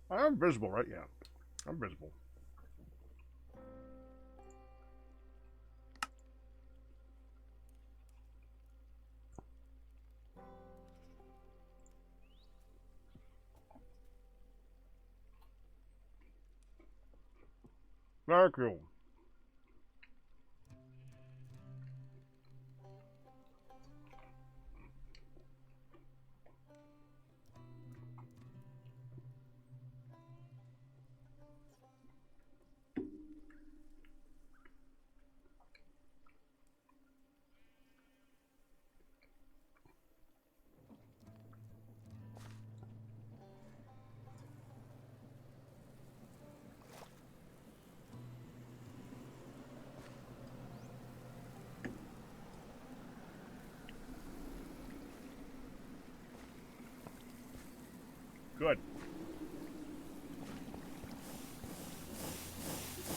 I'm visible, right? Yeah. I'm visible. Very cool. Good.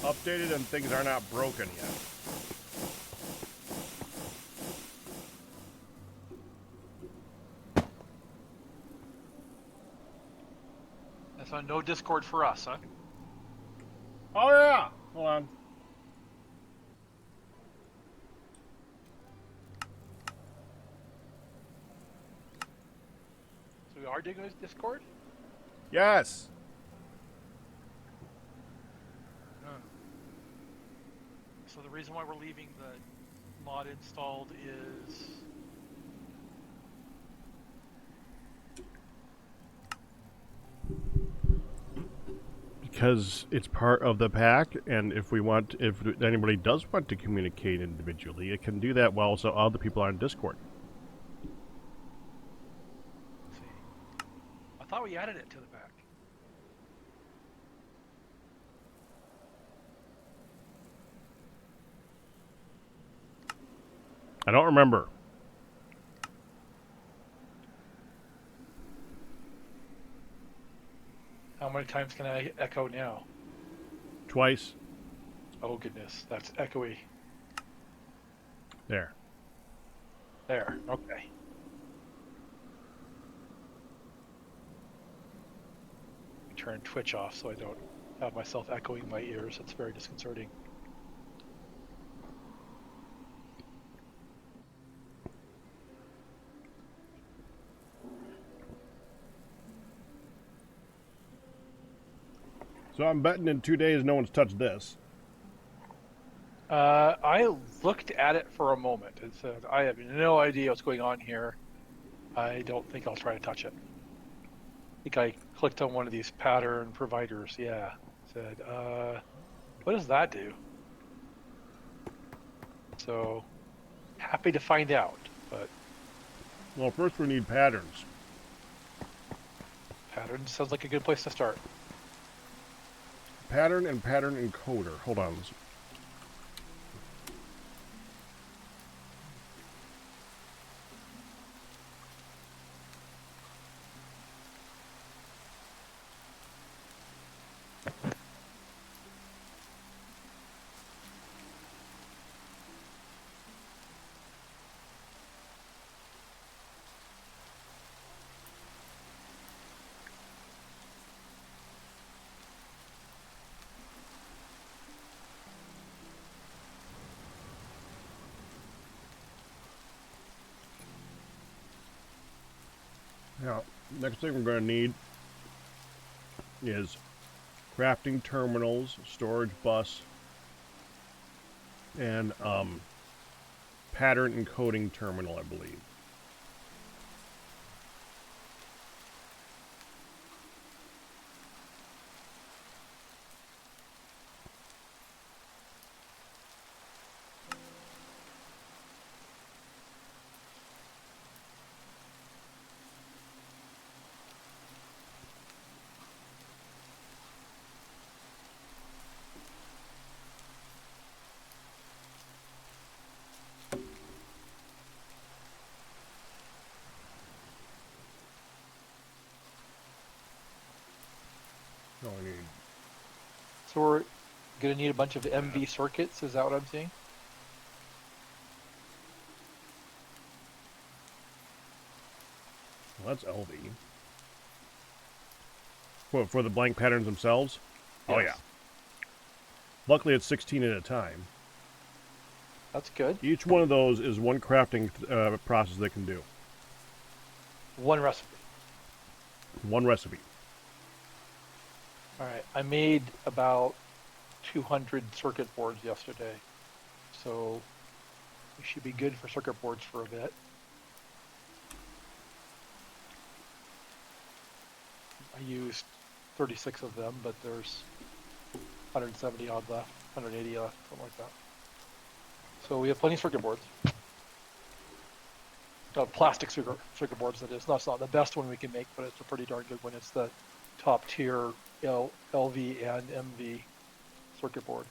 Updated and things are not broken yet. So no Discord for us, huh? Oh yeah. Hold on. So we are doing a Discord? Yes. Huh. So the reason why we're leaving the mod installed is... Because it's part of the pack, and if anybody does want to communicate individually, it can do that while also other people are on Discord. Let's see. I thought we added it to the pack. I don't remember. How many times can I echo now? Twice. Oh goodness, that's echoey. There. There, okay. Turn Twitch off so I don't have myself echoing my ears. It's very disconcerting. So I'm betting in 2 days no one's touched this. I looked at it for a moment and said, I have no idea what's going on here. I don't think I'll try to touch it. I think I clicked on one of these pattern providers. Yeah. Said, what does that do? So, happy to find out, but Well, first we need patterns. pattern sounds like a good place to start. Pattern and pattern encoder. Hold on. Now, next thing we're going to need is crafting terminals, storage bus, and pattern encoding terminal, I believe. No, I need. So we're going to need a bunch of MV circuits. Is that what I'm seeing? Well, that's LV. For the blank patterns themselves? Oh, yeah. Yes. Luckily, it's 16 at a time. That's good. Each one of those is one crafting process they can do. One recipe. One recipe. All right. I made about 200 circuit boards yesterday, so we should be good for circuit boards for a bit. I used 36 of them, but there's 170 odd left, 180 left, something like that. So we have plenty of circuit boards. Plastic circuit boards, that is. That's not the best one we can make, but it's a pretty darn good one. It's the top tier LV and MV circuit board.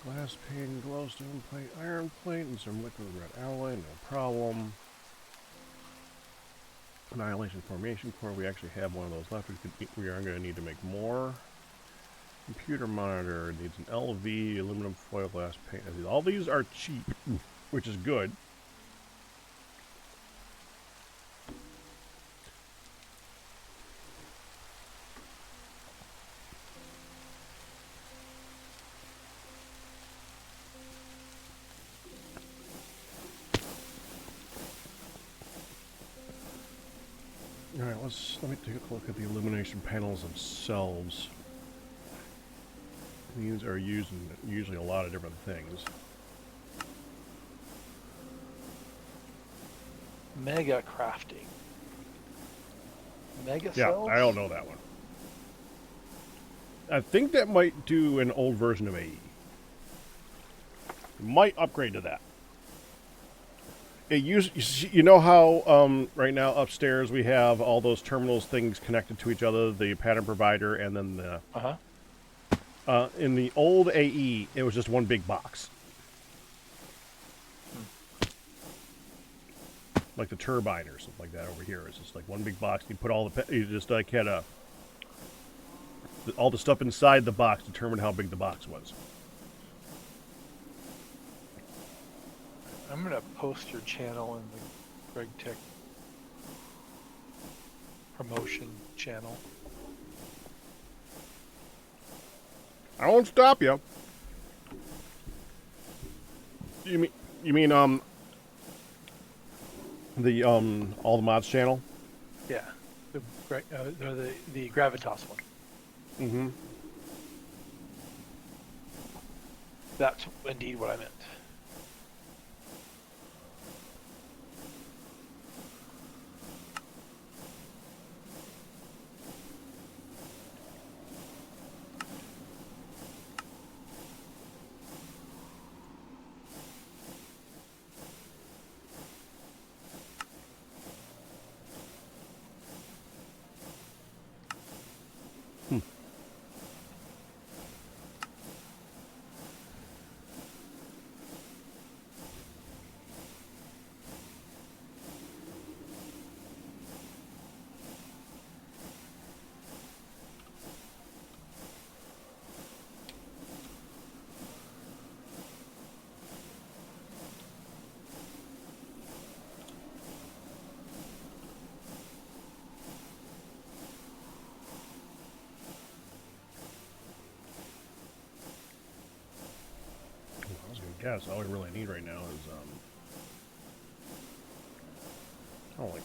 Glass pane, glowstone plate, iron plate, and some liquid red alloy, no problem. Annihilation formation core, we actually have one of those left. We are going to need to make more. Computer monitor needs an LV, aluminum foil glass paint. All these are cheap, which is good. Alright, let me take a look at the illumination panels themselves. These are used in usually a lot of different things. Mega crafting. Mega cells? Yeah, I don't know that one. I think that might do an old version of AE. Might upgrade to that. You know how right now upstairs we have all those terminals things connected to each other, the pattern provider and then the in the old AE it was just one big box. Like the turbine or something like that over here. It's just like one big box. You put all you just like had all the stuff inside the box determined how big the box was. I'm going to post your channel in the Greg Tech promotion channel. I won't stop you. You mean the all the mods channel? Yeah, the Gravitas one. Mm-hmm. That's indeed what I meant. Yes, all we really need right now is like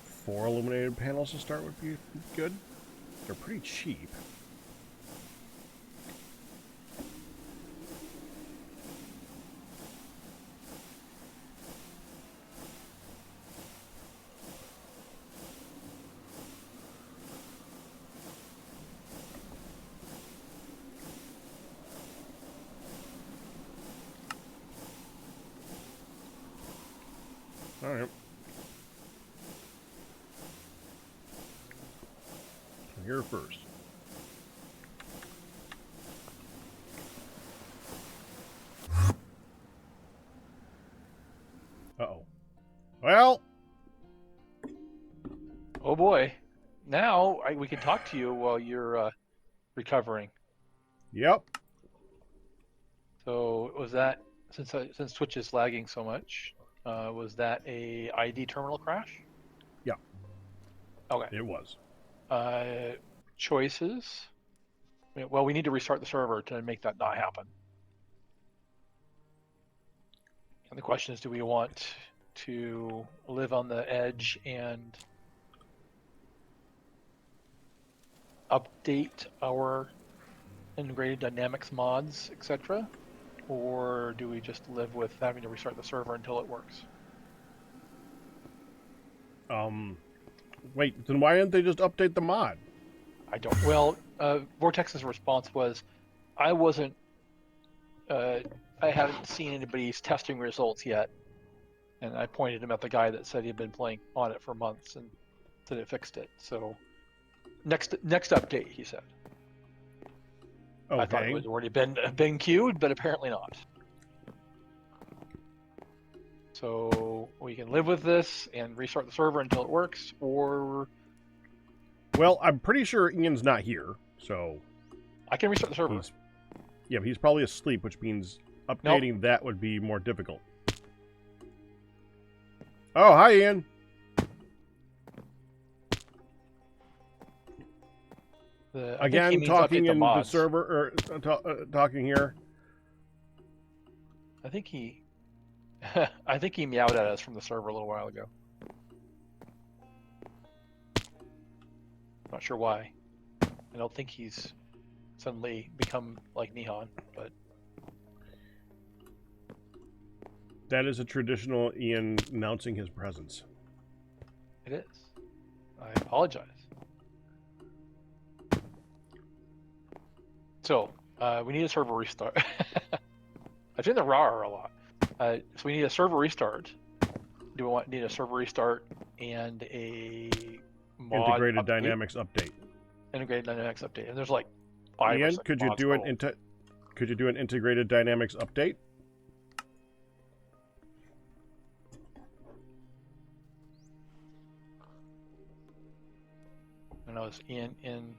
4 illuminated panels to start would be good. They're pretty cheap. All right. Here first. Uh-oh. Well. Oh boy. Now we can talk to you while you're recovering. Yep. So was that since Twitch is lagging so much? Was that a ID terminal crash? Yeah. Okay. It was. Choices. Well, we need to restart the server to make that not happen. And the question is, do we want to live on the edge and update our integrated dynamics mods, etc.? Or do we just live with having to restart the server until it works? Wait, then why didn't they just update the mod? I don't. Well, Vortex's response was, I wasn't. I haven't seen anybody's testing results yet, and I pointed him at the guy that said he'd been playing on it for months and said it fixed it. So, next update, he said. Okay. I thought it was already been queued, but apparently not. So we can live with this and restart the server until it works, or Well, I'm pretty sure Ian's not here, so I can restart the server. Yeah, but he's probably asleep, which means updating that would be more difficult. Oh, hi, Ian. Again, talking in the server, or talking here. I think he meowed at us from the server a little while ago. Not sure why. I don't think he's suddenly become like Nihon, but that is a traditional Ian announcing his presence. It is. I apologize. So, we need a server restart. I've seen the RAR a lot. So we need a server restart. Do we need a server restart and a mod integrated update? Dynamics update? Integrated Dynamics update. And there's like 5 Ian, or 6 could you do could you do an integrated Dynamics update? I know it's Ian in.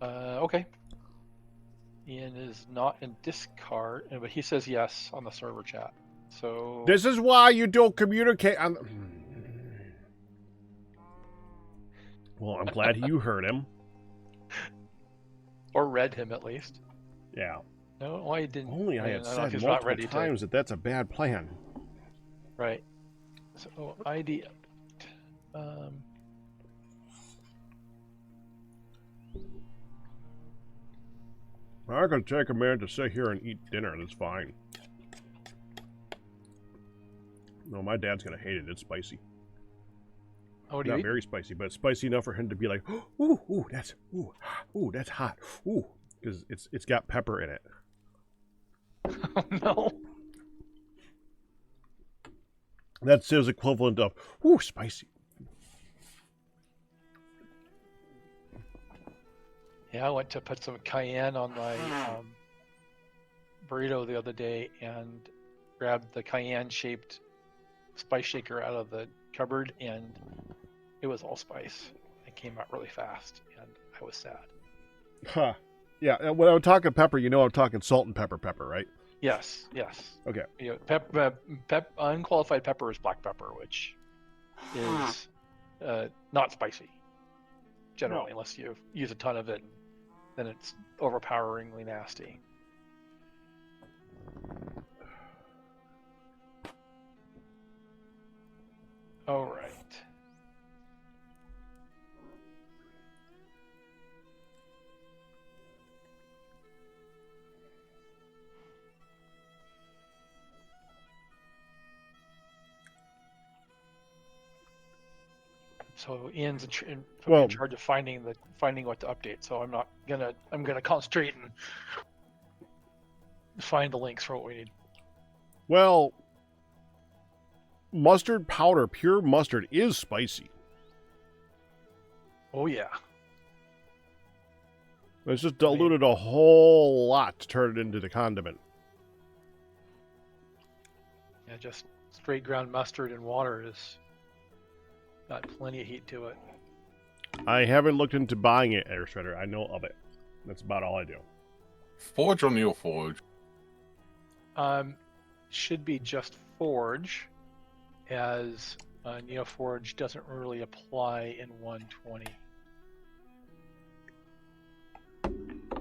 Okay. Ian is not in Discord, but he says yes on the server chat. So this is why you don't communicate. Well, I'm glad you heard him. Or read him at least. Yeah. No, why he didn't? Only I had said multiple times that that's a bad plan. Right. So ID. I can take a minute to sit here and eat dinner. That's fine. No, my dad's gonna hate it. It's spicy. Oh, not very spicy, but it's spicy enough for him to be like, ooh, that's hot, ooh, because it's got pepper in it. Oh no. That's his equivalent of, ooh, spicy. Yeah, I went to put some cayenne on my burrito the other day and grabbed the cayenne-shaped spice shaker out of the cupboard, and it was all spice. It came out really fast, and I was sad. Huh. Yeah, when I'm talking pepper, you know I'm talking salt and pepper, right? Yes. Okay. You know, unqualified pepper is black pepper, which is not spicy, generally, unless you use a ton of it. Then it's overpoweringly nasty. All right. So Ian's in charge of finding what to update. So I'm gonna concentrate and find the links for what we need. Well, mustard powder, pure mustard, is spicy. Oh yeah. It's just diluted a whole lot to turn it into the condiment. Yeah, just straight ground mustard and water is got plenty of heat to it. I haven't looked into buying it, Air Shredder. I know of it. That's about all I do. Forge or Neoforge? Should be just Forge, as Neoforge doesn't really apply in 120.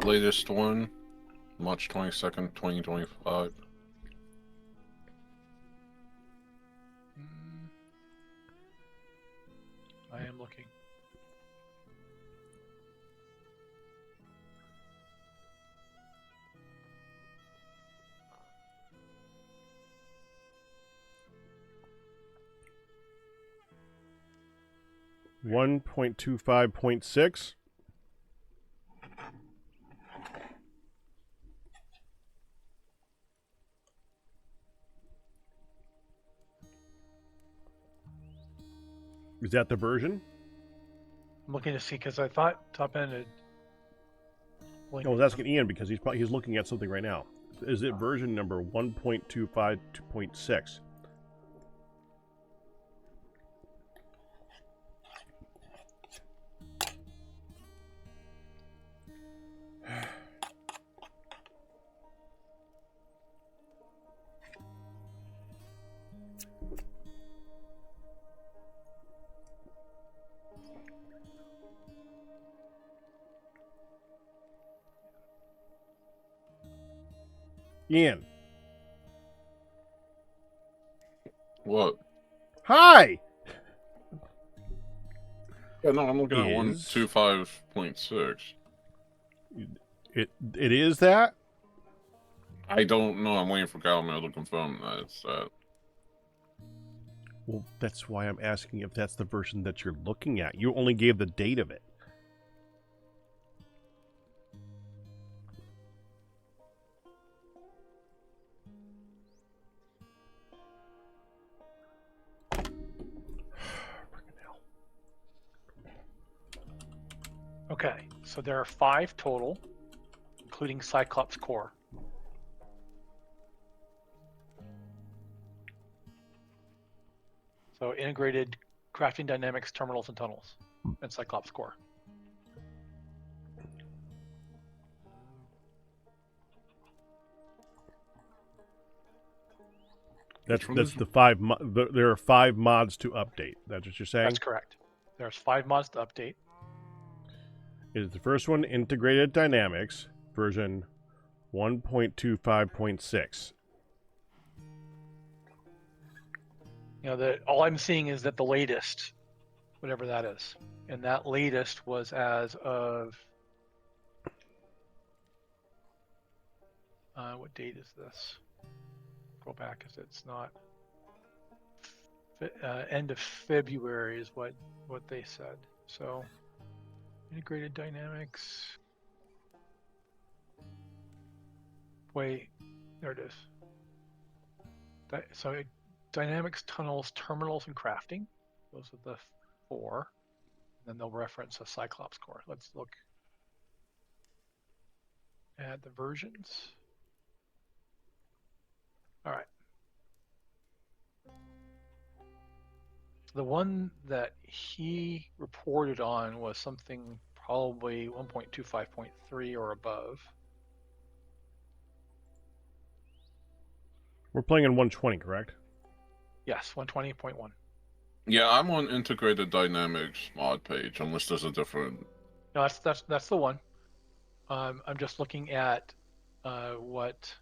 Latest one, March 22nd, 2025. I am looking. One 1.25.6. Is that the version? I'm looking to see because I thought top end had. I was asking Ian because he's looking at something right now. Is it version number 1.25.6? Ian. What? Hi! Yeah, no, I'm looking at Is- 125.6. It is that? I don't know. I'm waiting for Galmail to confirm that it's that. Well, that's why I'm asking if that's the version that you're looking at. You only gave the date of it. Okay, so there are 5 total, including Cyclops Core. So integrated crafting dynamics, terminals, and tunnels, and Cyclops Core. That's the 5. There are 5 mods to update. That's what you're saying? That's correct. There's 5 mods to update. Is the first one Integrated Dynamics version 1.25.6? You know, all I'm seeing is that the latest, whatever that is, and that latest was as of what date is this? Go back, because it's not end of February is what they said. So integrated dynamics. Wait, there it is. So dynamics, tunnels, terminals, and crafting. Those are the 4. And then they'll reference a Cyclops Core. Let's look at the versions. All right. The one that he reported on was something probably 1.25.3 or above. We're playing in 120, correct? Yes, 120.1. Yeah, I'm on Integrated Dynamics mod page, unless there's a different... No, that's the one. I'm just looking at what...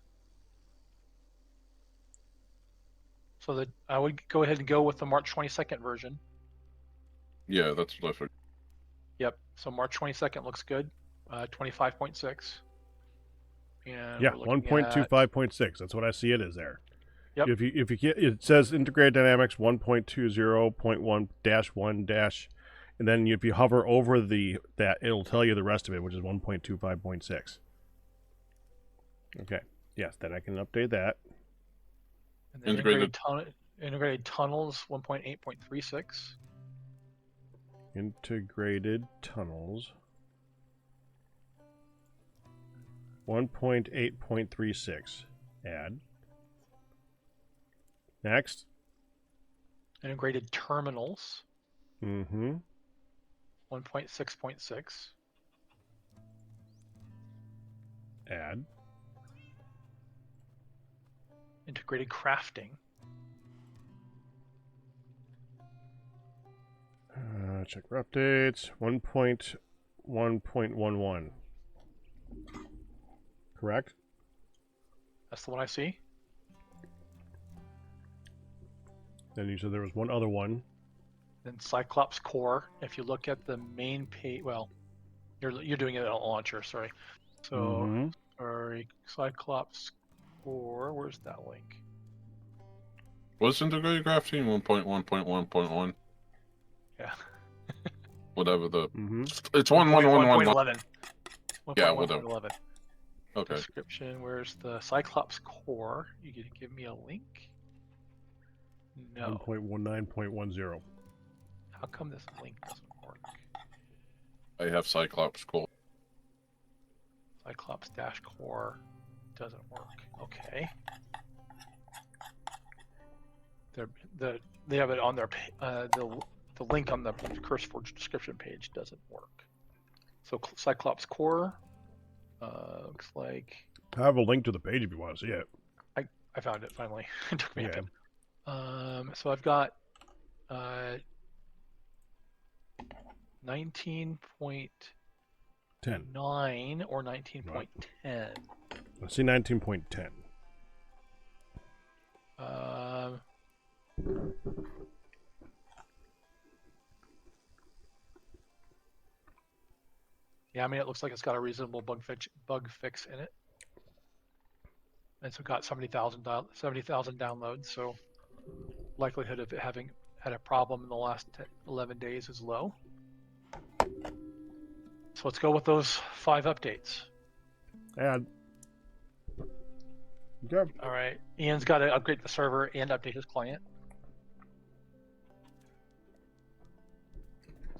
So that I would go ahead and go with the March 22nd version. Yeah, that's what I figured. Yep. So March 22nd looks good. 25.6. And Yeah, we're looking 1.25.6. That's what I see it is there. Yep. If you get, it says Integrated Dynamics 1.20.1-1 and then if you hover over that, it'll tell you the rest of it, which is 1.25.6. Okay. Yes, then I can update that. And then integrated tunnels 1.8.36. Integrated tunnels 1.8.36. Add. Next. Integrated terminals, Mm-hmm. 1.6.6. Add. Integrated crafting. Check for updates. 1.1.11. Correct? That's the one I see. Then you said there was one other one. Then Cyclops Core. If you look at the main page, well, you're doing it on launcher. Sorry. So sorry, Cyclops Core. Where's that link? What's integrated crafting? 1.1.1.1. Yeah. Whatever the. Mm-hmm. It's 1.1.1.1. 1.11. Yeah, whatever. 1.11. Okay. Description. Where's the Cyclops Core? You can give me a link? No. 1.19.10. How come this link doesn't work? I have Cyclops Core. Cyclops dash core doesn't work. Okay. They have it on their the link on the CurseForge description page doesn't work. So Cyclops core looks like I have a link to the page if you want to see it. I found it finally. It took me a Okay. bit. So I've got 19.9 10. or 19.10. I see 19.10. Yeah, I mean, it looks like it's got a reasonable bug fix in it. And it's got 70,000 downloads, so likelihood of it having had a problem in the last 11 days is low. So let's go with those 5 updates. Add. Okay. All right, Ian's got to upgrade the server and update his client.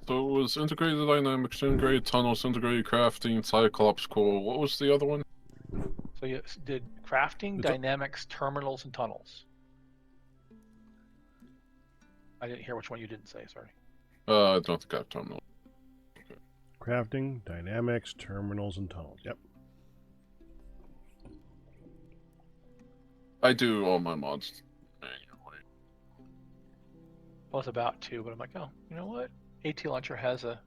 So it was integrated dynamics, integrated tunnels, integrated crafting, Cyclops Core. What was the other one? So you did crafting, dynamics, terminals, and tunnels. I didn't hear which one you didn't say, sorry. I don't think I have terminal. Okay. Crafting, dynamics, terminals, and tunnels. Yep. I do all my mods manually. I was about to, but I'm like, oh, you know what? AT Launcher has a...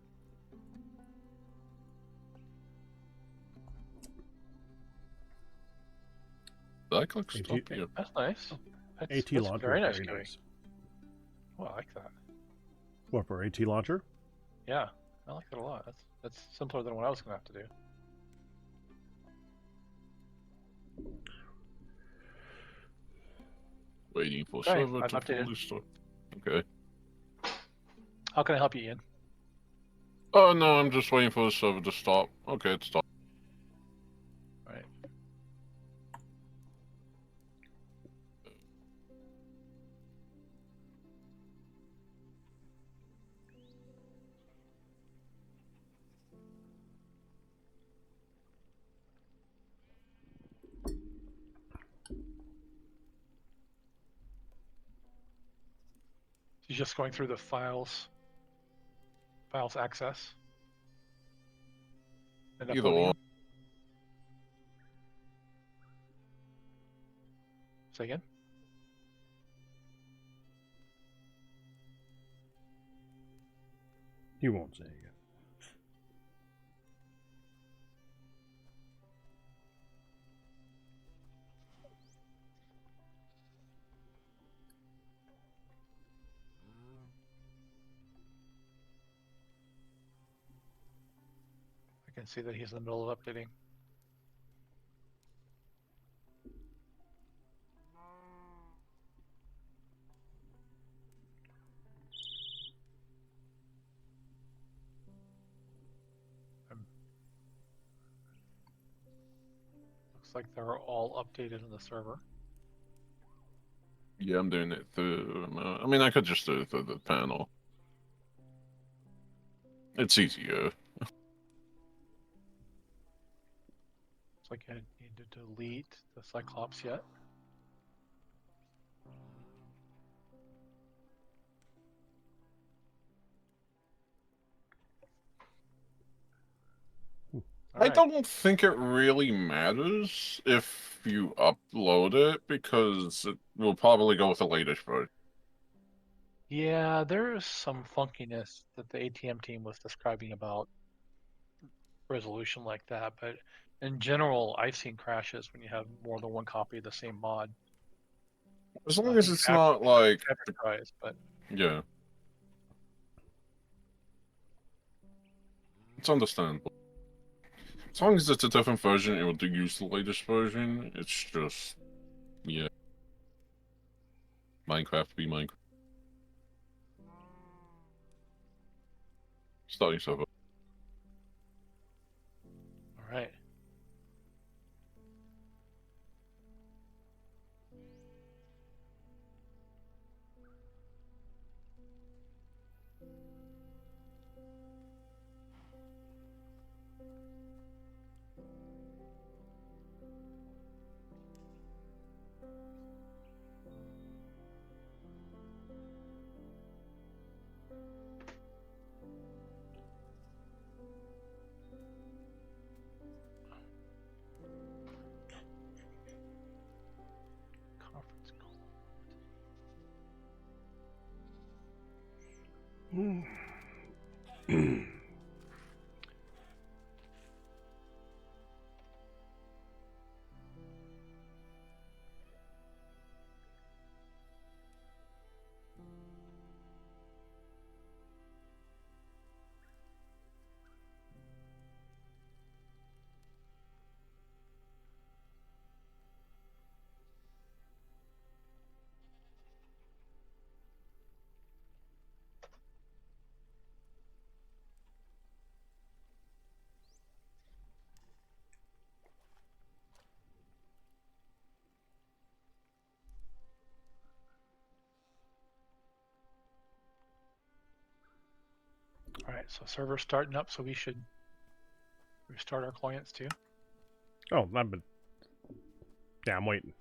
Did I click stop here? That's nice. That's AT Launcher very is nice. very nice. Oh, I like that. What, for AT Launcher? Yeah, I like that a lot. That's simpler than what I was going to have to do. Waiting for Okay, server I've to updated. fully start. Okay. How can I help you, Ian? Oh no, I'm just waiting for the server to stop. Okay, it's stopped. All right. He's just going through the files access. And Either uploading one. them. Say again? You won't say again. I can see that he's in the middle of updating. Looks like they're all updated in the server. Yeah, I'm doing it through. I mean, I could just do it through the panel. It's easier. Looks like I need to delete the Cyclops yet. I don't think it really matters if you upload it, because it will probably go with the latest version. Yeah, there's some funkiness that the ATM team was describing about resolution like that, but in general, I've seen crashes when you have more than one copy of the same mod. As long as it's not like... Tries, but yeah. It's understandable. As long as it's a different version, it will use the latest version. It's just... yeah. Minecraft be Minecraft. Starting server. Alright. Conference call. Alright, so server's starting up, so we should restart our clients too. Oh, but yeah, I'm waiting.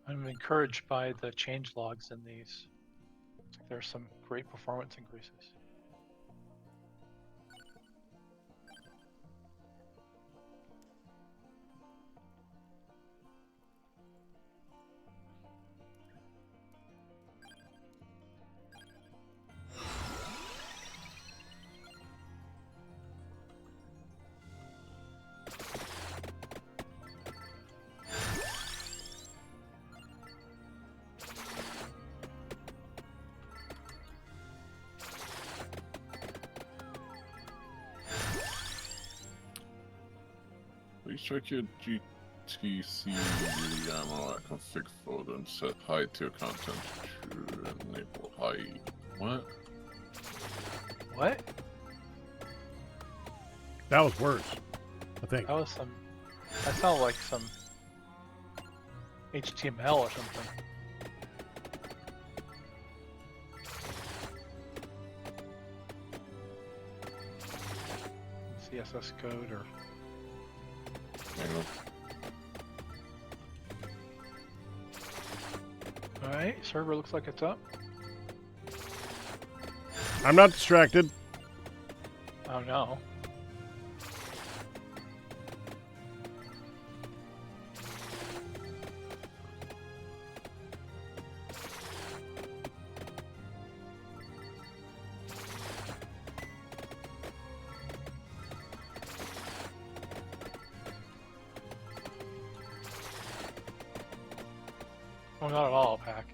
I'm encouraged by the change logs in these. Looks like there's some great performance increases. Please check your GTC ammo at config folder and set hide to your content to enable hide. What? What? That was worse, I think. That was some. That sounded like some HTML or something. CSS code or. Alright, server looks like it's up. I'm not distracted. Oh no. Oh, not at all, Pack.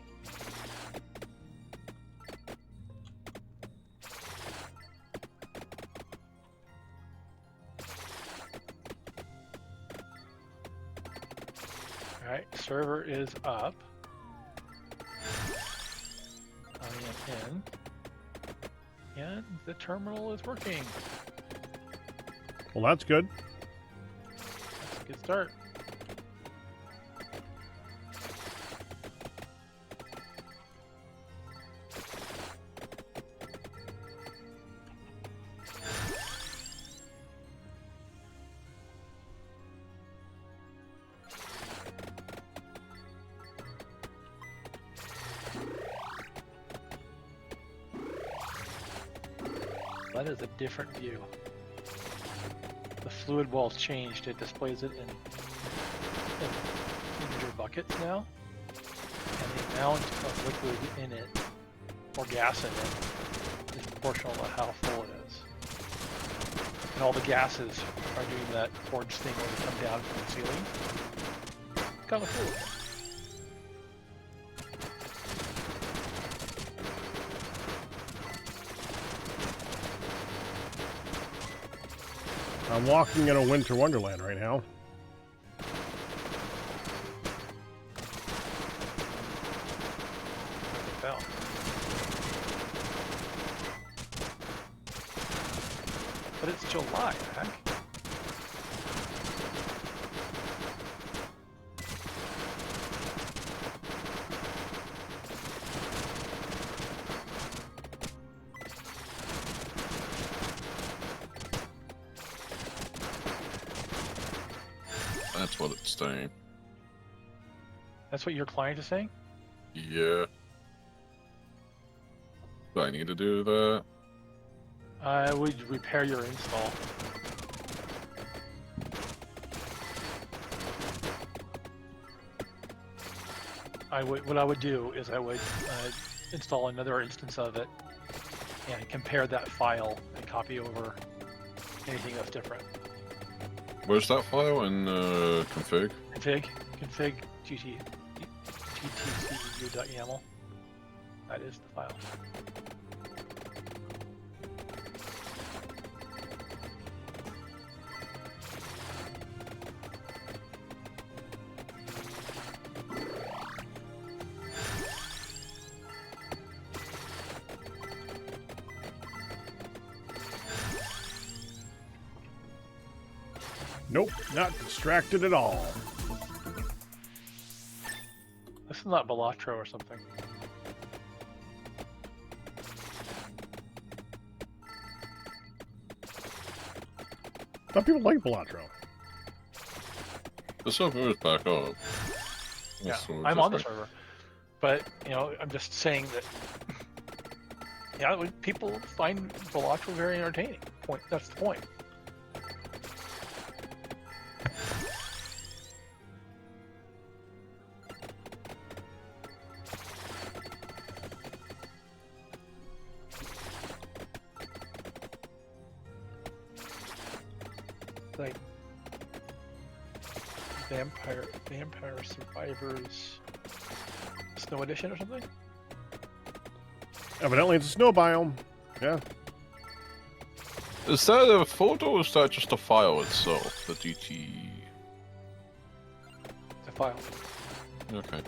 Alright, server is up. I am in. And the terminal is working. Well, that's good. That's a good start. that is a different view. The fluid wall's changed. It displays it in integer buckets now. And the amount of liquid in it, or gas in it, is proportional to how full it is. And all the gases are doing that forge thing where they come down from the ceiling. Kind of cool. I'm walking in a winter wonderland right now. Fell. But it's July, heck. That's what it's saying. That's what your client is saying? Yeah. Do I need to do that? I would repair your install. What I would do is I would install another instance of it and compare that file and copy over anything that's different. Where's that file in config? Config gtceu.yaml. That is the file. Nope, not distracted at all. This is not Balatro or something. Some people like Balatro. The server is back up. Yeah, So I'm just on the like- server, but you know, I'm just saying that. Yeah, people find Balatro very entertaining. That's the point. Like Vampire Survivors Snow Edition or something? Evidently, it's a snow biome. Yeah. Is that a photo or is that just a file itself? The GT. It's a file. Okay.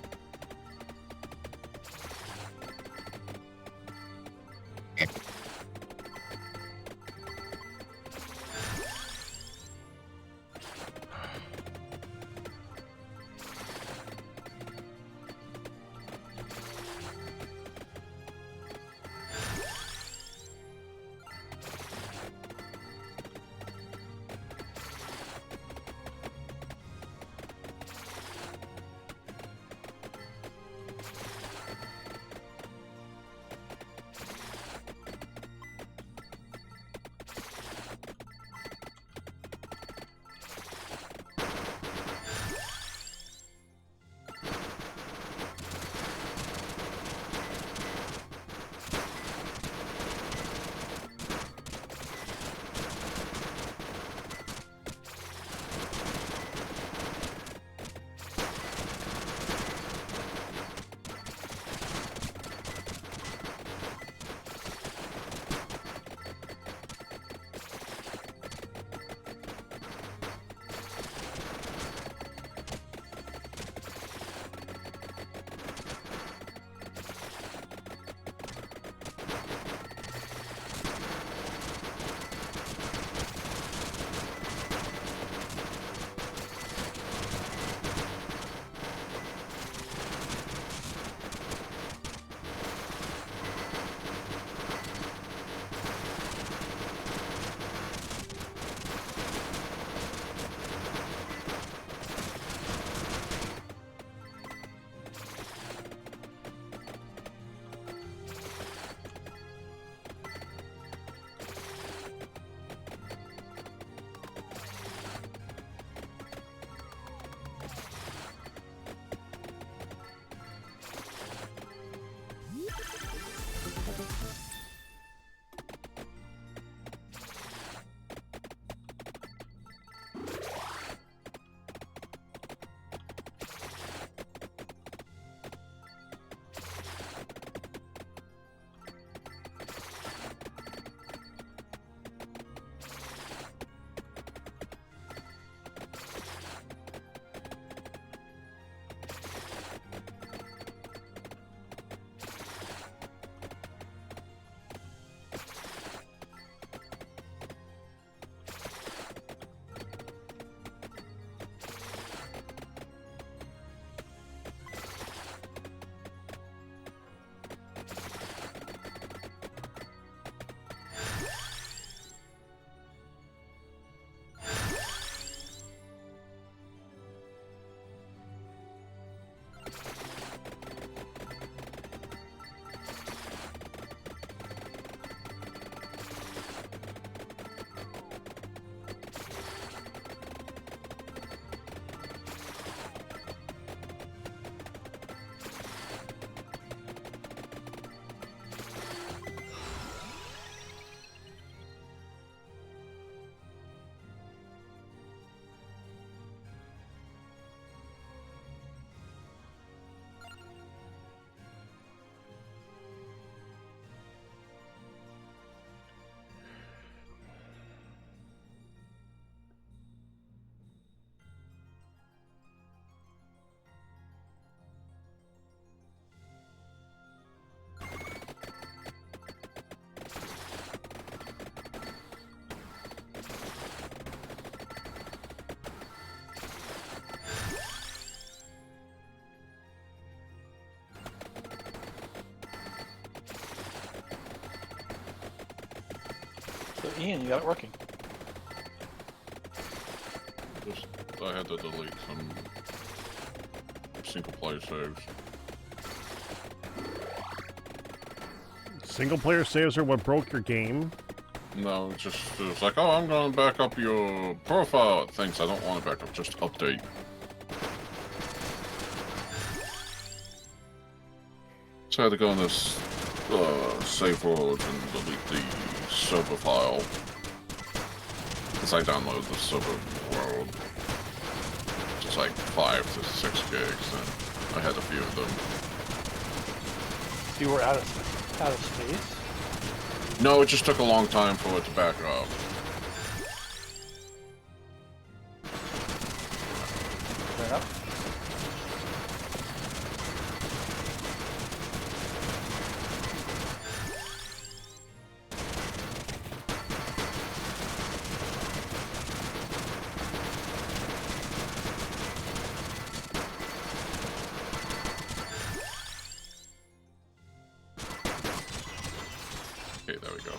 Ian, you got it working. Just, I had to delete some single-player saves. Single-player saves are what broke your game? No, it was like, oh, I'm going to back up your profile. Thanks, I don't want to back up, just update. So I had to go in this save world and delete the server file. Because I downloaded the server world. Just like 5 to 6 gigs, and I had a few of them. You were out of space? No, it just took a long time for it to back up. Fair enough. Okay, there we go.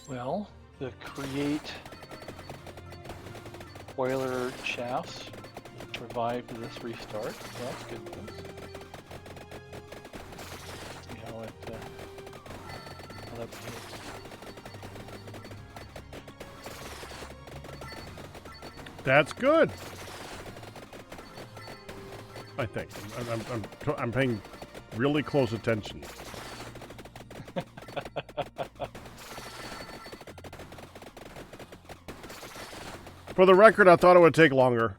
Well, the create boiler shafts survived this restart. So that's good news. See how that behaves. That's good. I think I'm paying really close attention. For the record, I thought it would take longer.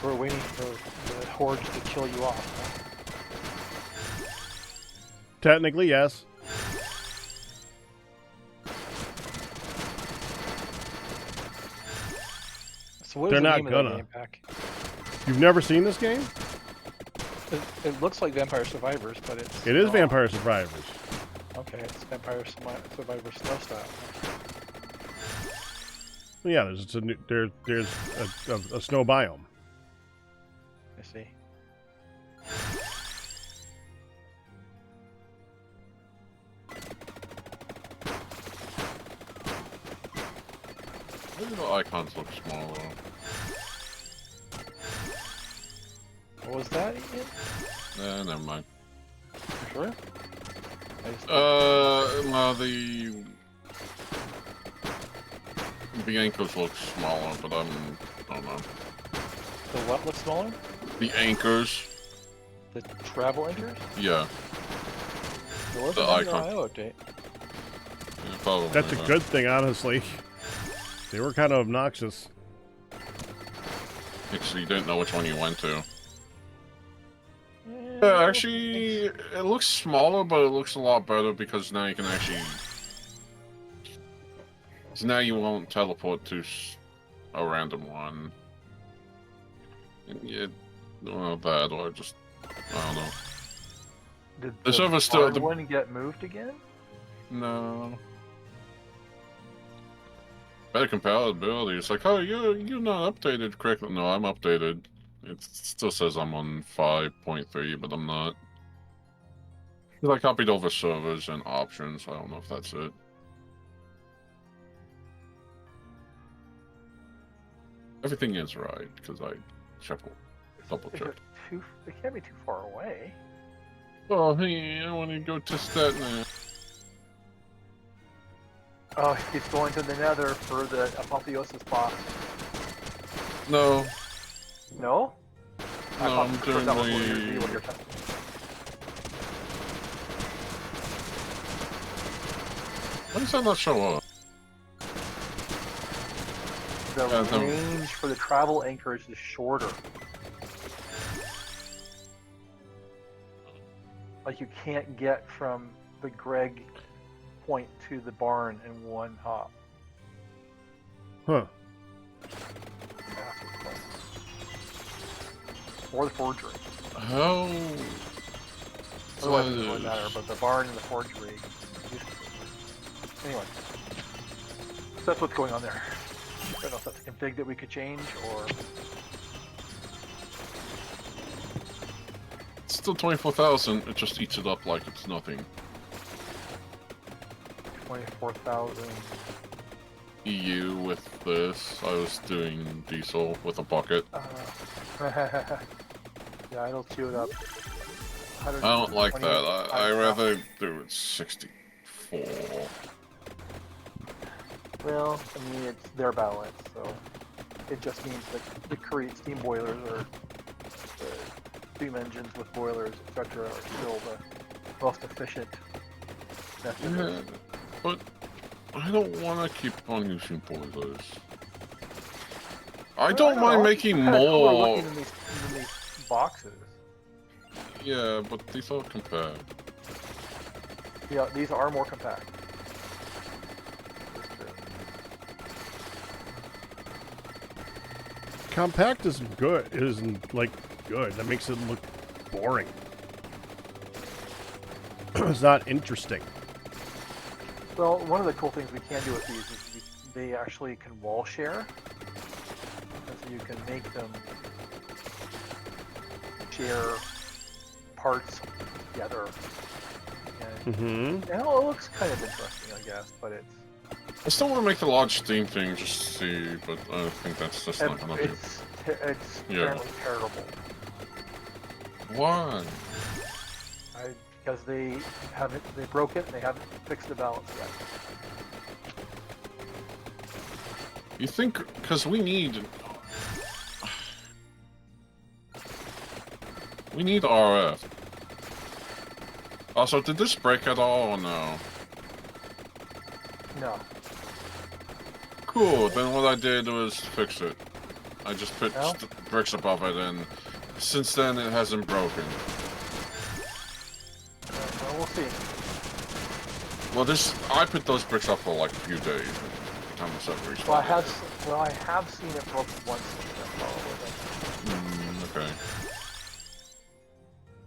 We're waiting for the hordes to kill you off. Huh? Technically, yes. So what is They're the not name of gonna. that game pack? You've never seen this game? It looks like Vampire Survivors, but it's It is not. Vampire Survivors. Okay, it's Vampire Survivors snow style. Well, yeah, there's a snow biome. I see. Maybe the icons look smaller. What was that, Ian? Never mind. You sure? No, the anchors look smaller, but I don't know. The what looks smaller? The anchors? The travel anchors? Yeah. There was The an icon. IO update. Probably That's a not. good thing, honestly. They were kind of obnoxious. Actually, you didn't know which one you went to. Yeah, actually, it looks smaller, but it looks a lot better because now you can actually... So now you won't teleport to a random one. Yeah, well, that, or just... I don't know. Did The the server's still... barn one get moved again? No. Better compatibility. It's like, oh, you're not updated correctly. No, I'm updated. It still says I'm on 5.3, but I'm not. Because I copied over servers and options. I don't know if that's it. Everything is right, because I double checked. It can't be too far away. Oh, hey, I want to go test that now. Oh, he's going to the nether for the apotheosis box. No. No? No, I'm doing what you're the... testing. Why does that not show up? The range for the travel anchorage is shorter. Like you can't get from the Greg point to the barn in one hop. Huh. Or the forgery. How? Otherwise it doesn't really matter, but the barn and the forgery. Anyway. So that's what's going on there. I don't know if that's a config that we could change or... It's still 24,000, it just eats it up like it's nothing. 24,000 EU with this. I was doing diesel with a bucket. Yeah, it'll chew it up. I don't like that. I rather do it 64. Well, I mean, it's their balance, so it just means that the Korean steam boilers or the steam engines with boilers, etc., are still the most efficient method. Yeah, but I don't want to keep on using boilers. I don't mind making more. In these boxes. Yeah, but these are compact. Yeah, these are more compact. Compact isn't good. It isn't, like, good. That makes it look boring. It's not interesting. Well, one of the cool things we can do with these is they actually can wall share. And so you can make them share parts together. And it looks kind of interesting, I guess, but it's... I still want to make the large steam thing just to see, but I think that's just not gonna do. It's apparently terrible. Why? Because they broke it and they haven't fixed the balance yet. You think, because we need RF. Also, did this break at all or no? No. Cool, then what I did was fix it. I just put Well, bricks above it, and since then it hasn't broken. well, we'll see. Well, I put those bricks up for like a few days. Time the server restarted. Well, I have seen it broken once. Okay.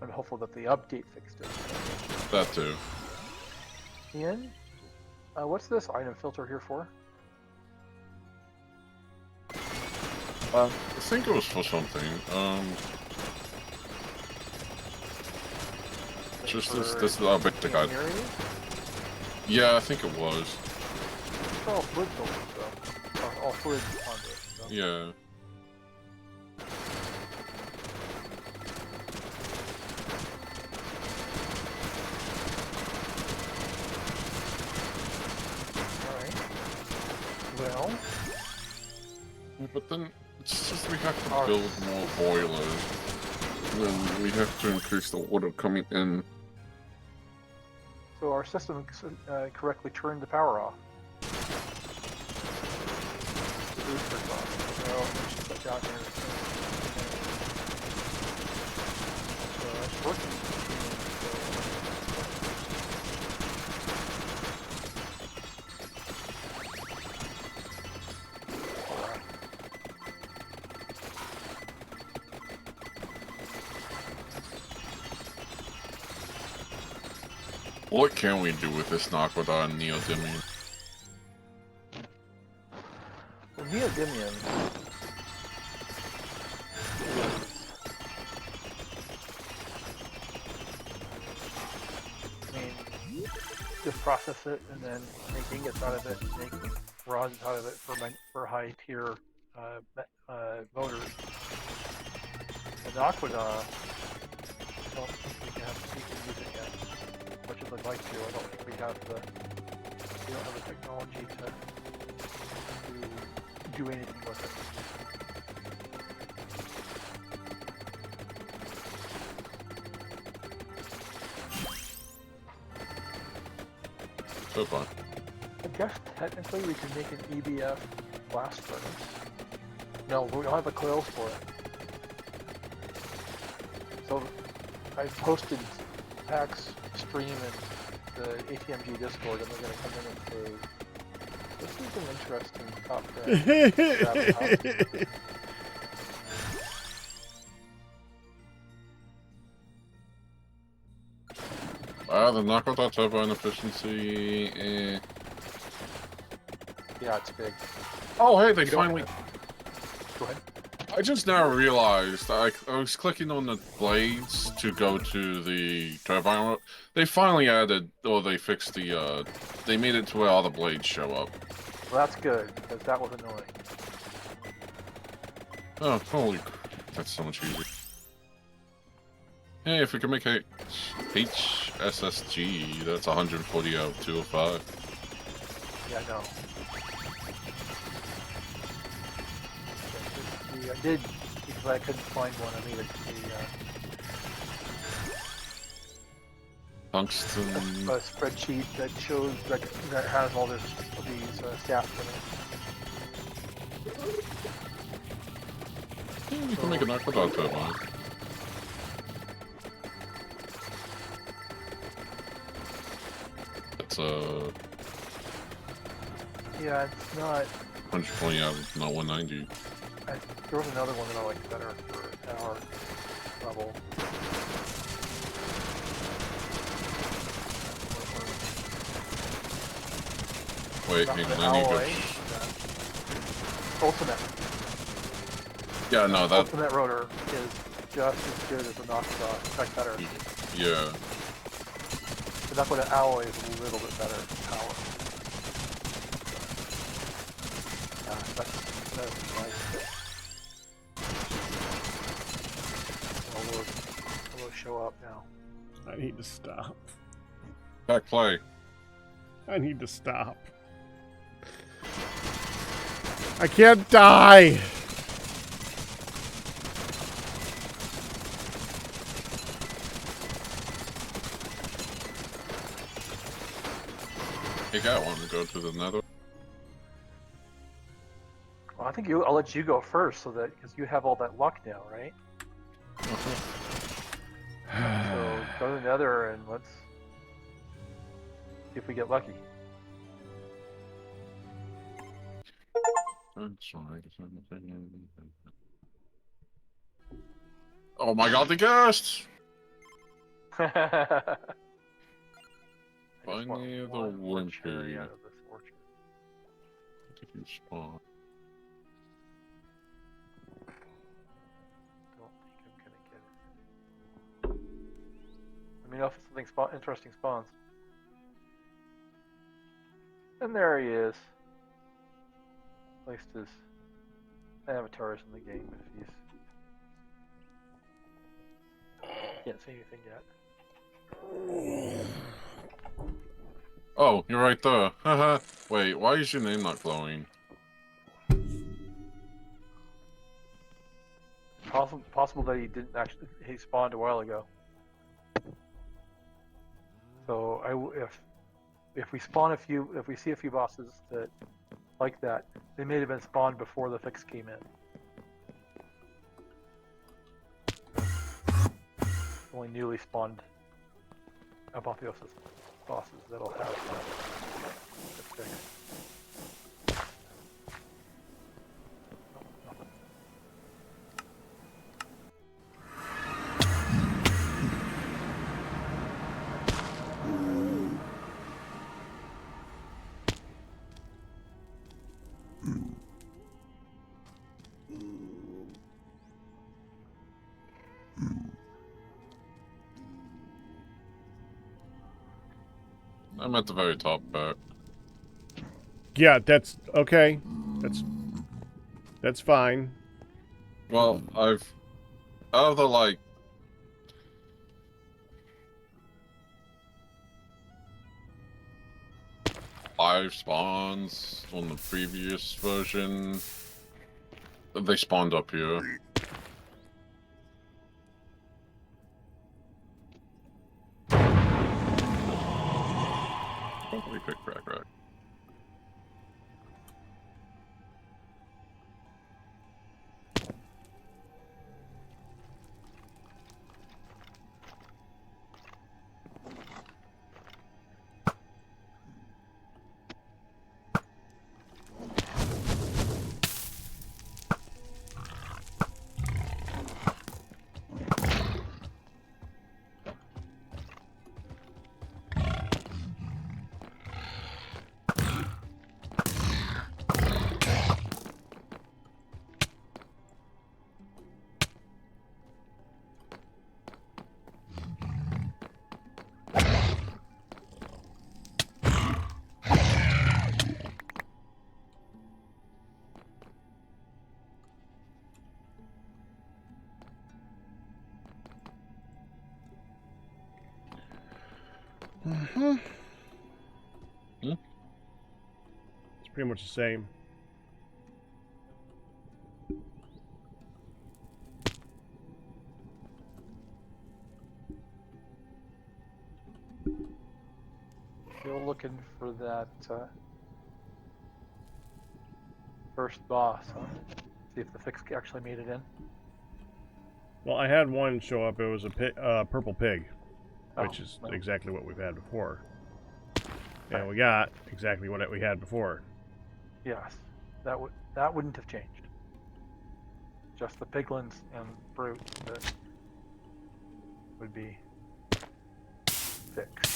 I'm hopeful that the update fixed it. That too. Ian, what's this item filter here for? I think it was for something. Just this bit guide. Yeah, I think it was. It's all fluid filters, though. All fluid conduits. So. Yeah. Well, but then it's just we have to build more boilers. And then we have to increase the water coming in. So our system correctly turned the power off. The booster's off. So let's just put down here. So that's working. What can we do with this Naquadon Neodymium? The neodymium I mean, just process it and then make ingots out of it, make rods out of it for high tier motors. The Aqueduct, I don't think we can use it yet. As much as I'd like to, I don't think we don't have the technology to do anything with it. So far. I guess technically we can make an EBF blast furnace. No, we don't have the coils for it. So I posted Pack's stream in the ATMG Discord, and we're going to come in and say, this is an interesting top grab. The Naquadon turbine efficiency. Yeah, it's big. Oh, hey, they finally. Go ahead. I just now realized I was clicking on the blades to go to the turbine. They finally added, or they fixed the, they made it to where all the blades show up. Well, that's good, because that was annoying. Oh, holy crap. That's so much easier. Hey, if we can make a HSSG, that's 140 out of 205. Yeah, I know. I did, because I couldn't find one, I made Tungsten. a spreadsheet that shows that has all these stats in it. We can make an Aquadot turbine. That's yeah, it's not. 120 out of not 190. There was another one that I liked better for our level. Wait, hang on, I need to go. Ultimate. Yeah, no, that. Ultimate rotor is just as good as a Naquadon, in fact better. Yeah. The Naquadon alloy is a little bit better power. That's nice. It'll show up now. I need to stop. Back play. I need to stop. I can't die! Hey, guy, want to go to the nether? Well, I think I'll let you go first, so that because you have all that luck now, right? So go to the nether and let's see if we get lucky. Oh my god, the ghost! Finally, the warm period. Out of this orchard. Did you spawn? Don't think I'm gonna get it. Let me know if something interesting spawns. And there he is. At least his avatar is in the game, if he's... Can't see anything yet. Oh, you're right there. Haha. Wait, why is your name not glowing? Possible that he didn't actually... He spawned a while ago. So if we spawn a few, if we see a few bosses that like that, they may have been spawned before the fix came in. Only newly spawned apotheosis bosses that'll have the fix. I'm at the very top part. Yeah, that's okay. That's fine. Well, out of the like 5 spawns on the previous version, they spawned up here. Holy quick crack rack. Mm-hmm. It's pretty much the same. Still looking for that first boss, huh? See if the fix actually made it in. Well, I had one show up. It was a purple pig, which Oh, is well. exactly what we've had before. And Right. we got exactly what we had before. Yes, that wouldn't have changed. Just the piglins and brute that would be fixed.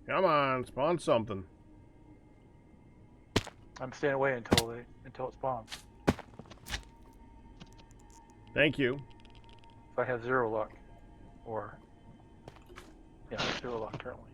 Come on, spawn something. I'm staying away until it spawns. Thank you. If I have 0 luck, or yeah, 0 luck currently.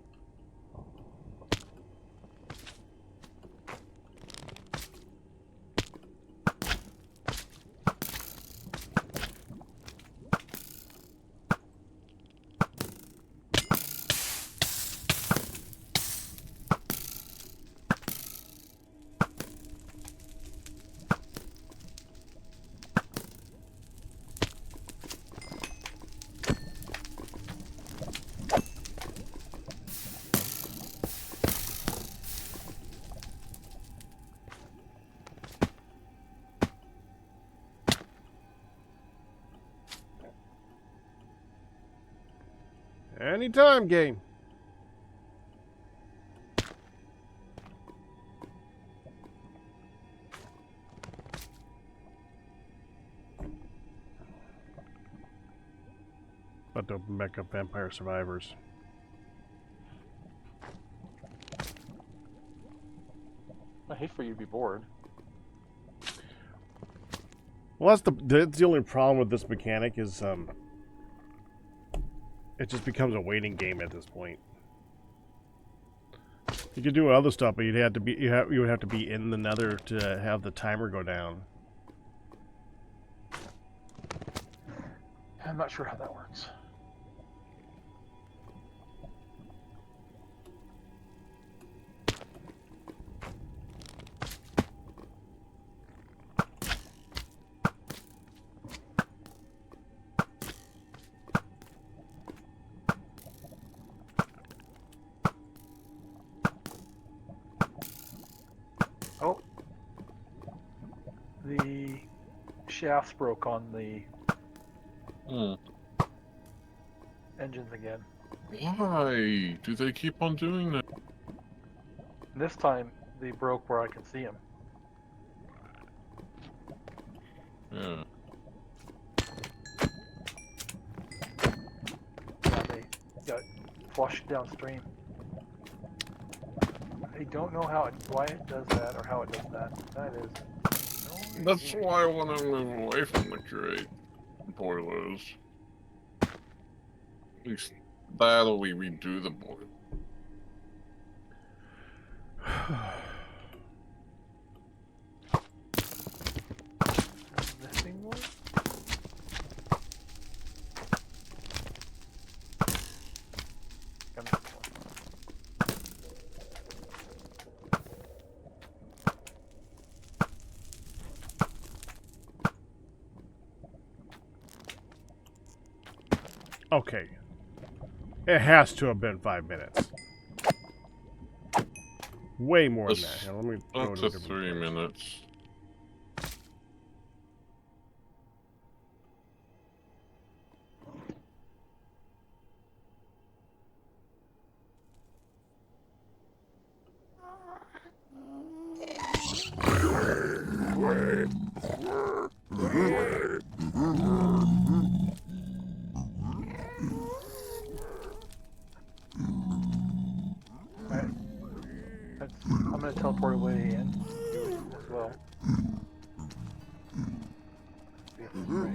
Anytime, game. About to open back up Vampire Survivors. I hate for you to be bored. Well, that's the only problem with this mechanic is it just becomes a waiting game at this point. You could do other stuff, but you would have to be in the Nether to have the timer go down. I'm not sure how that works. Oh, the shafts broke on the engines again. Why do they keep on doing that? And this time they broke where I can see them. Yeah. Yeah, they got flushed downstream. I don't know why it does that or how it does that. That is. That's why I want to move away from the great boilers. At least that'll we redo the boiler. Missing one? Okay. It has to have been 5 minutes. Way more than that. Here, let me go Up to to a different 3 place. minutes. I'm going to teleport away and do it as well. See if it's break.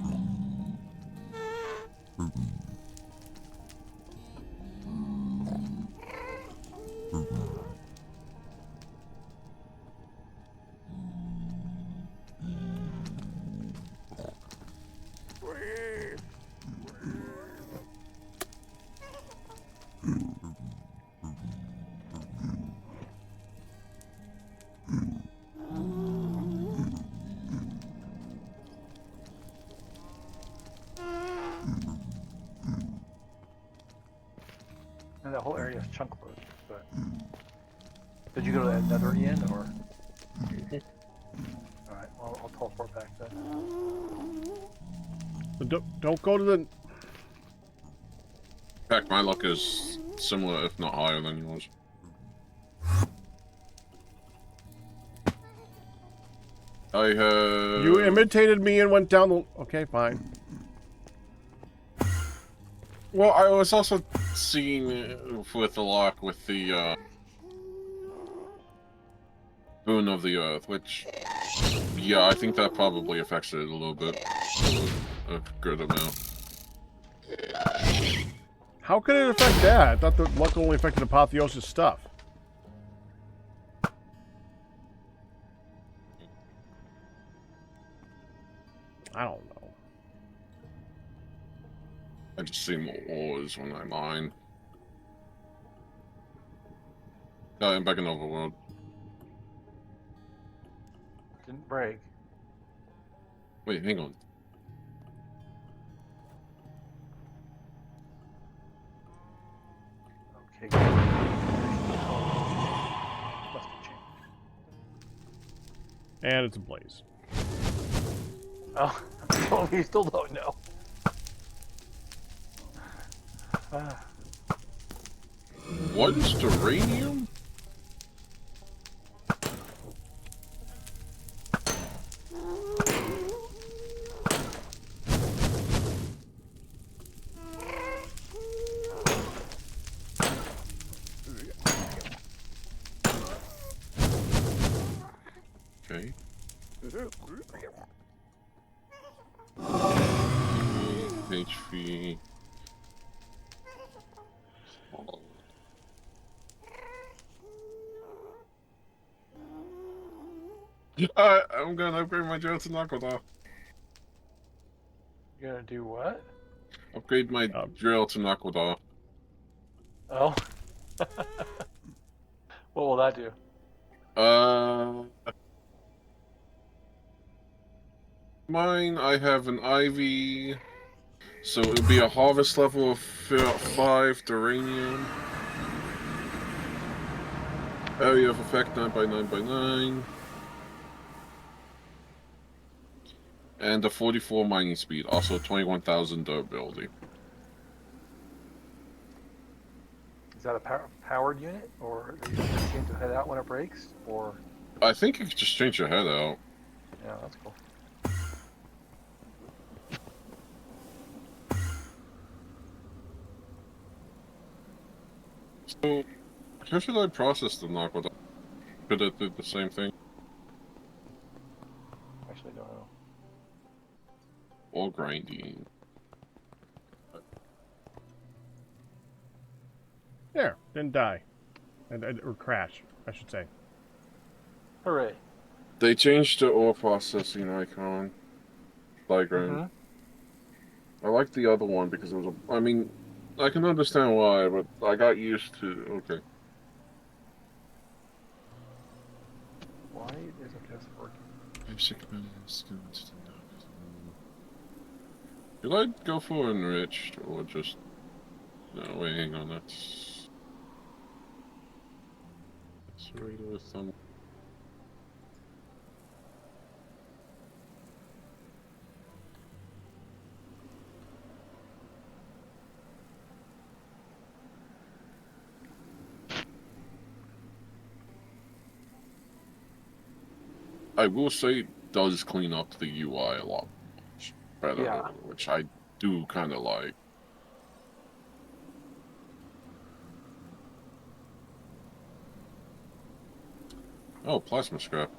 And that whole area is chunk load, but did you go to that nether end or? Alright, well, I'll teleport back then. Don't go to the... In fact, my luck is similar, if not higher than yours. I have... You imitated me and went down the... Okay, fine. Well, I was also seeing with the lock with the Boon of the Earth, which, yeah, I think that probably affects it a little bit, a good amount. How could it affect that? I thought the luck only affected Apotheosis stuff. I don't know. I just see more ores when I mine. I'm back in Overworld. Didn't break. Wait, hang on. Okay, good. Must have changed. And it's a blaze. Oh, well, we still don't know. What is Duranium? Okay. HP. I'm gonna upgrade my drill to Nakoda. You're gonna do what? Upgrade my drill to Nakoda. Oh. What will that do? Mine, I have an Ivy, so it would be a harvest level of 5 uranium. Area of effect 9 by 9 by 9. And a 44 mining speed, also 21,000 durability. Is that a powered unit, or do you change the head out when it breaks, or? I think you could just change your head out. Yeah, that's cool. So, how should I process the Nakoda? Could it do the same thing? Actually, don't know. Or grinding? There, didn't die. Or crash, I should say. Hooray. They changed the ore processing icon. Diagram. I like the other one because it was I mean, I can understand why, but I got used to... Okay. Why isn't this working? Should I go for enriched or just... No, wait, hang on, that's regular thumb. I will say it does clean up the UI a lot better, Yeah. which I do kind of like. Oh, plasma scrap.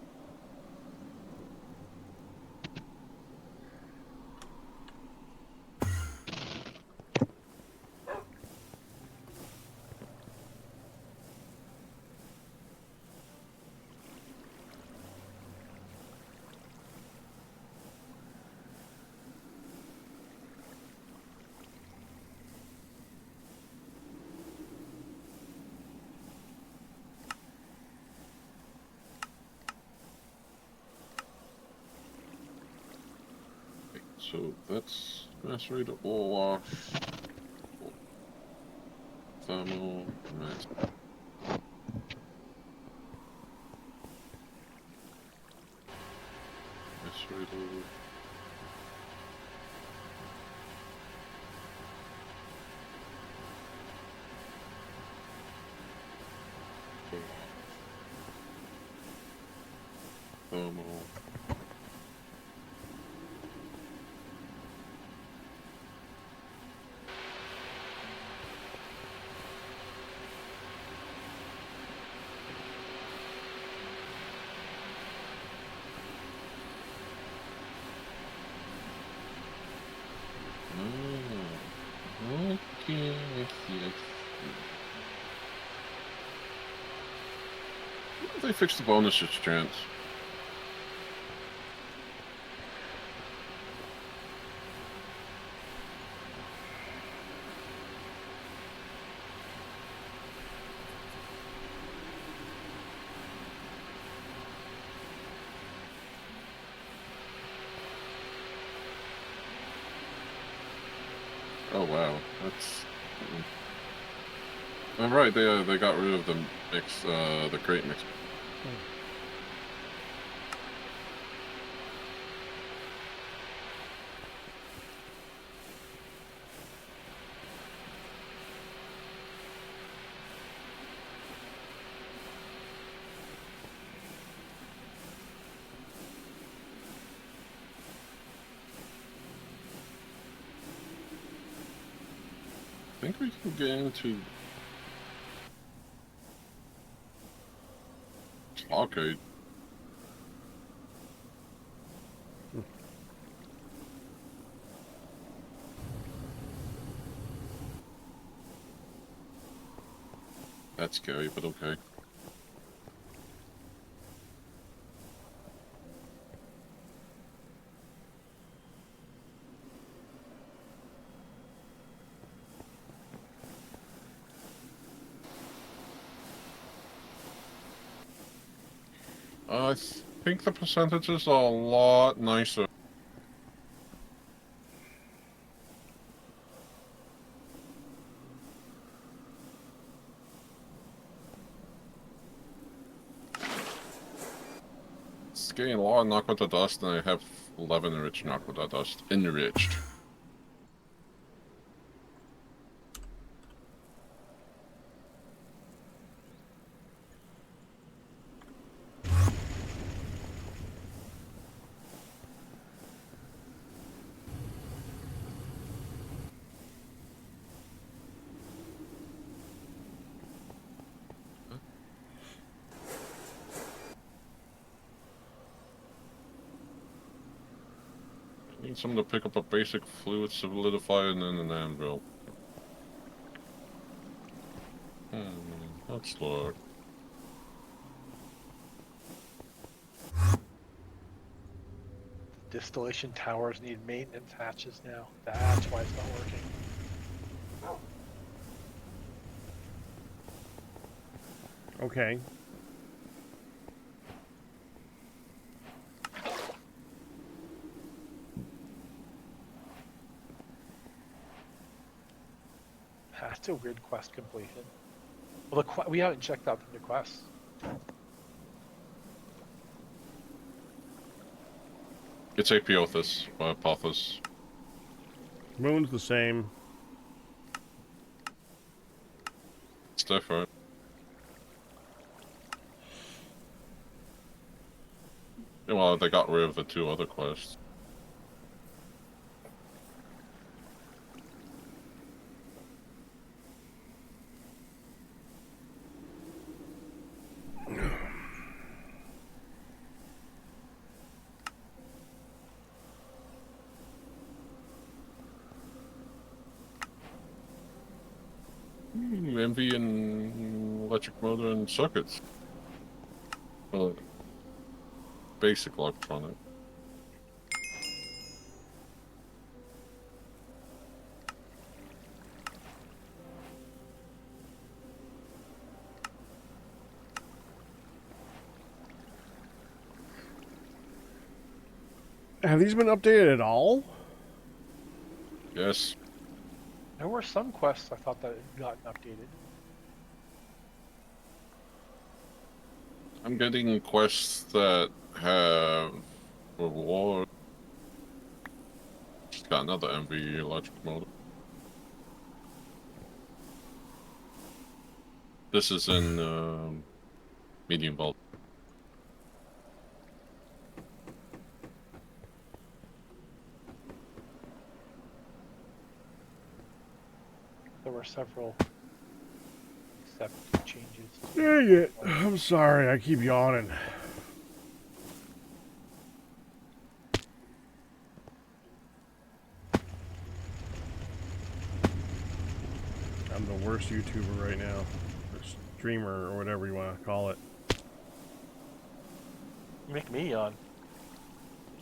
So that's mastery to all off. Thermal. Nice. Mastery to... Thermal. Oh, okay, I see. Why don't they fix the bonuses chance? Oh wow, that's... All right, they got rid of the mix, the crate mix. I think we can get into arcade. That's scary, but okay. I think the percentages are a lot nicer. It's getting a lot of knock with the dust, and I have 11 enriched knock with the dust. Enriched. Need someone to pick up a basic fluid solidifier and then an anvil. Let's look. Distillation towers need maintenance hatches now. That's why it's not working. Okay. That's a weird quest completion. Well, we haven't checked out the new quests. It's Apiothus by Apophis. Moon's the same. It's different. Well, they got rid of the 2 other quests. MV and electric motor and circuits. Well, basic electronic. Have these been updated at all? Yes. There were some quests I thought that had gotten updated. I'm getting quests that have reward. Just got another MV electric motor. This is in medium volt. There were several accept changes. Dang it. I'm sorry, I keep yawning. I'm the worst YouTuber right now. Or streamer, or whatever you want to call it. You make me yawn.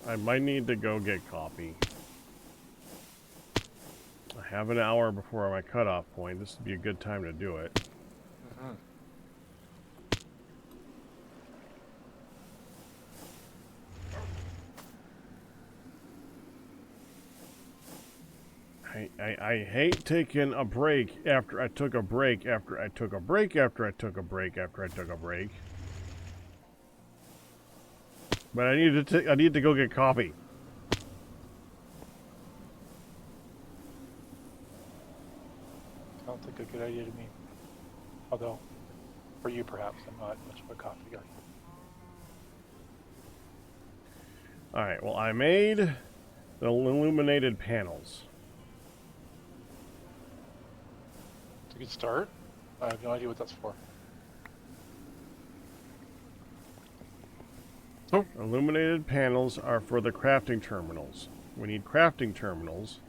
I might need to go get coffee. I have an hour before my cutoff point. This would be a good time to do it. I hate taking a break after I took a break after I took a break after I took a break after I took a break. But I need to go get coffee. Sounds like a good idea to me. Although, for you perhaps, I'm not much of a coffee guy. Alright, well I made the illuminated panels. It's a good start. I have no idea what that's for. Oh. Illuminated panels are for the crafting terminals. We need crafting terminals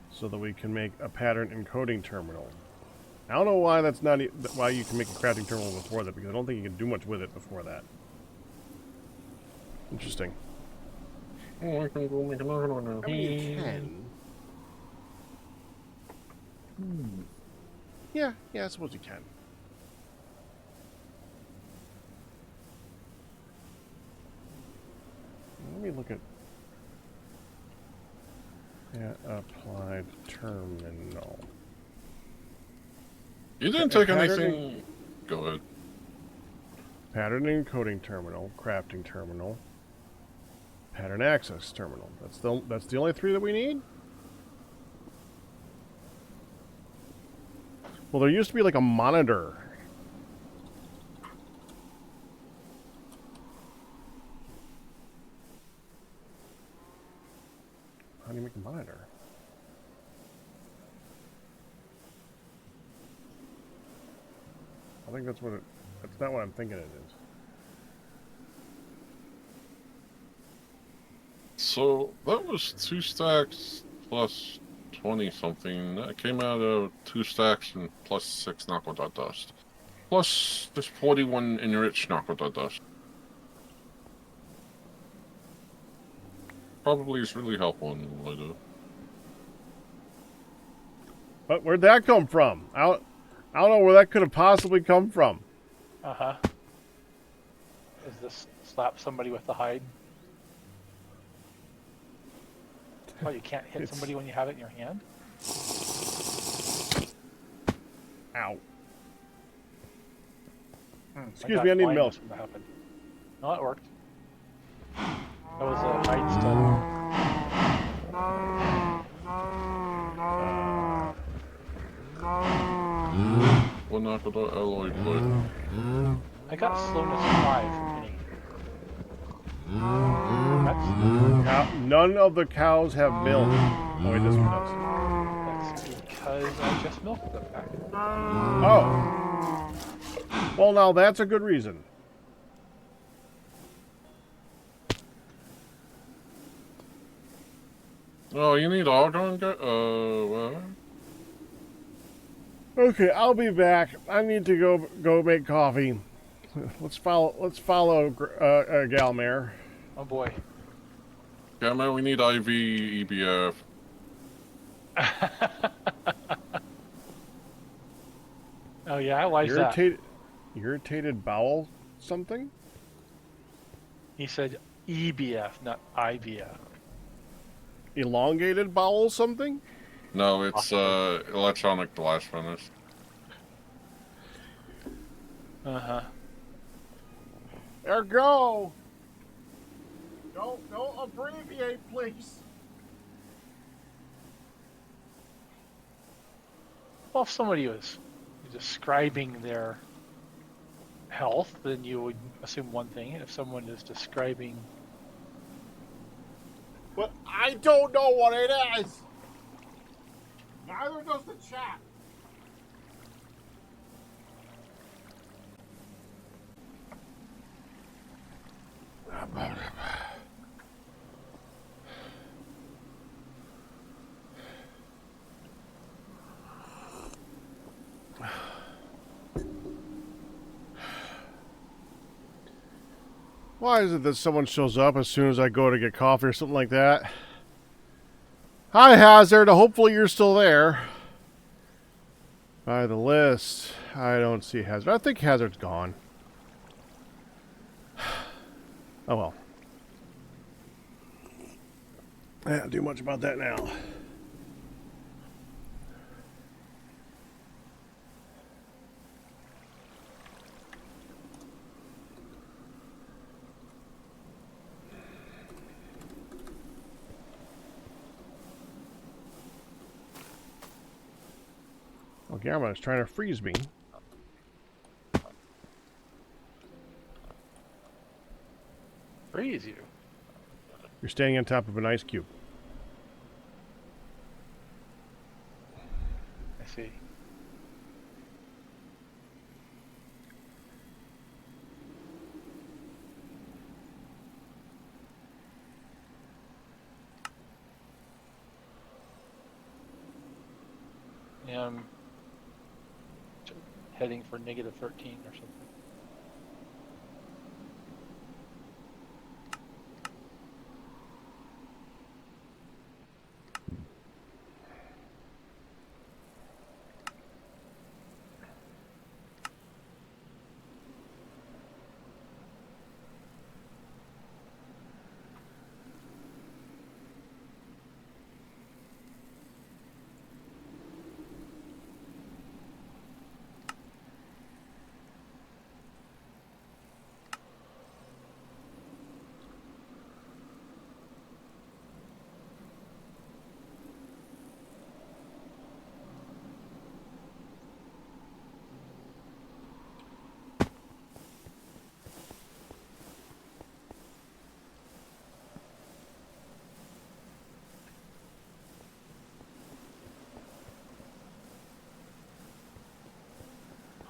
so that we can make a pattern encoding terminal. I don't know why that's not why you can make a crafting terminal before that, because I don't think you can do much with it before that. Interesting. Oh, I can go make another one now. I mean, you can. Yeah, I suppose you can. Let me look at applied terminal. You didn't take anything. Go ahead. Pattern encoding terminal, crafting terminal, pattern access terminal. That's the only 3 that we need? Well, there used to be like a monitor. How do you make a monitor? I think that's not what I'm thinking it is. So that was 2 stacks plus 20 something. That came out of 2 stacks and plus 6 knuckle dust. Plus just 41 enriched knuckle dust. Probably is really helpful in what I do. But where'd that come from? I don't know where that could have possibly come from. Uh-huh. Is this slap somebody with the hide? Oh, you can't hit somebody when you have it in your hand? Ow. Excuse got me, I need mine milk. when that happened. No, it worked. That was a hide stud. One knuckle dust alloy plate. I got slowness 5 from That's None of the cows have milk. Oh, wait, this one does. That's because I just milked them back. Oh. Well, now that's a good reason. Oh, you need argon? Well. Okay, I'll be back. I need to go make coffee. Let's follow Galmare. Oh boy. Yeah, man, we need IV, EBF. Oh yeah, why is that? Irritated bowel something? He said EBF, not IBF. Elongated bowel something? No, it's electronic blast furnace. Uh-huh. Ergo! Don't abbreviate, please. Well, if somebody was describing their health, then you would assume one thing. If someone is describing... But I don't know what it is! Neither does the chat. Why is it that someone shows up as soon as I go to get coffee or something like that? Hi, Hazard. Hopefully you're still there. By the list, I don't see Hazard. I think Hazard's gone. Oh well. I can't do much about that now. Oh, Gamma is trying to freeze me. Freeze you? You're standing on top of an ice cube. I see. am heading for -13 or something.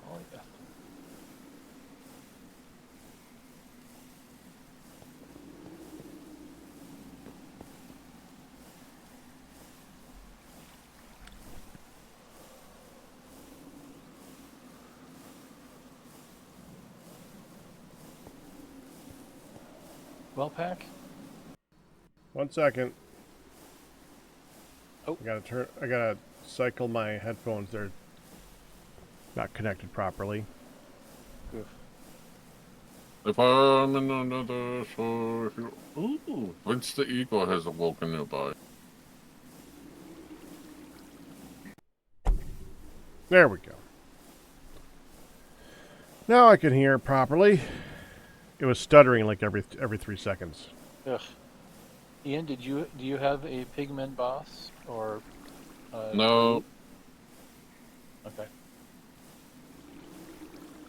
Oh, yeah. Well, Pack? 1 second. Oh. I gotta cycle my headphones. They're not connected properly. Goof. If I'm in another shore... Ooh, Vince the Eagle has awoken nearby. There we go. Now I can hear properly. It was stuttering like every 3 seconds. Ugh. Ian, do you have a pigman boss or? No. Okay.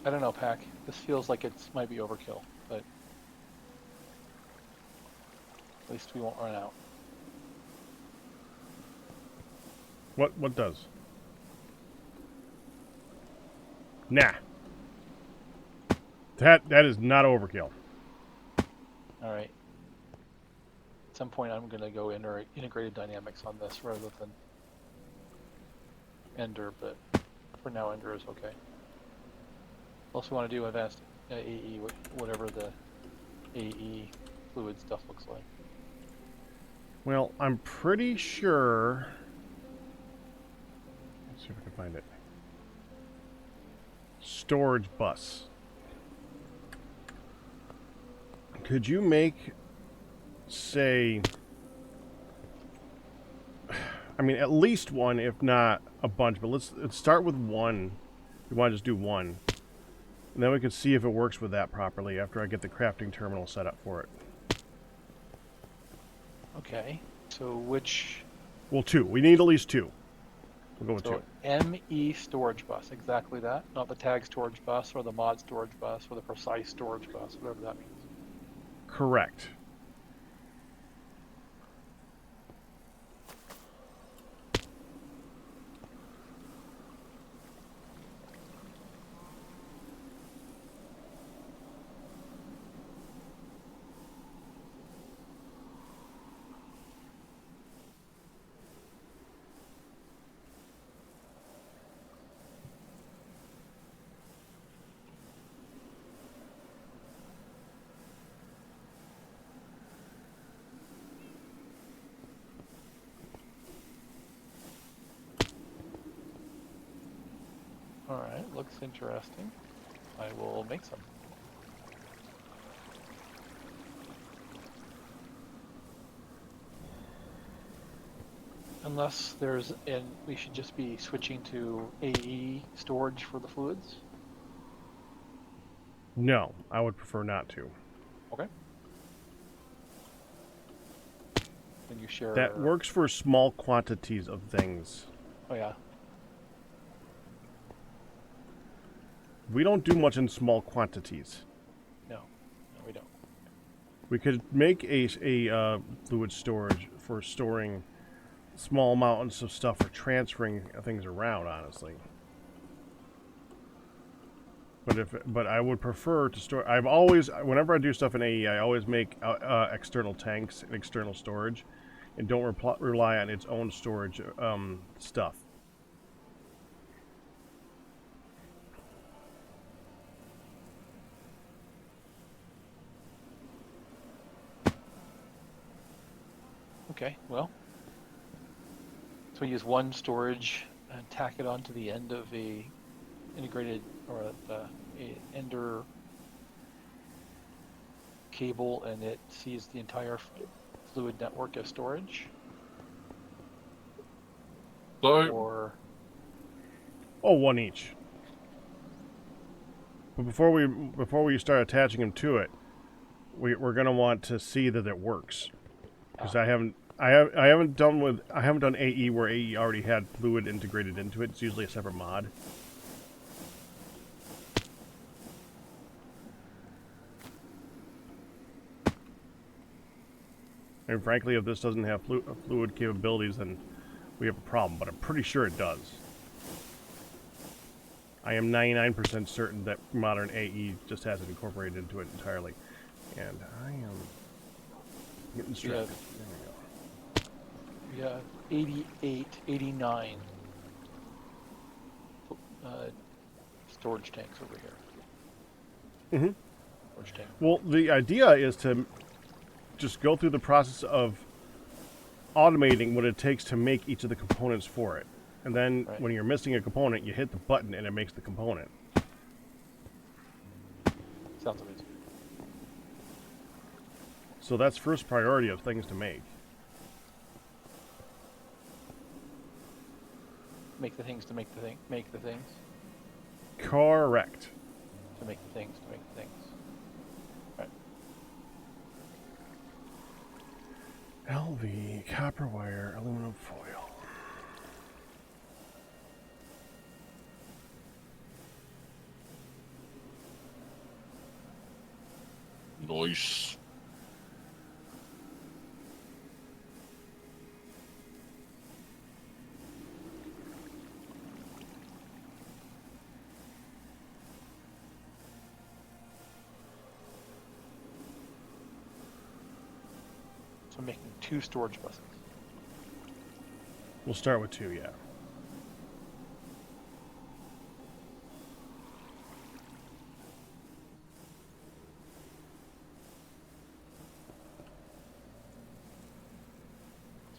I don't know, Pack. This feels like it might be overkill, but at least we won't run out. What does? Nah. That is not overkill. All right. At some point, I'm gonna go integrated dynamics on this rather than Ender, but for now, Ender is okay. Also, want to do advanced AE, whatever the AE fluid stuff looks like. Well, I'm pretty sure. Let's see if I can find it. Storage bus. Could you make, say, I mean, at least one, if not a bunch, but let's start with one. We want to just do one. And then we can see if it works with that properly after I get the crafting terminal set up for it. Okay, so which... Well, 2. We need at least 2. We'll go with 2. ME storage bus, exactly that. Not the tag storage bus or the mod storage bus or the precise storage bus, whatever that means. Correct. Alright, looks interesting. I will make some. Unless there's, and we should just be switching to AE storage for the fluids. No, I would prefer not to. Okay. Can you share? That works for small quantities of things. Oh yeah. We don't do much in small quantities. No, we don't. We could make a fluid storage for storing small amounts of stuff or transferring things around, honestly. But I would prefer to store. I've always, whenever I do stuff in AE, I always make external tanks and external storage, and don't rely on its own storage stuff. Okay, well. So we use one storage and tack it onto the end of a integrated or a ender cable, and it sees the entire fluid network as storage. So, Or Oh, one each. But before we start attaching them to it, we're gonna want to see that it works, because I haven't done AE where AE already had fluid integrated into it. It's usually a separate mod. And frankly, if this doesn't have fluid capabilities, then we have a problem. But I'm pretty sure it does. I am 99% certain that modern AE just has it incorporated into it entirely. And I am getting distracted. There we go. yeah, 88, 89 storage tanks over here. Mm-hmm. Storage tank. Well, the idea is to just go through the process of automating what it takes to make each of the components for it. And then when you're missing a component, you hit the button and it makes the component. Sounds amazing. So that's first priority of things to make. Make the things to make the thing. Make the things Correct. to make the things to make the things. Right. LV, copper wire, aluminum foil. Nice. So making 2 storage buses. We'll start with 2, yeah.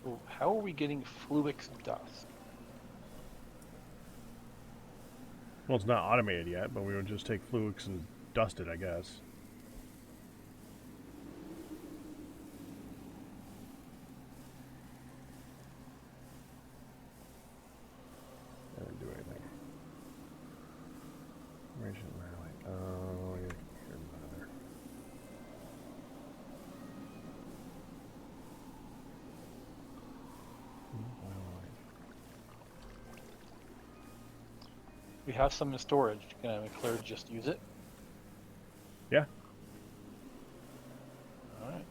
So how are we getting Fluix dust? Well, it's not automated yet, but we would just take Fluix and dust it, I guess. I didn't do anything. Region rally. Oh, you're mother. We have some in storage. Can I declare to just use it? Yeah. All right.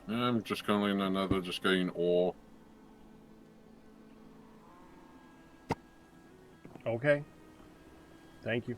I'm just currently in another, just getting ore. Okay. Thank you.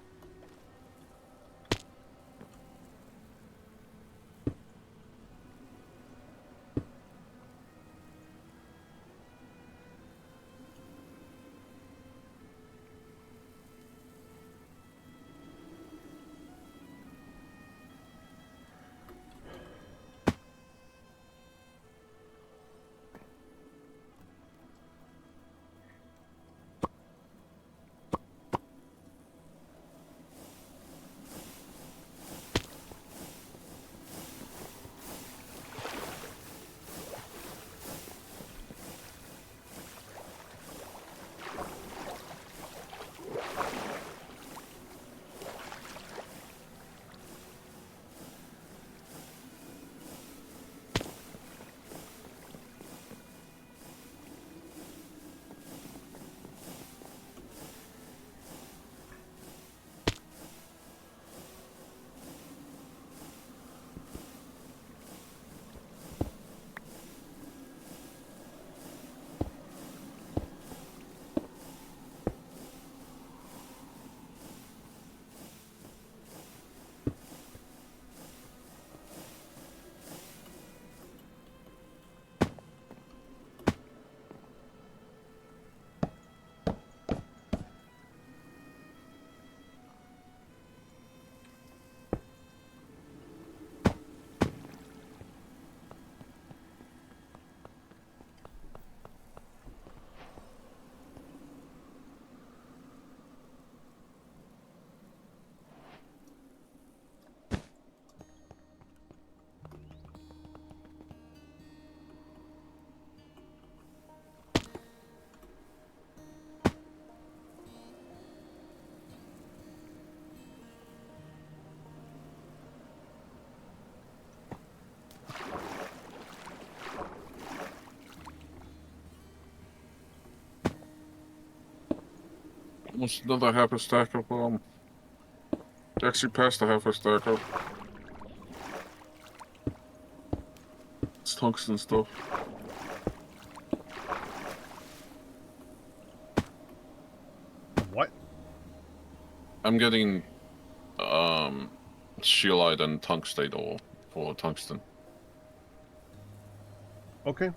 Almost another half a stack of, actually passed the half a stack of. It's tungsten stuff. What? I'm getting, scheelite and tungstate ore for tungsten. Okay.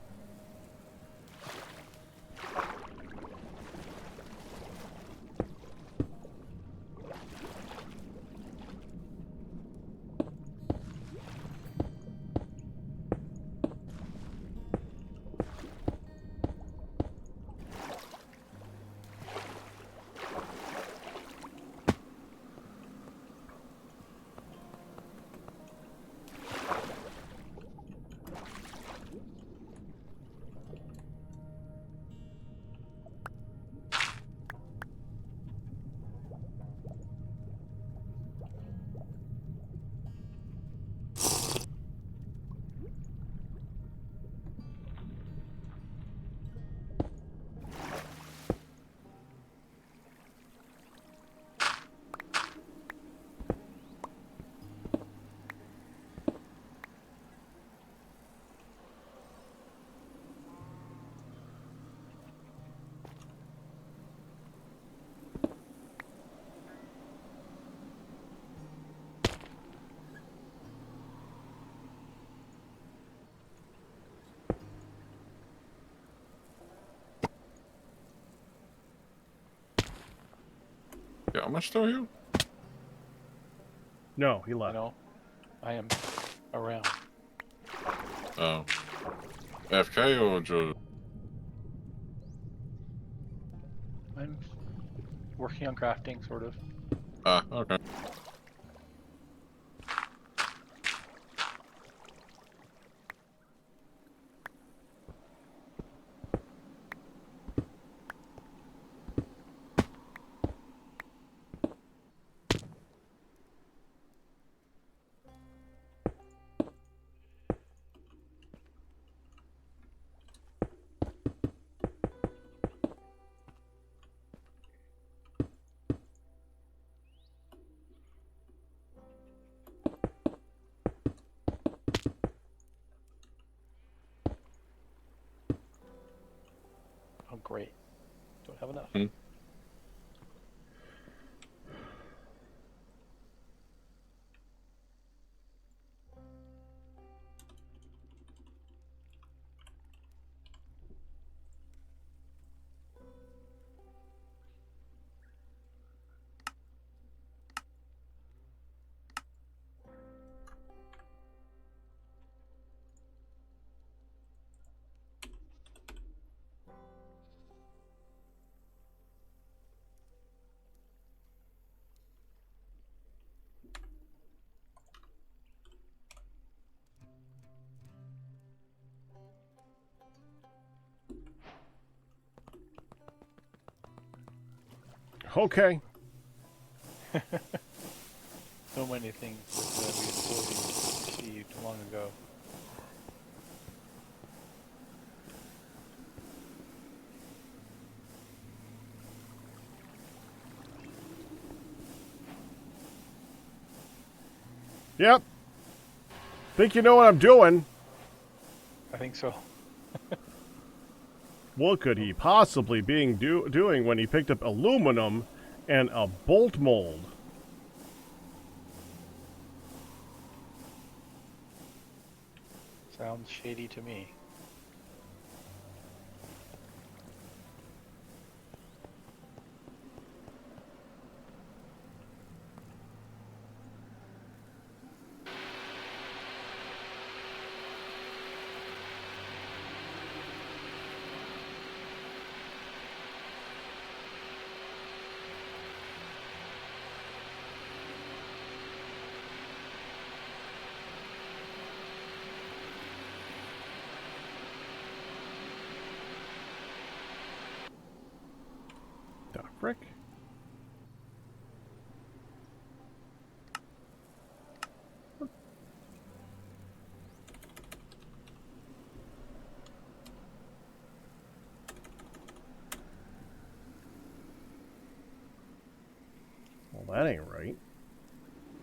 Yeah, am I still here? No, he left. No, I am around. Oh. FK or just... I'm working on crafting, sort of. Ah, okay. Oh, great. Don't have enough. Hmm. Okay. So many things that we received long ago. Yep. Think you know what I'm doing. I think so. What could he possibly be doing when he picked up aluminum and a bolt mold? Sounds shady to me.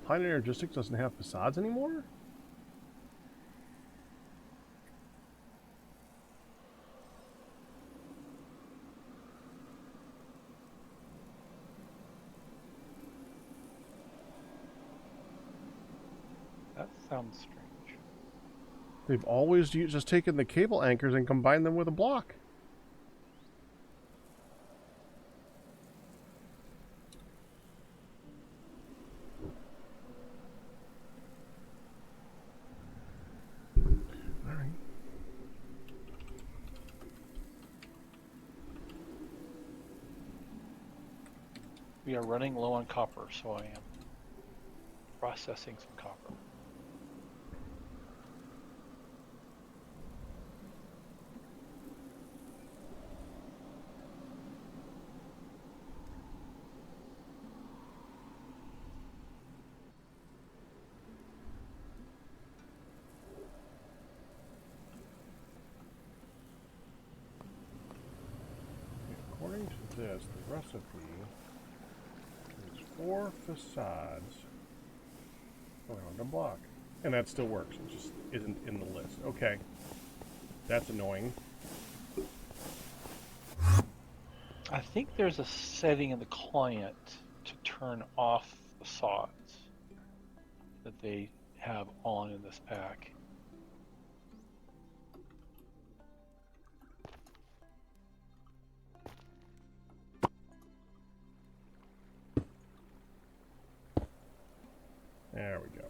Pioneer Logistics doesn't have facades anymore? That sounds strange. They've always just taken the cable anchors and combined them with a block. All right. We are running low on copper, so I am processing some copper. According to this, the recipe is 4 facades around a block. And that still works. It just isn't in the list. Okay. That's annoying. I think there's a setting in the client to turn off facades that they have on in this pack. There we go.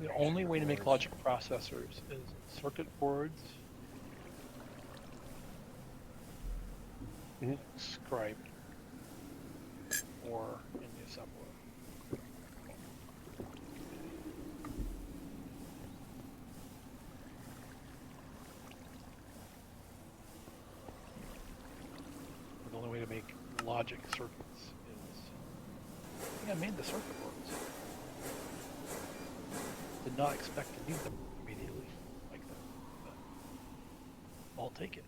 The only way to make logic processors is circuit boards, scribe, or in the assembler. The only way to make logic circuits is, I think I made the circuit boards. Did not expect to need them immediately like that, but I'll take it.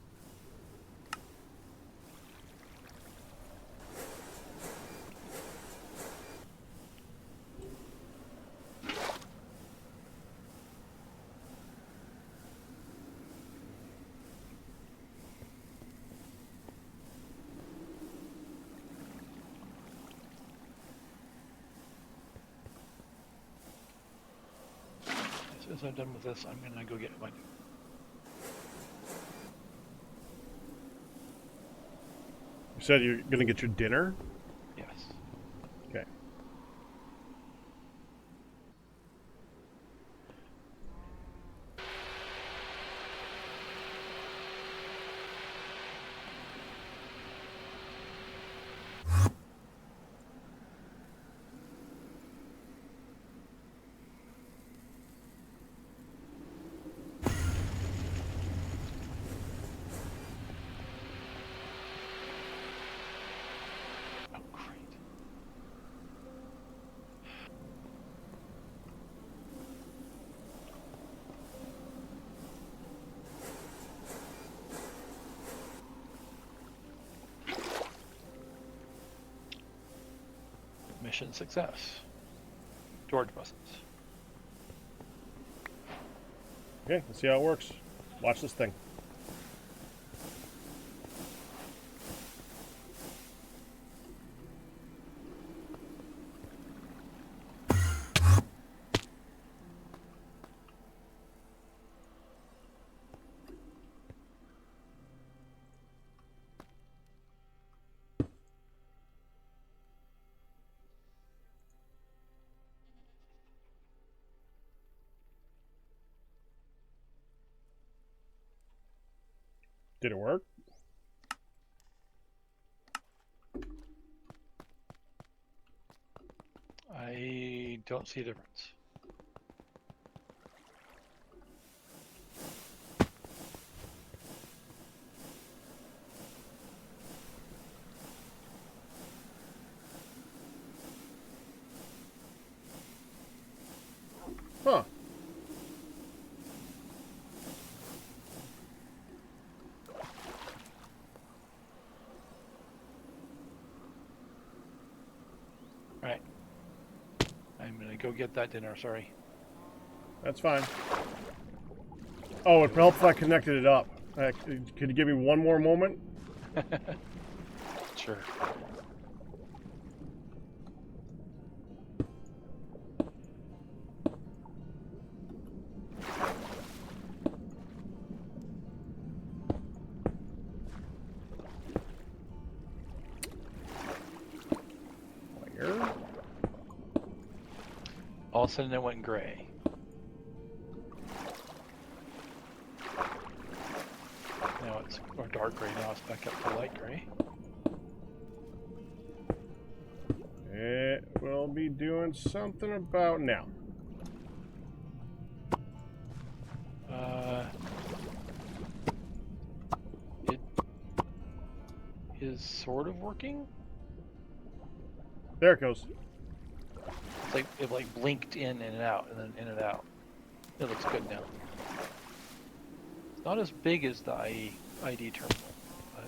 As I'm done with this, I'm gonna go get my. You said you're gonna get your dinner? Yes. Okay. Oh, great. Mission success. storage buses. Okay, let's see how it works. Watch this thing. Did it work? I don't see a difference. Huh. Alright. I'm gonna go get that dinner, sorry. That's fine. Oh, it helped if I connected it up. Could you give me one more moment? Sure. Where? All of a sudden it went gray. Now it's, or dark gray, now it's back up to light gray. It will be doing something about now. It is sort of working. There it goes. It's like it like blinked in and out, and then in and out. It looks good now. It's not as big as the ID terminal, but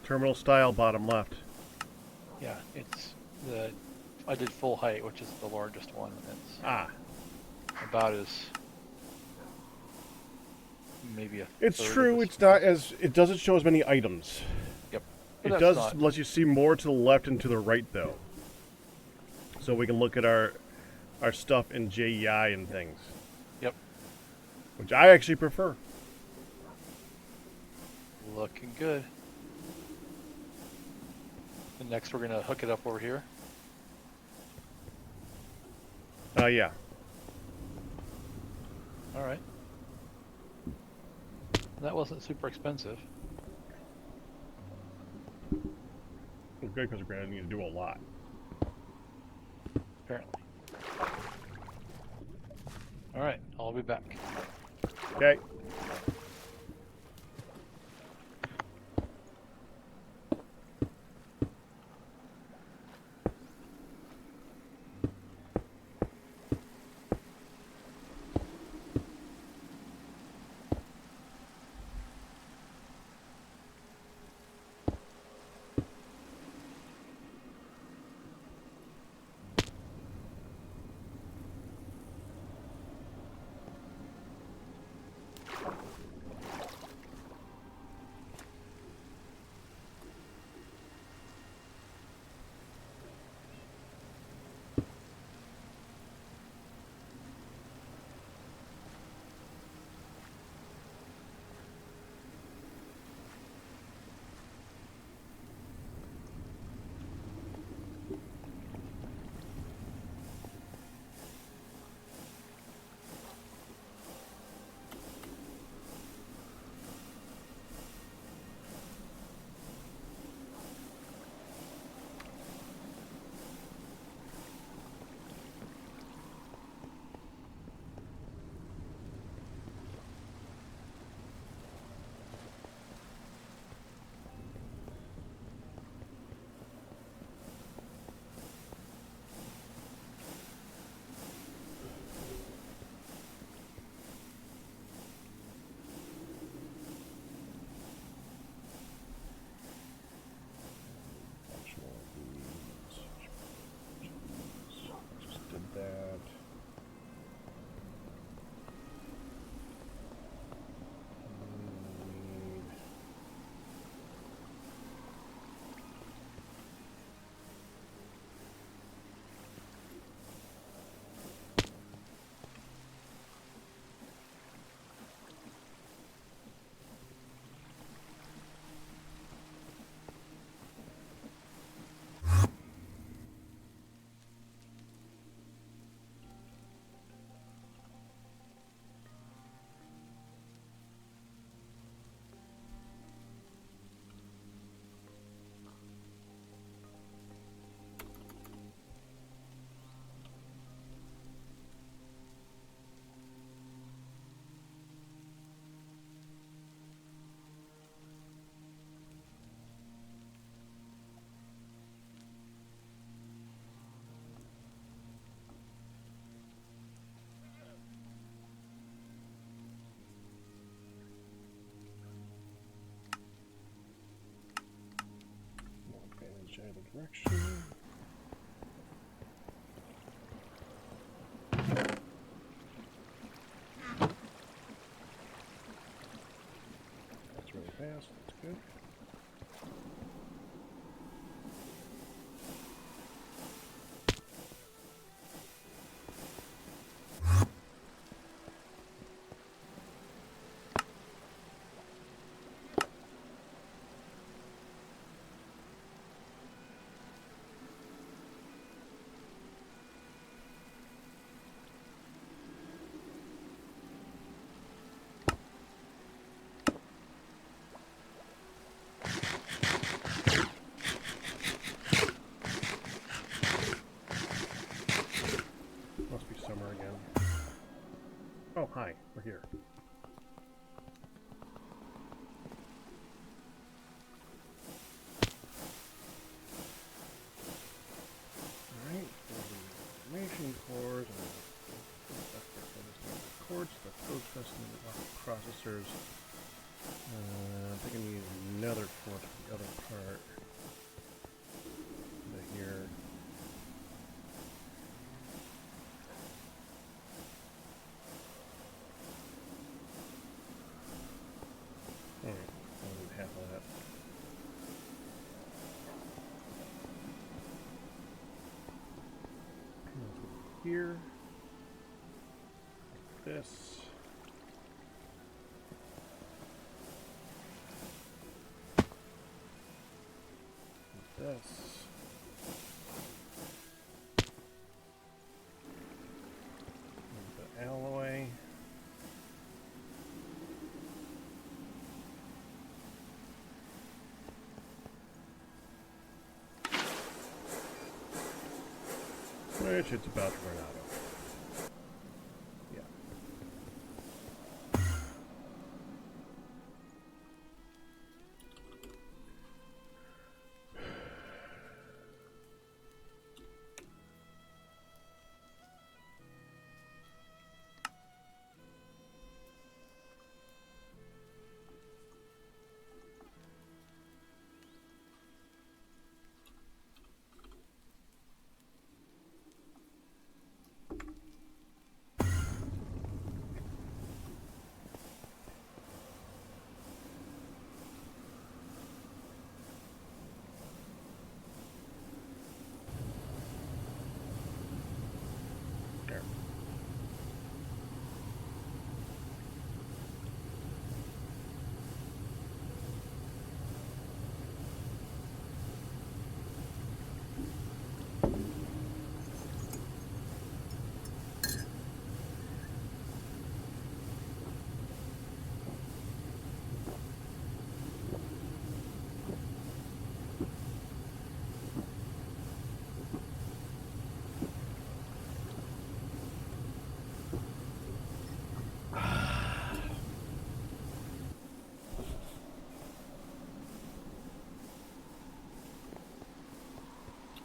Terminal style, bottom left. yeah, it's the. I did full height, which is the largest one. It's Ah. about as maybe a. It's third of true, this. it's not as... It doesn't show as many items. Yep. It But does that's not- let you see more to the left and to the right, though. So we can look at our stuff in JEI and things. Yep. Which I actually prefer. Looking good. And next we're gonna hook it up over here. Yeah. All right. That wasn't super expensive. It's good because we're going to need to do a lot. Apparently. All right, I'll be back. Okay. direction. That's really fast. That's good. Must be summer again. Oh, hi. We're here. Alright, information cores and cords, the code specimen processors. I think I need another core for the other part. Here. Alright, I'll need half of that. Here. This. This. The alloy. Which it's about to run out of. Yeah. There.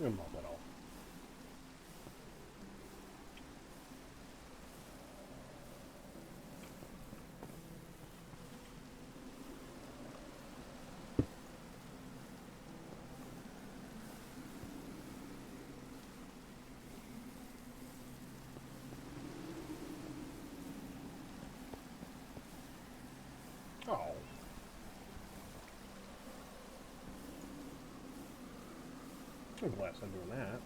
I'm not that all. Oh. I'm glad I'm doing that.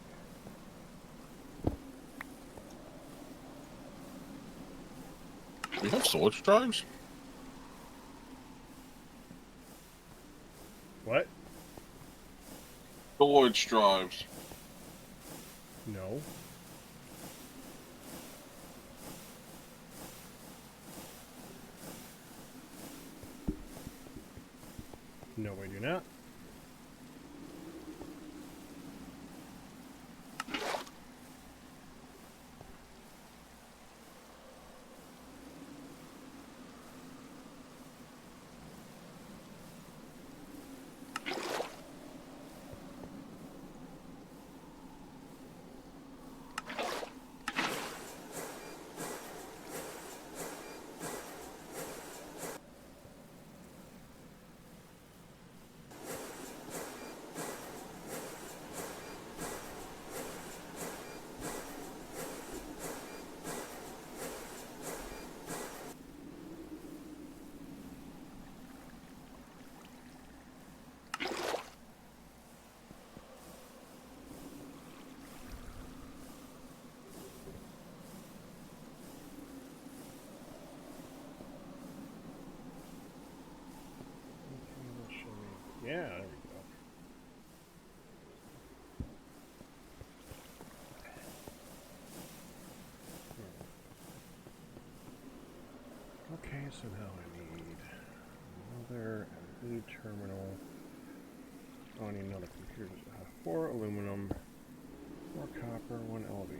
We have storage drives? What? Storage drives. No. No, we do not. I need another computer. 4 aluminum, 4 copper, 1 LV.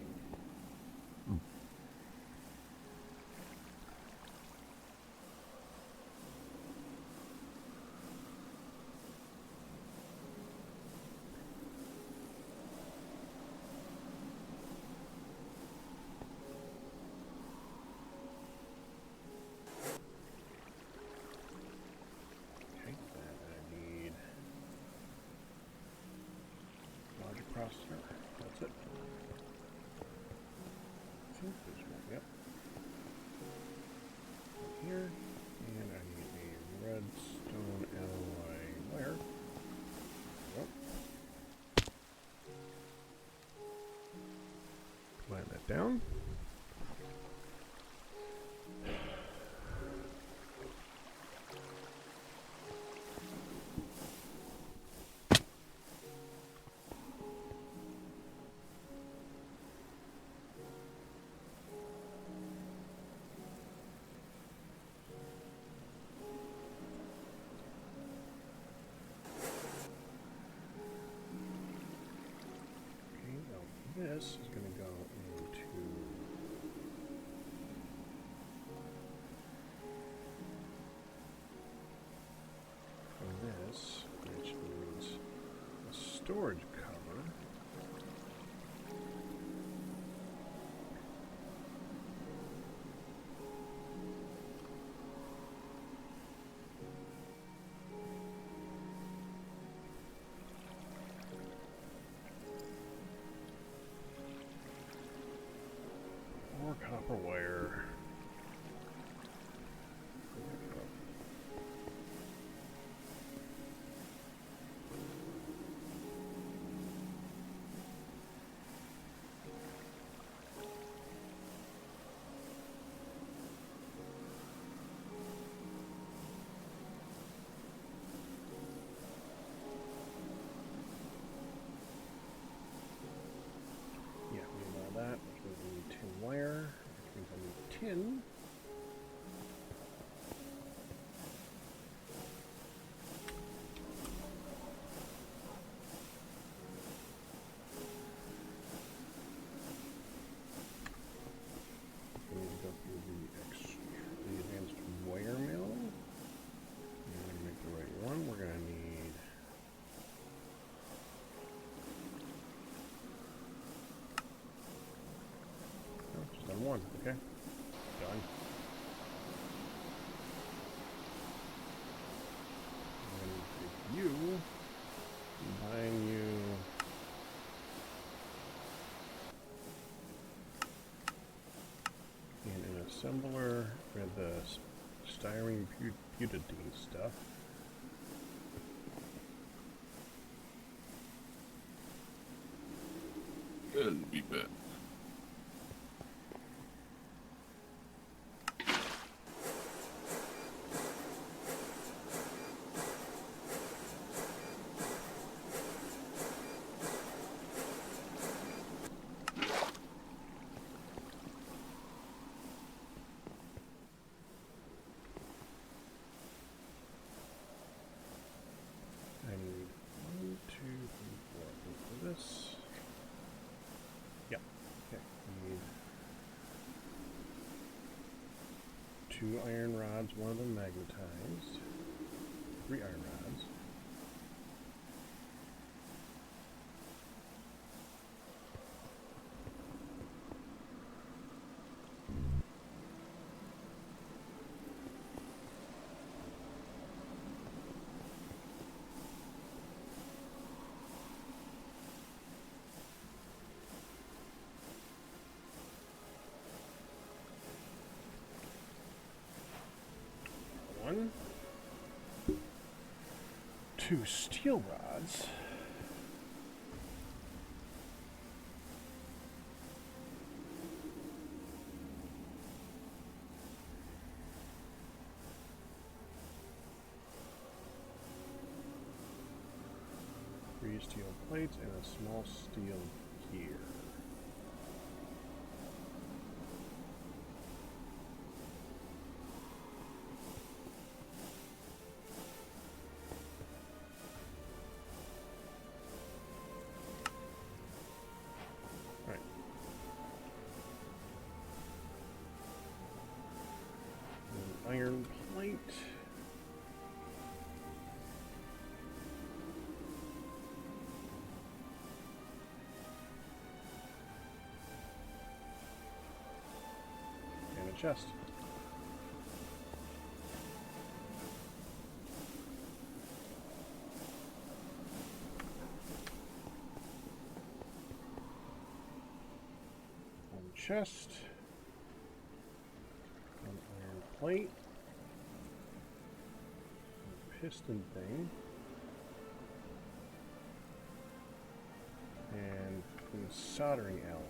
Processor. That's it. There's one. Yep. Here. And I need a redstone alloy wire. Yep. Slide that down. This is going to go into this, which needs a storage cover. More copper wire. Yeah, we need all that. Which means we need tin wire. Which means I need tin. We need to go through the advanced wire mill. And make the right one. We're going to need just on one, okay? Done. And then take you, combine you, in an assembler with the styrene butadiene stuff. It'll be bit. I need 1, 2, 3, 4 for this. Yep. Okay. I need 2 iron rods, one of them magnetized. 3 iron rods. One. 2 steel rods. Three steel plates and a small steel gear. a chest. One chest. One iron plate. A piston thing. And a soldering alloy.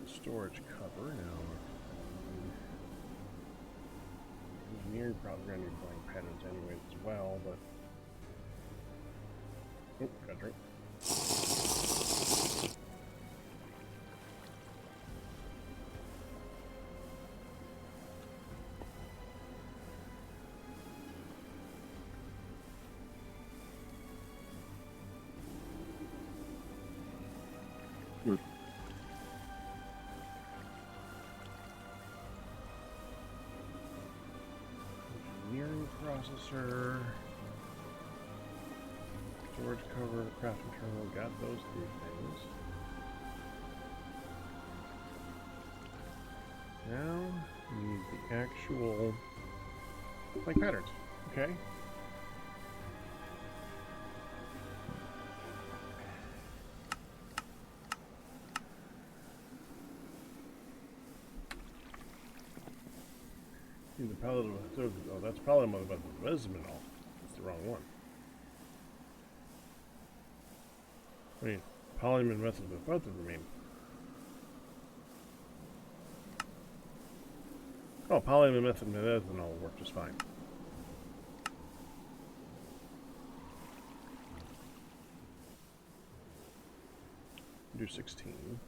Storage cover now. Engineering probably going to be playing patterns anyway as well, but. Oh, got a drink. Good. Engineering processor. Storage cover, crafting terminal, got those three things. Now, we need the actual, like, patterns. Okay. The palette of, oh, that's probably the mother of the resume. That's the wrong one. I mean, polymer method with both of them, I mean. Oh, polymer method with ethanol will work just fine. Do 16.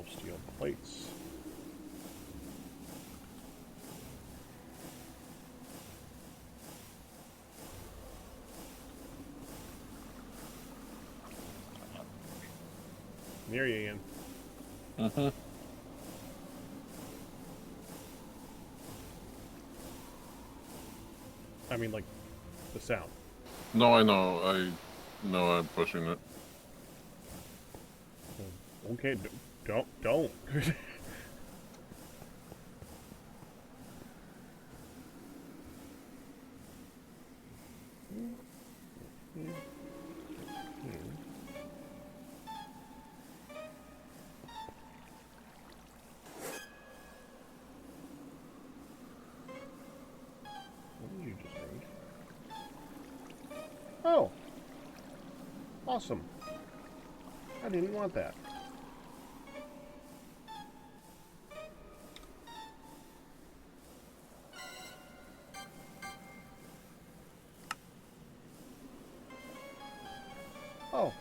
Steel plates. Near you, Ian. Uh-huh. I mean, like, the sound. No, I know. I know I'm pushing it. Okay, don't. What did you just read? Oh! Awesome. I didn't want that. Oh.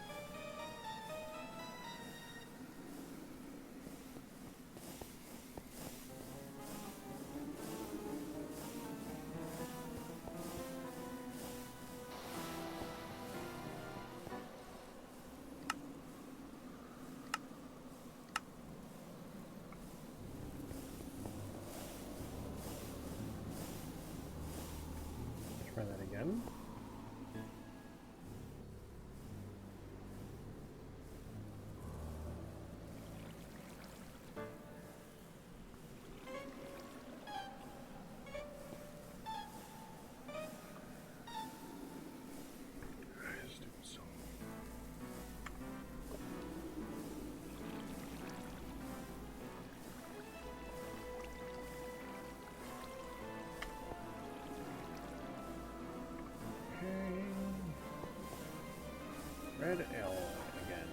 Try that again. Red L again.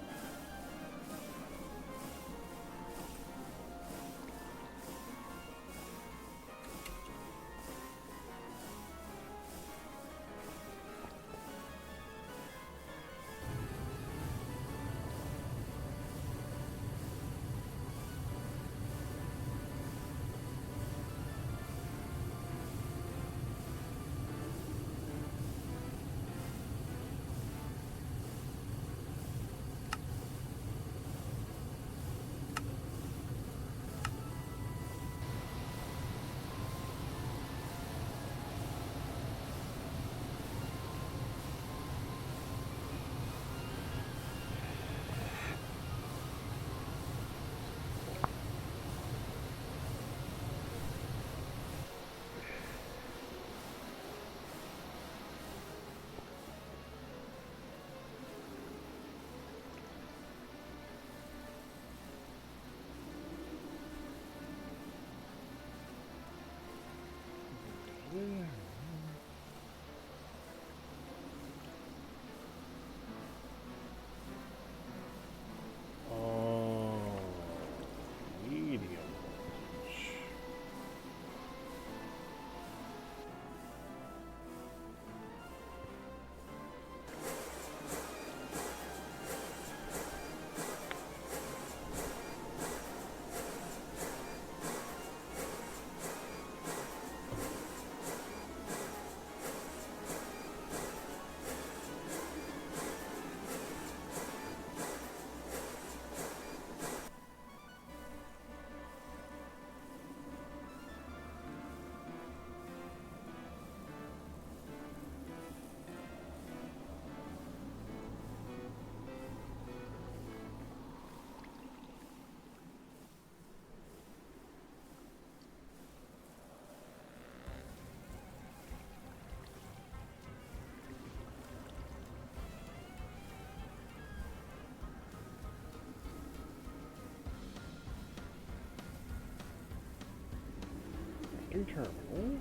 crafting terminal.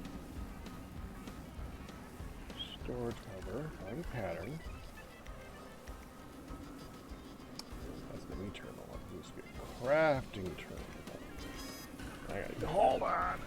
Storage cover. Find pattern. That's the new terminal. That needs to be a crafting terminal. I gotta hold on.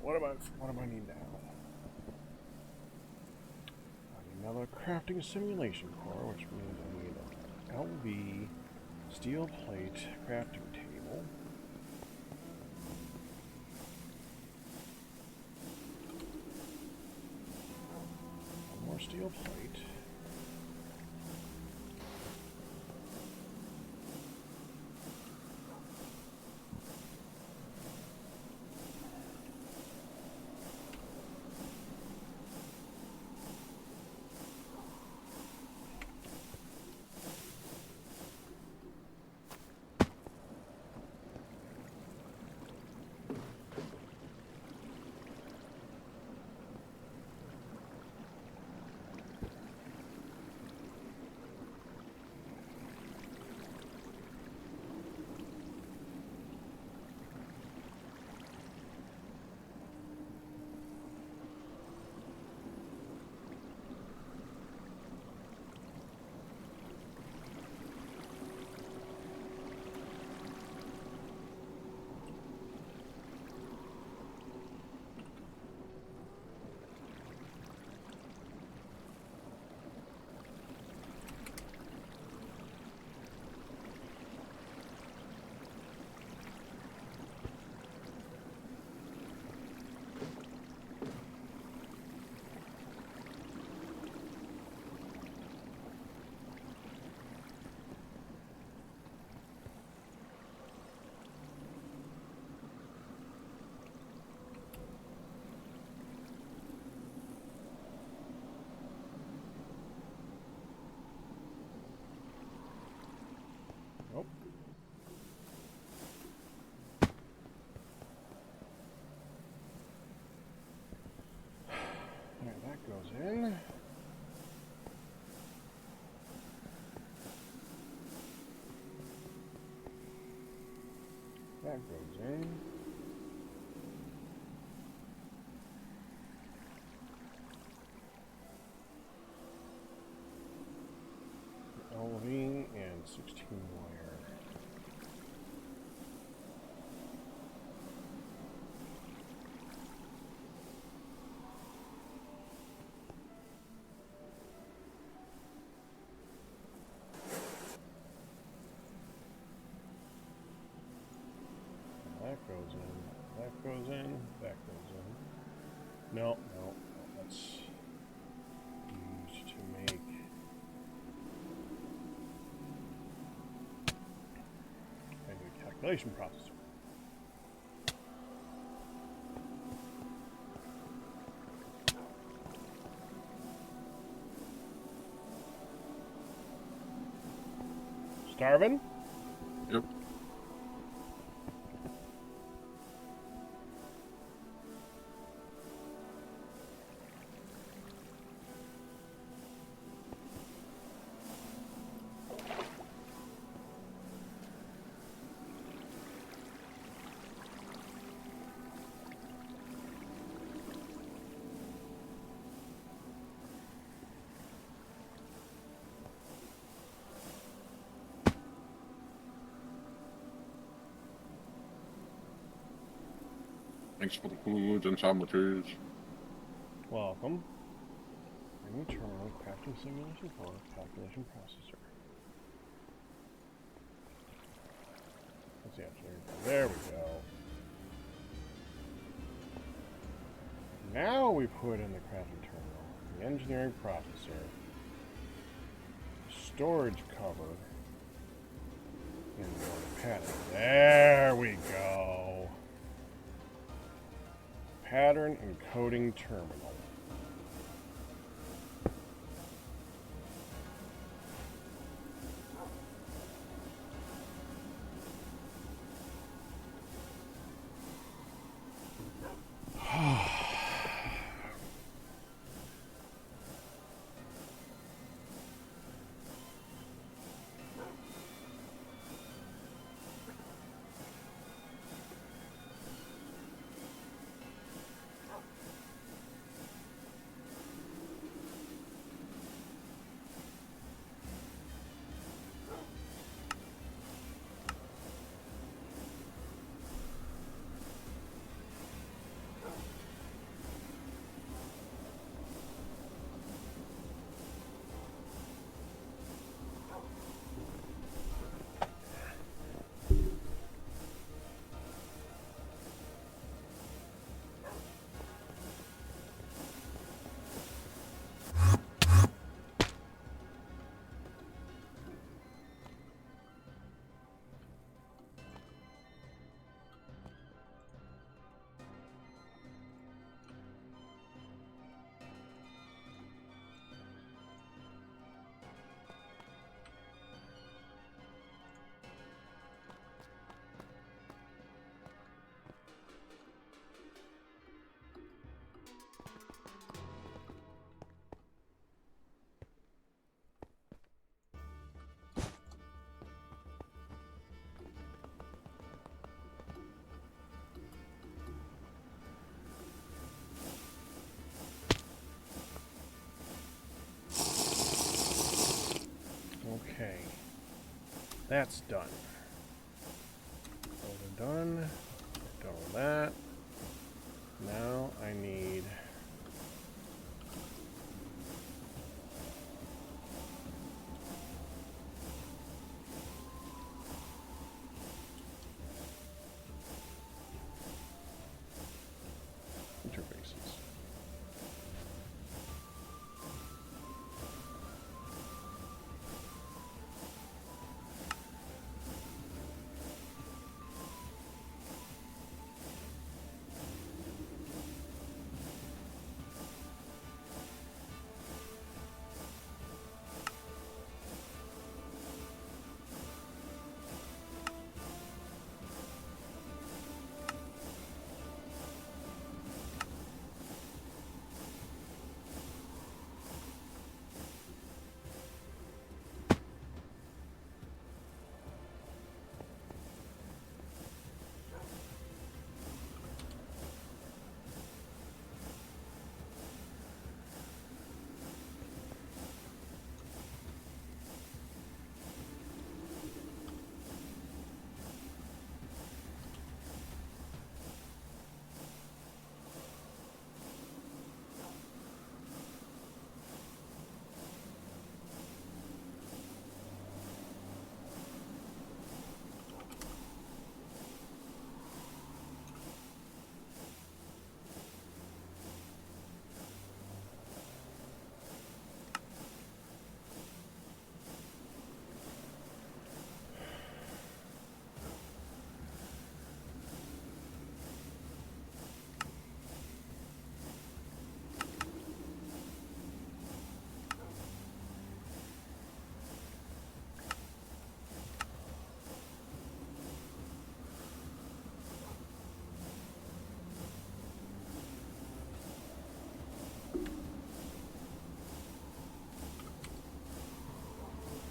What do I need now? I need another crafting simulation core, which means I need an LV steel plate crafting table. One more steel plate. Nope. There, that goes in. That goes in. LV and 16 wire. That goes in, that goes in, that goes in. No, that's used to make a calculation processor. Starving? Yep. Thanks for the food and sandwiches. Welcome. Bring terminal crafting simulation for calculation processor. Let's see, there we go. Now we put in the crafting terminal, the engineering processor, storage cover, and the pattern. There we go. Pattern encoding terminal. Okay, that's done. Those are done. We're done with that. Now I need interfaces.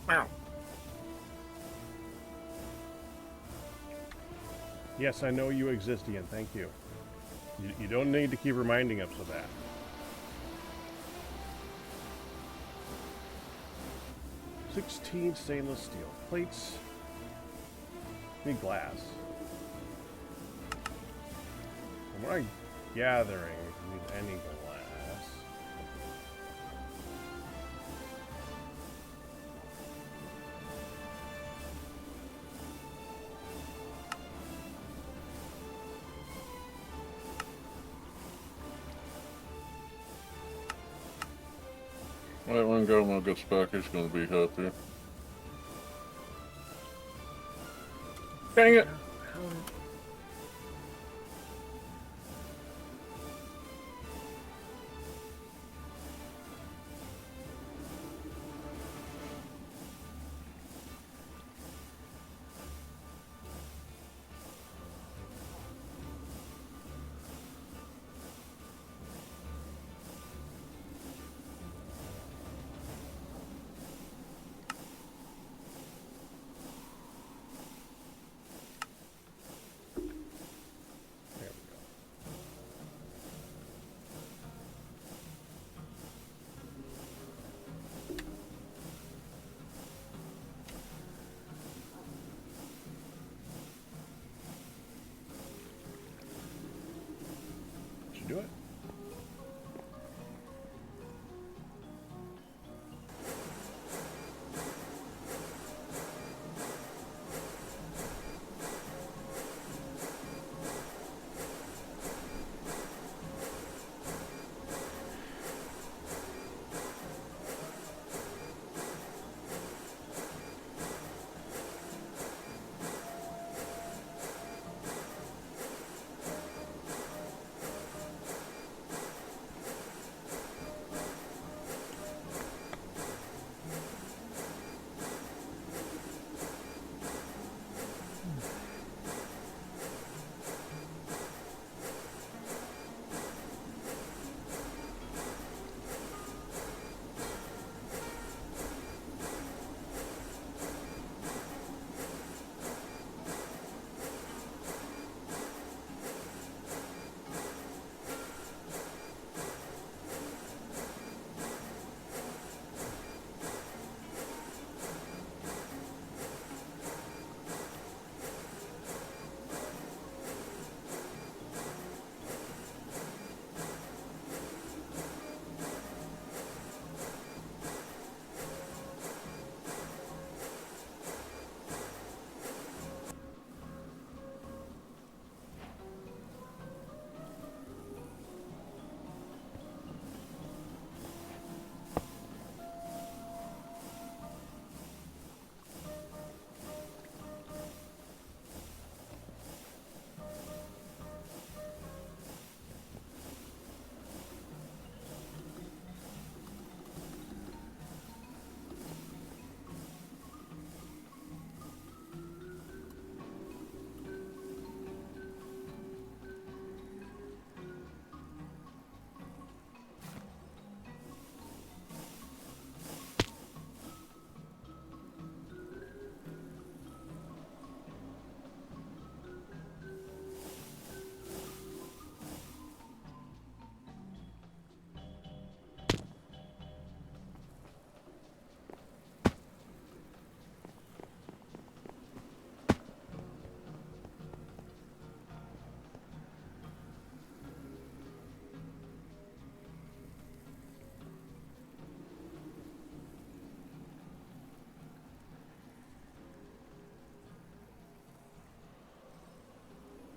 Wow. Yes, I know you exist, Ian. Thank you. You don't need to keep reminding us of that. $16 stainless steel plates. Need glass. not gathering. We can use any glass. Right when Gilmore gets back, he's gonna be happy. Dang it! Do it.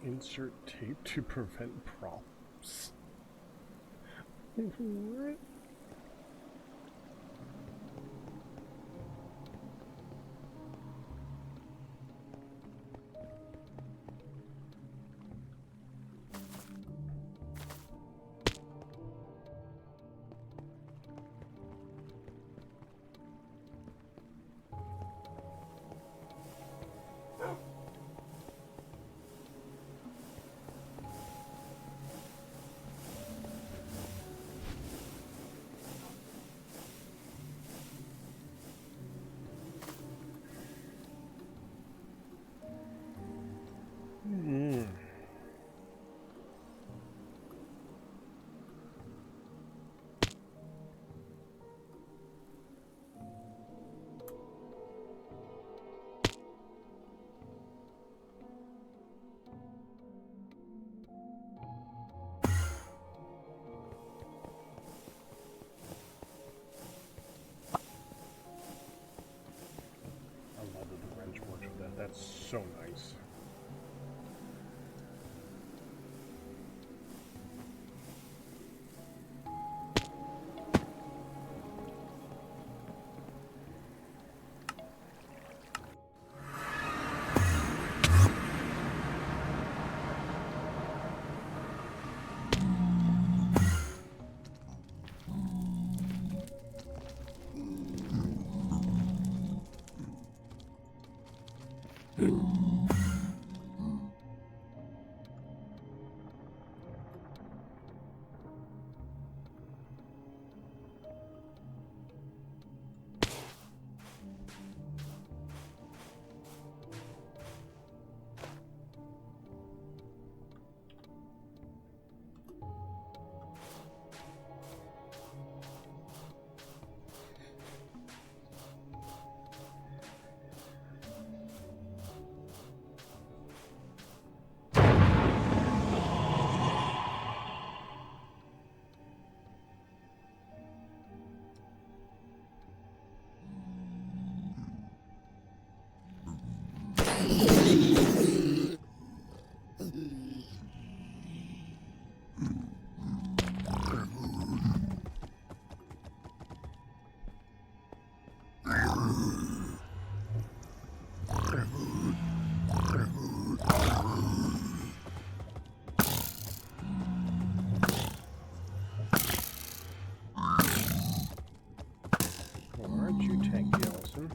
Insert tape to prevent problems. What? so nice. Aren't you tanky, Allison?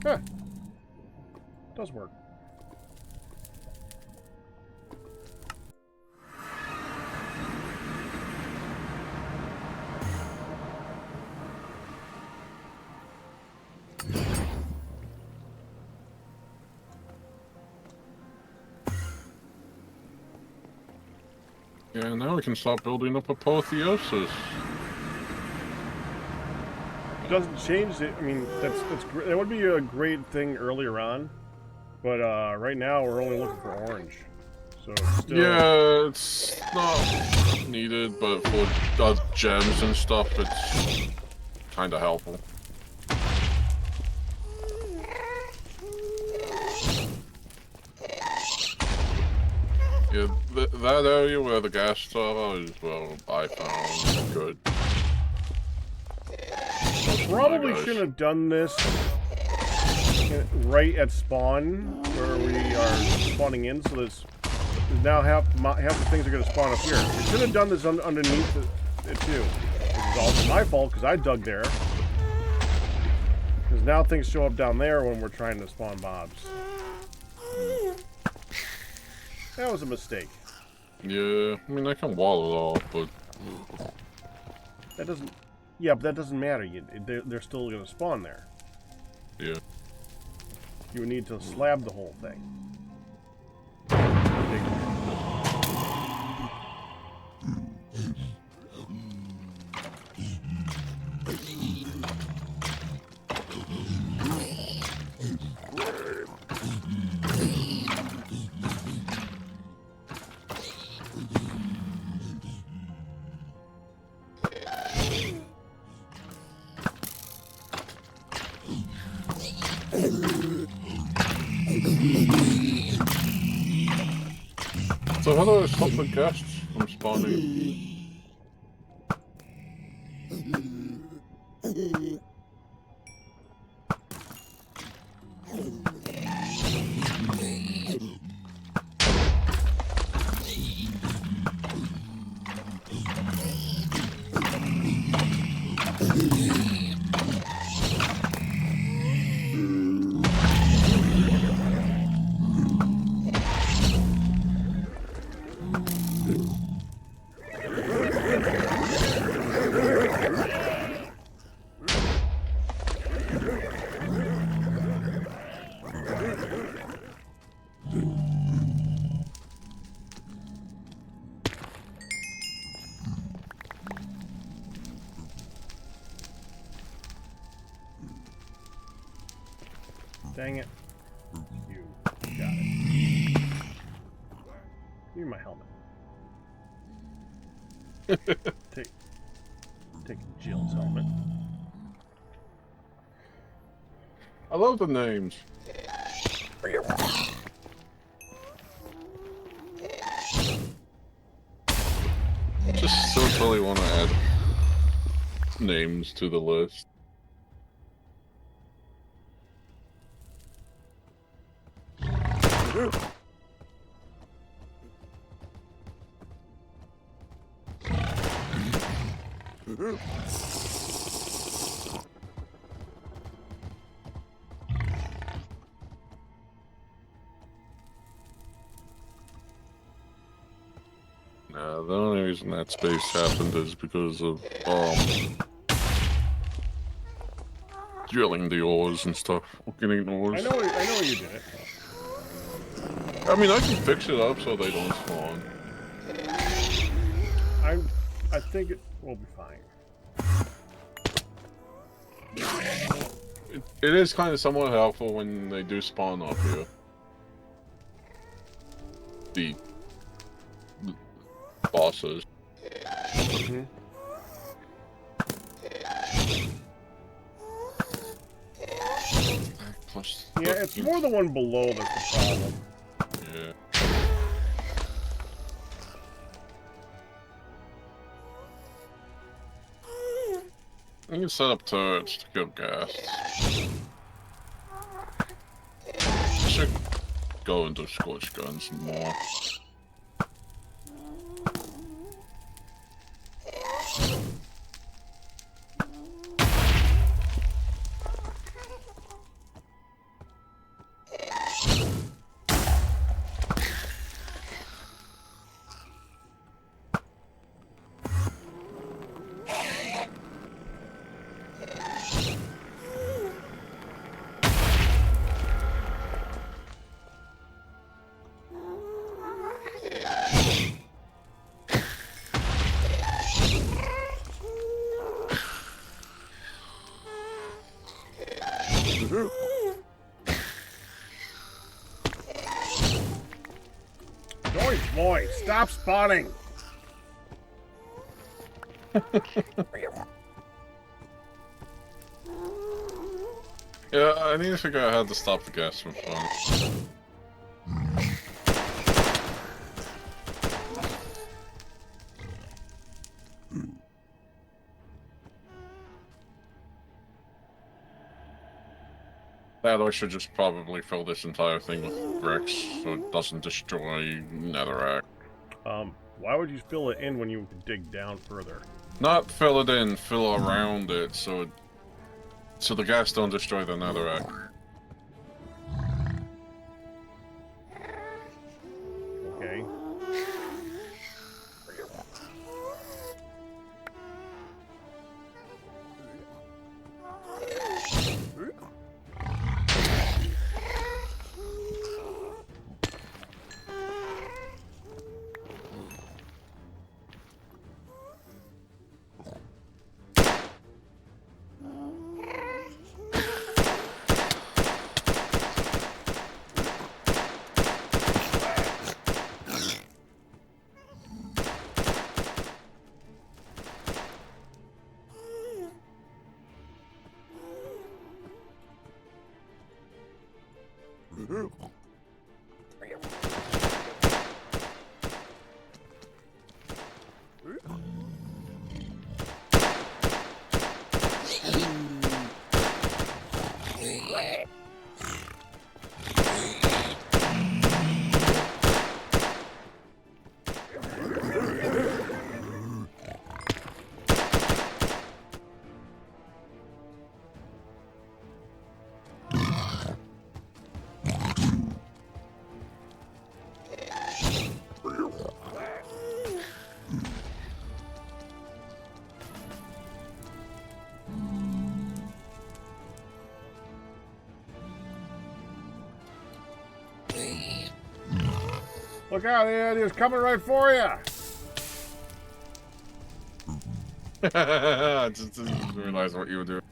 Huh. Does work. Yeah, now we can start building up apotheosis. Doesn't change it. I mean, that's great. That would be a great thing earlier on, but right now we're only looking for orange. So it's still... Yeah, it's not needed, but for gems and stuff, it's kind of helpful. Yeah, that area where the gas are is where I found good. Probably shouldn't have done this right at spawn, where we are spawning in, so there's now half the things are going to spawn up here. We should have done this underneath it too. It's also my fault, because I dug there. Because now things show up down there when we're trying to spawn mobs. That was a mistake. Yeah, I mean, I can wall it off, but... That doesn't... Yeah, but that doesn't matter. They're still going to spawn there. Yeah. You would need to slab the whole thing. So how do I stop the guests from spawning? Dang it. You got it. Give me my helmet. Take Jill's helmet. I love the names. Just so totally want to add names to the list. Nah, the only reason that space happened is because of drilling the ores and stuff, getting the ores. I know you did it. I mean, I can fix it up so they don't spawn. I think it will be fine. It is kind of somewhat helpful when they do spawn up here. The bosses. Mm-hmm. Yeah, it's more the one below that's the problem. Yeah. You can set up turrets to kill gas. Should go into scorch guns more. Boy, stop spawning! Yeah, I need to figure out how to stop the gas from flowing. That I should just probably fill this entire thing with bricks so it doesn't destroy netherrack. Why would you fill it in when you could dig down further? Not fill it in, fill around it so the gas don't destroy the netherrack. Okay. Look out, he's coming right for you! I just didn't realize what you were doing.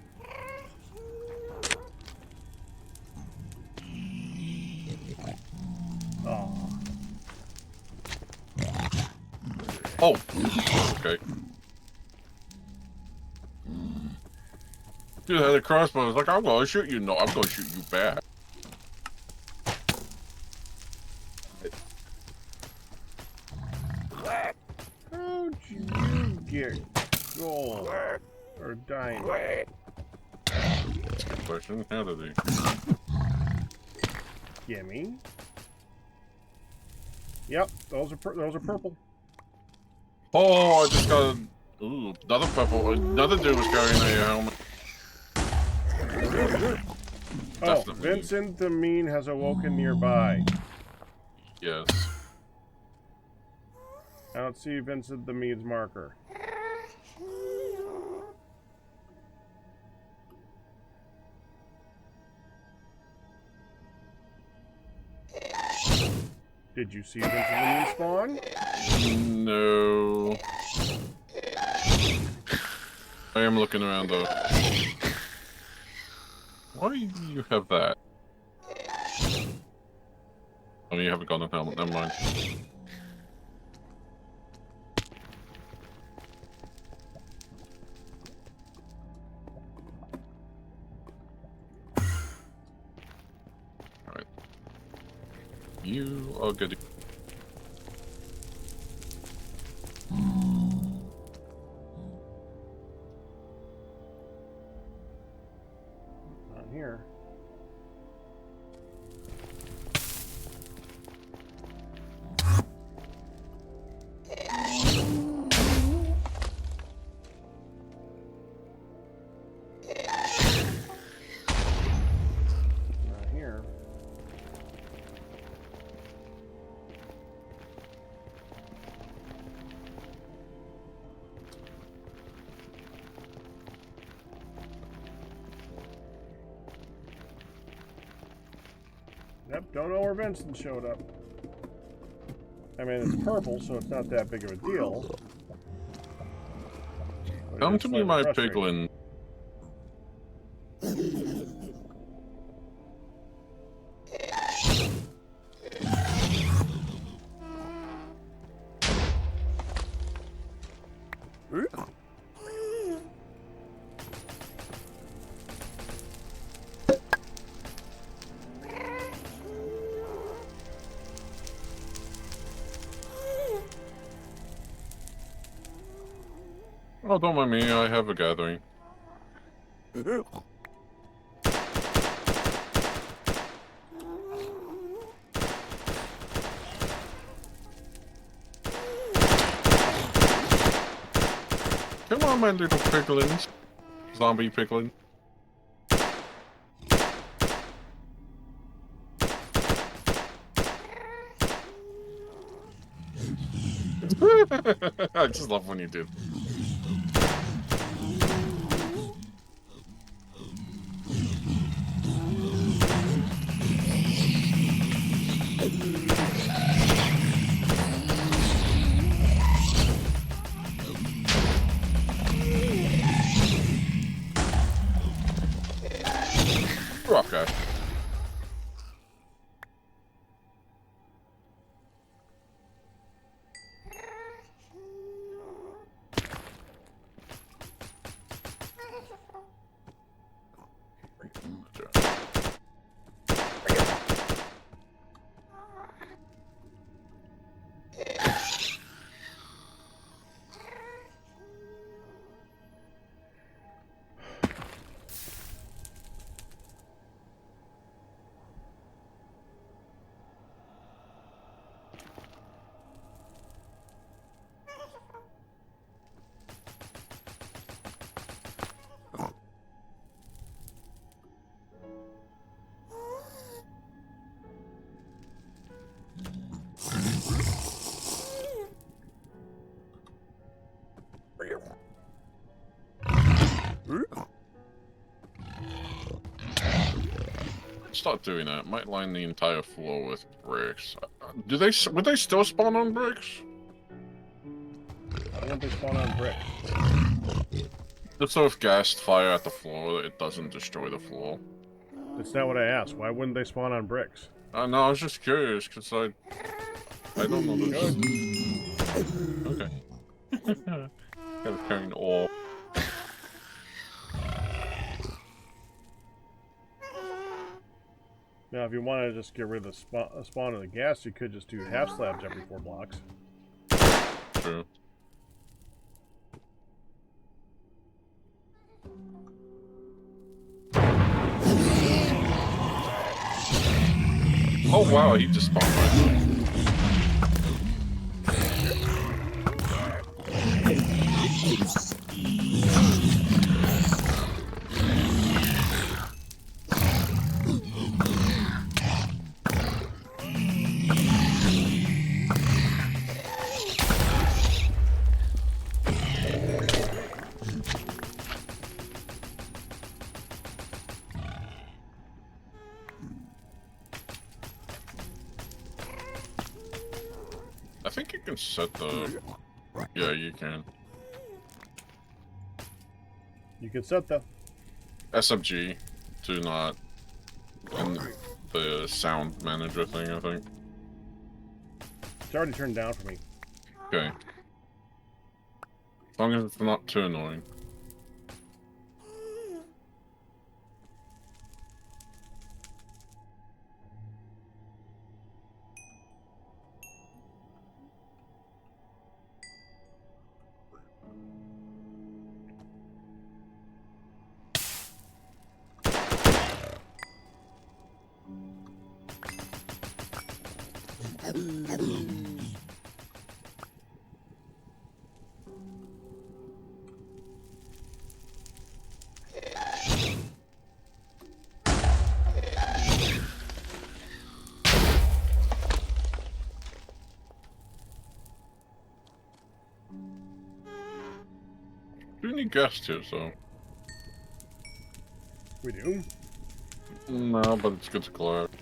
Okay. Dude had a crossbow. I was like, I'm gonna shoot you. No, I'm gonna shoot you back. How'd you get gold or diamond? That's a good question. How did he? Gimme. Yep, those are purple. Oh, I just got another purple. Another dude was carrying a helmet. Oh, Definitely. Vincent the Mean has awoken nearby. Yes. I don't see Vincent the Mean's marker. Did you see Vincent the Mean spawn? No. I am looking around though. Why do you have that? Oh, you haven't got a helmet. Never mind. Alright. You are good. Not here. Not here. Yep, don't know where Vincent showed up. I mean, it's purple, so it's not that big of a deal. But Come it is to me, slightly my frustrating. piglin. Oh, don't mind me. I have a gathering. Come on, my little piglins. Zombie piglin. I just love when you do. Rock guy. Stop doing that. Might line the entire floor with bricks. Would they still spawn on bricks? Why don't they spawn on bricks? Just so if gas fire at the floor, it doesn't destroy the floor. That's not what I asked. Why wouldn't they spawn on bricks? No, I was just curious, because I don't know this. Good. Okay. Gotta carry ore. Now, if you want to just get rid of the spawn of the gas, you could just do half slabs every 4 blocks. True. Oh wow, he just spawned right there. I think you can set the... Yeah, you can. You can set the SMG to not... in the sound manager thing, I think. It's already turned down for me. Okay. As long as it's not too annoying. We need gas too, so... We do? No, but it's good to collect.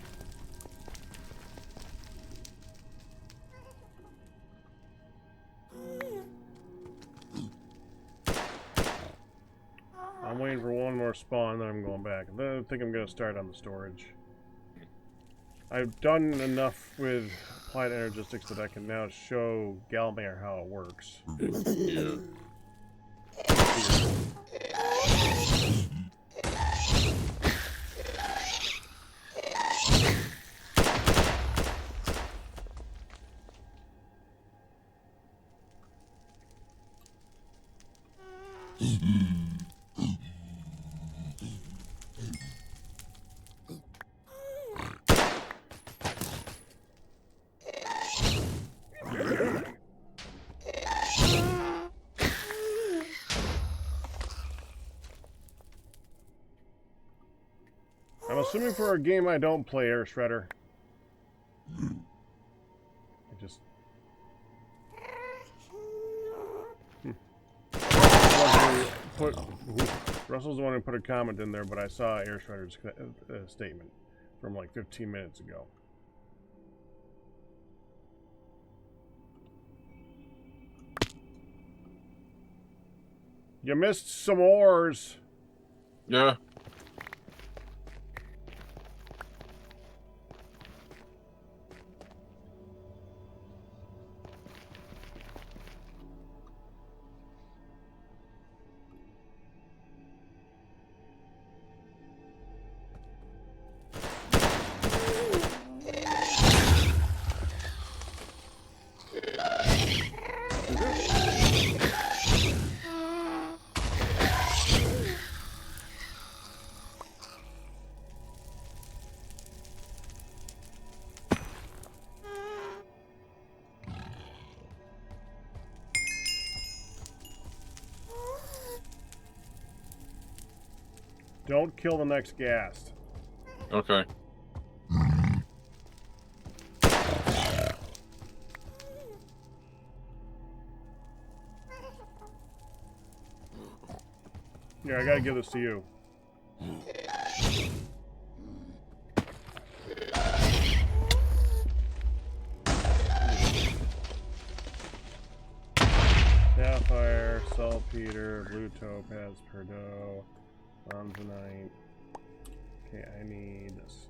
I'm waiting for one more spawn, then I'm going back. I think I'm going to start on the storage. I've done enough with applied energistics that I can now show Galmare how it works. Yeah. I'm assuming for a game I don't play Air Shredder. I just... Russell's the one who put a comment in there, but I saw Air Shredder's statement from like 15 minutes ago. You missed some ores. Yeah. Don't kill the next ghast. Okay. Yeah, I gotta give this to you. Sapphire, saltpeter, blue topaz, perdo, monzonite. Okay, I need this.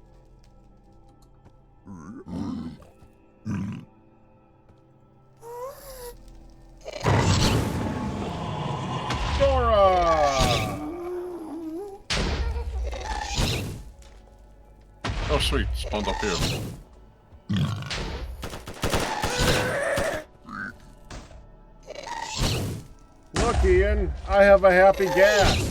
Oh, sweet. Spawned up here. Look, Ian, I have a happy gas.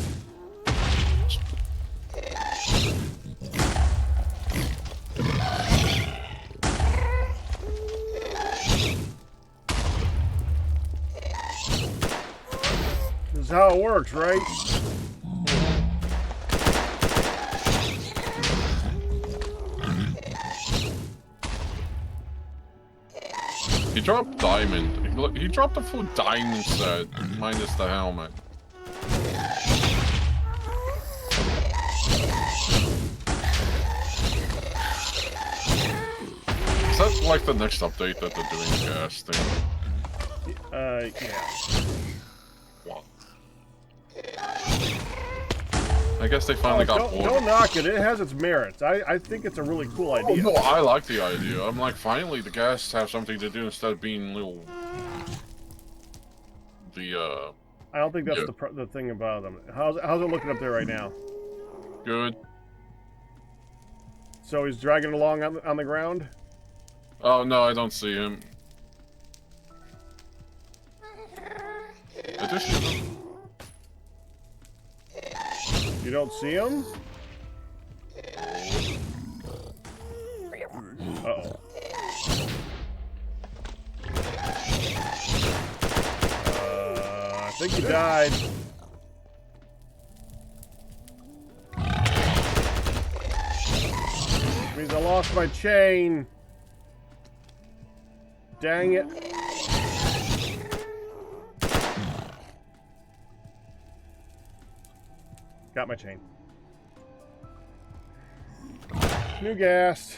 This is how it works, right? He dropped diamond. Look, he dropped a full diamond set, minus the helmet. Is that like the next update that they're doing the gas thing? Yeah. What? I guess they finally got bored. Don't knock it. It has its merits. I think it's a really cool idea. Oh, no, I like the idea. I'm like, finally the gas have something to do instead of being little... I don't think that's the thing about them. How's it looking up there right now? Good. So he's dragging it along on the ground? Oh, no, I don't see him. I just see him. You don't see him? Uh-oh. I think he died. Means I lost my chain. Dang it. Got my chain. New gas.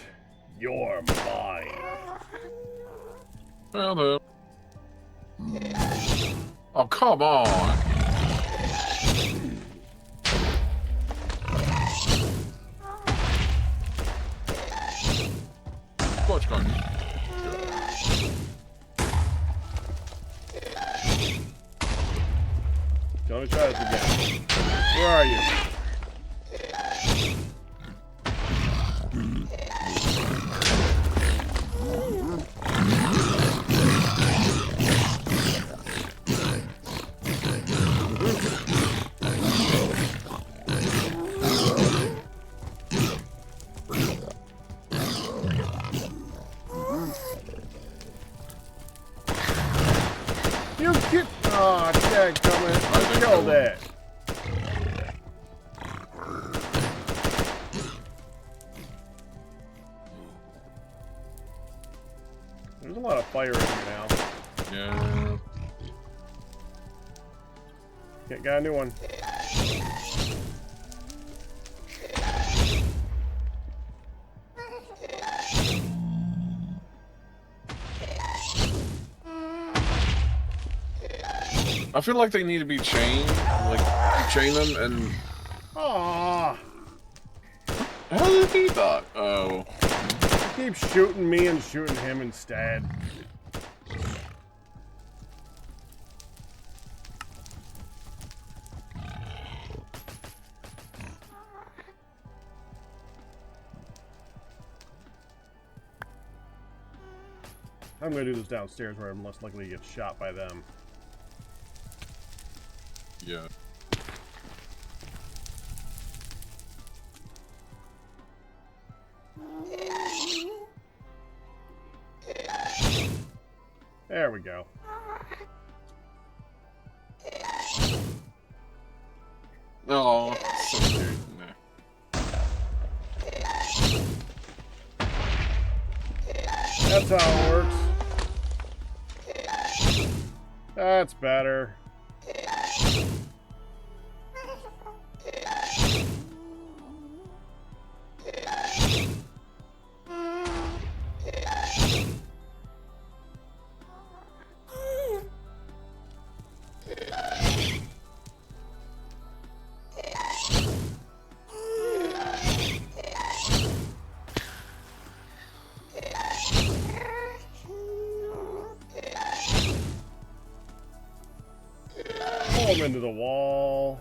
You're mine. Hello. Oh, come on. Watch gun. Don't try this again. Where are you? You get... Oh, Jack, coming. I killed that. There's a lot of fire in here now. Yeah. Got a new one. I feel like they need to be chained. Like, you chain them and... Aww. How did he die? Oh. Keep shooting me and shooting him instead. I'm gonna do this downstairs where I'm less likely to get shot by them. Yeah. There we go. Oh, so cute. That's how it works. That's better. Pull him into the wall.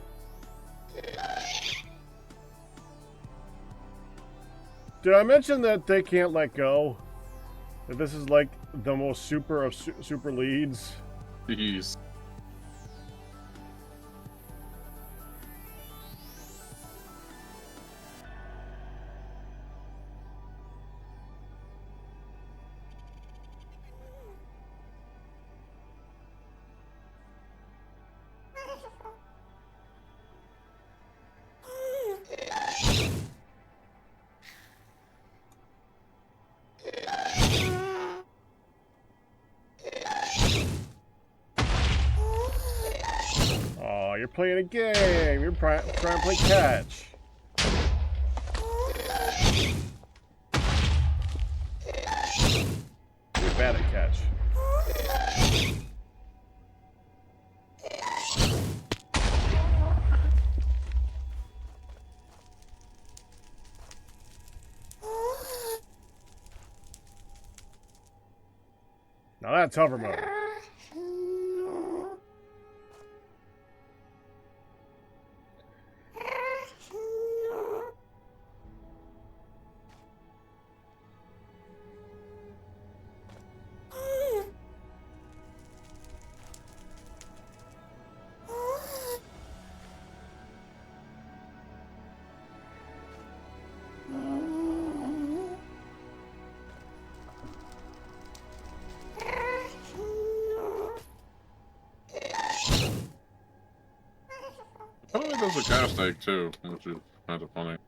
Did I mention that they can't let go? That this is like the most super of super leads? Jeez. Oh, you're playing a game. You're trying to play catch. You're bad at catch. Now that's hover mode. Apparently there's a gas tank too, which is kind of funny.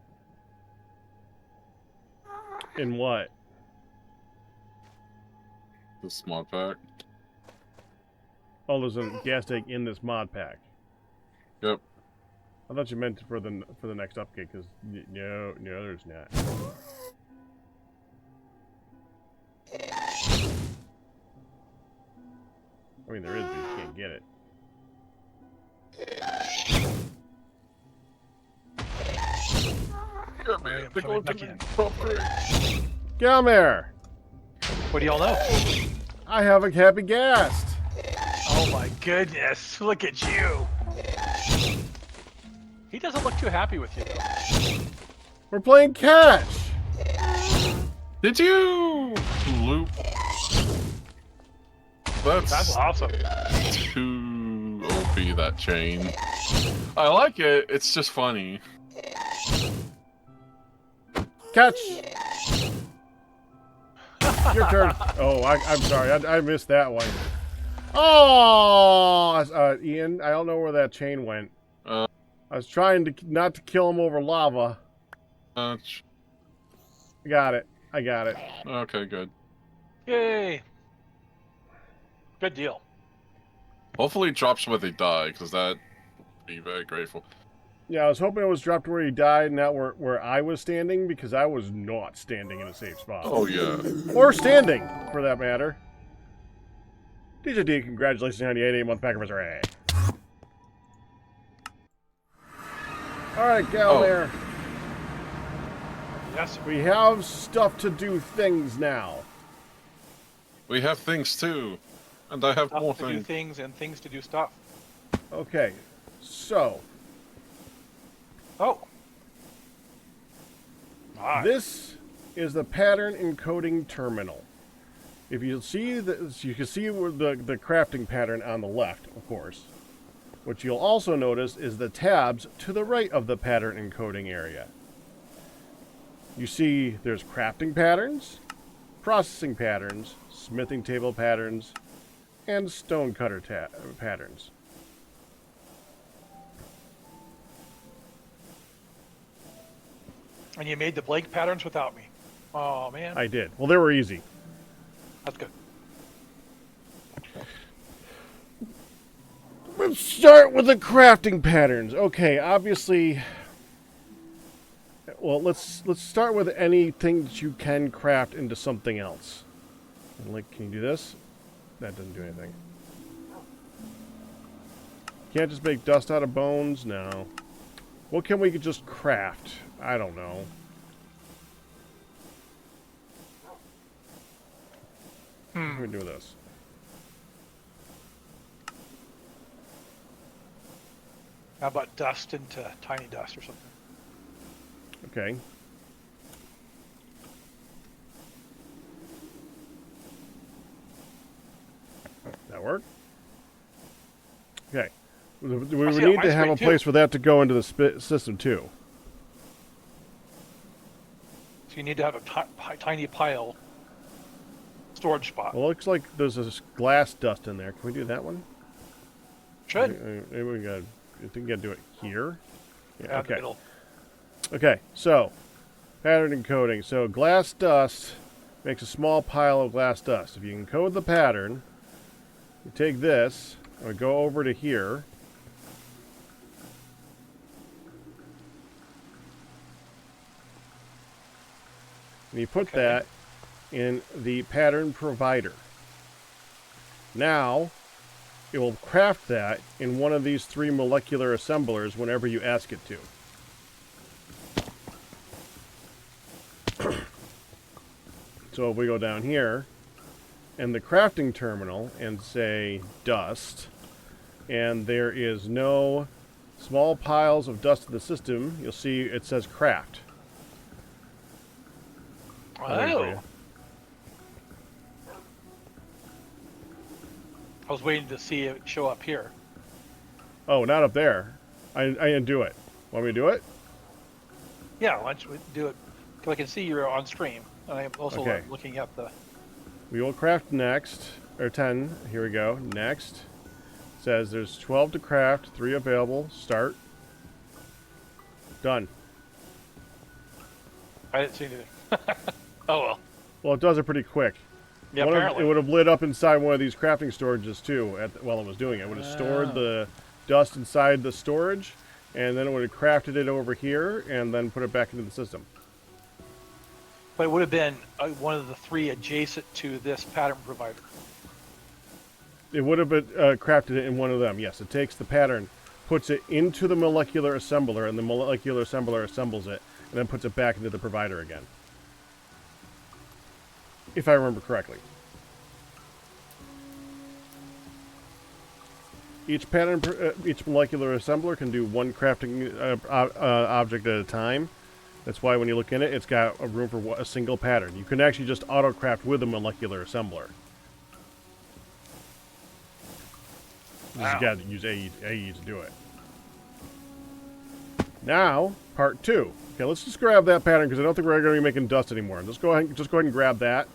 In what? This Modpack. Oh, there's a gas tank in this mod pack. Yep. I thought you meant for the next update, because no, there's not. I mean, there is, but you can't get it. Yeah, man. They're going to the top grade. Come here! What do y'all know? I have a happy ghast. Oh my goodness! Look at you. He doesn't look too happy with you though. We're playing catch. Did you loop? That's awesome. Too OP, that chain. I like it. It's just funny. Catch. Your turn. Oh, I'm sorry. I missed that one. Oh, Ian, I don't know where that chain went. I was trying to not to kill him over lava. I got it. Okay, good. Yay! Good deal. Hopefully it drops where they die, because that'd be very grateful. Yeah, I was hoping it was dropped where he died, not where I was standing, because I was not standing in a safe spot. Oh, yeah. Or standing, for that matter. DJ D, congratulations on the 8 month pack anniversary. Alright, Galmare. Oh. Yes. We have stuff to do things now. We have things too. And I have Stuff more to do things. things and things to do stuff. Okay, so. Oh. Right. This is the pattern encoding terminal. If you see this, you can see the crafting pattern on the left, of course. What you'll also notice is the tabs to the right of the pattern encoding area. You see there's crafting patterns, processing patterns, smithing table patterns, and stone cutter patterns. And you made the blank patterns without me. Oh man. I did. Well, they were easy. That's good. Let's start with the crafting patterns. Okay, obviously. Well, let's start with anything that you can craft into something else. Like, can you do this? That doesn't do anything. Can't just make dust out of bones? No. What can we just craft? I don't know. What can we do with this? How about dust into tiny dust or something? Okay. That'll work. Okay. We would see it need on to my have a screen, place too. for that to go into the system, too. So you need to have a tiny pile storage spot. Well, it looks like there's this glass dust in there. Can we do that one? Should. Maybe we gotta, I think we gotta do it here. Yeah, Out in the okay. middle. Okay, so pattern encoding. So glass dust makes a small pile of glass dust. If you encode the pattern, you take this, and we go over to here. And you put that in the pattern provider. Now, it will craft that in one of these 3 molecular assemblers whenever you ask it to. So if we go down here, in the crafting terminal, and say dust, and there is no small piles of dust in the system, you'll see it says craft. Oh. I was waiting to see it show up here. Oh, not up there. I didn't do it. Want me to do it? Yeah, why don't you do it? Because I can see you're on stream, and I'm also Okay. looking at the. We will craft next, or 10. Here we go. Next. It says there's 12 to craft, 3 available. Start. Done. I didn't see anything. Oh well. Well, it does it pretty quick. Yeah, It apparently. would have lit up inside one of these crafting storages too while it was doing it. It would have stored the dust inside the storage, and then it would have crafted it over here, and then put it back into the system. But it would have been one of the 3 adjacent to this pattern provider. It would have been, crafted it in one of them. Yes, it takes the pattern, puts it into the molecular assembler, and the molecular assembler assembles it, and then puts it back into the provider again. If I remember correctly. Each pattern, each molecular assembler can do one crafting object at a time. That's why when you look in it, it's got a room for a single pattern. You can actually just auto-craft with a molecular assembler. You just got to use AE to do it. Now, part 2. Okay, let's just grab that pattern because I don't think we're going to be making dust anymore. Just go ahead and grab that.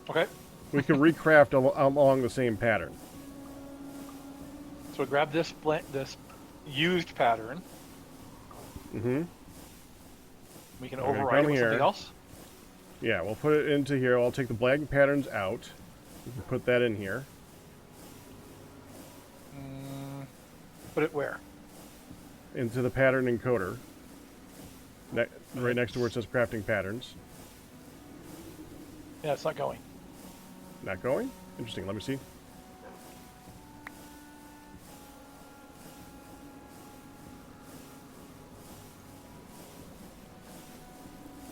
Okay. We can recraft along the same pattern. So grab this used pattern. Mm-hmm. We can We're gonna override it come with here. something else. Yeah, we'll put it into here. I'll take the blank patterns out. We can put that in here. Put it where? Into the pattern encoder. Right next to where it says crafting patterns. Yeah, it's not going. Not going? Interesting. Let me see.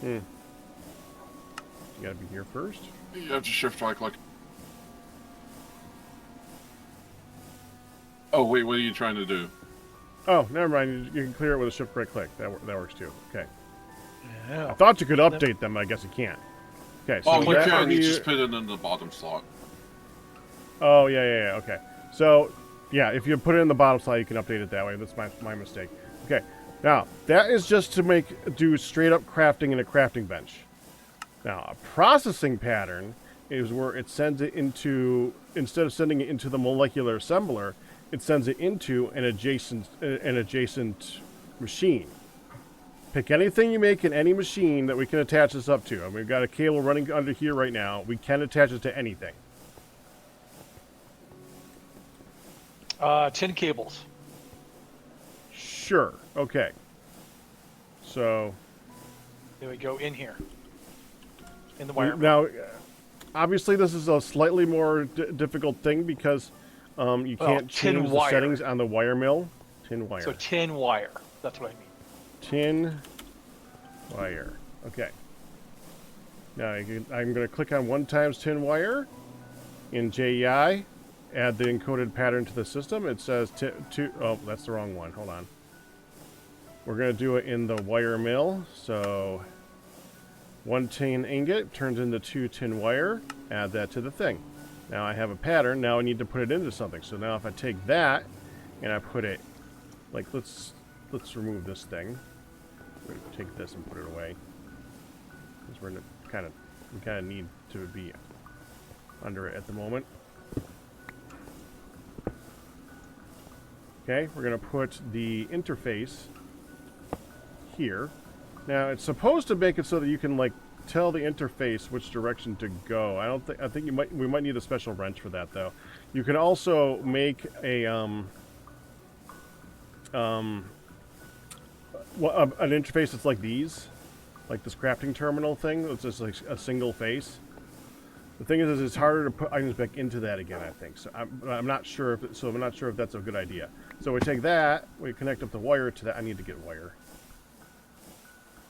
You gotta be here first. You have to shift right click. Oh, wait, what are you trying to do? Oh, never mind. You can clear it with a shift right click. That works too. Okay. Yeah. I thought you could update them, but I guess you can't. Okay. So Oh, you that can. would You be- just put it in the bottom slot. Oh, yeah. Okay. So, yeah, if you put it in the bottom slot, you can update it that way. That's my mistake. Okay. Now, that is just to do straight up crafting in a crafting bench. Now, a processing pattern is where it sends it into, instead of sending it into the molecular assembler, it sends it into an adjacent machine. Pick anything you make in any machine that we can attach this up to. And we've got a cable running under here right now. We can attach it to anything. 10 cables. Sure. Okay. So There we go in here. In the wire. now, obviously, this is a slightly more difficult thing because you can't tin change the wire. settings on the wire mill. Tin wire. So 10 wire. That's what I mean. Tin wire. Okay. Now I'm going to click on 1 times tin wire in JEI. Add the encoded pattern to the system. It says oh, that's the wrong one. Hold on. We're going to do it in the wire mill. So 1 tin ingot turns into 2 tin wire. Add that to the thing. Now I have a pattern. Now I need to put it into something. So now if I take that and I put it, like let's remove this thing. We're gonna take this and put it away because we kind of need to be under it at the moment. Okay, we're gonna put the interface here. Now it's supposed to make it so that you can like tell the interface which direction to go. I think we might need a special wrench for that though. You can also make a an interface that's like these, like this crafting terminal thing. It's just like a single face. The thing is it's harder to put items back into that again. I think so. I'm not sure if I'm not sure if that's a good idea. So we take that, we connect up the wire to that. I need to get wire.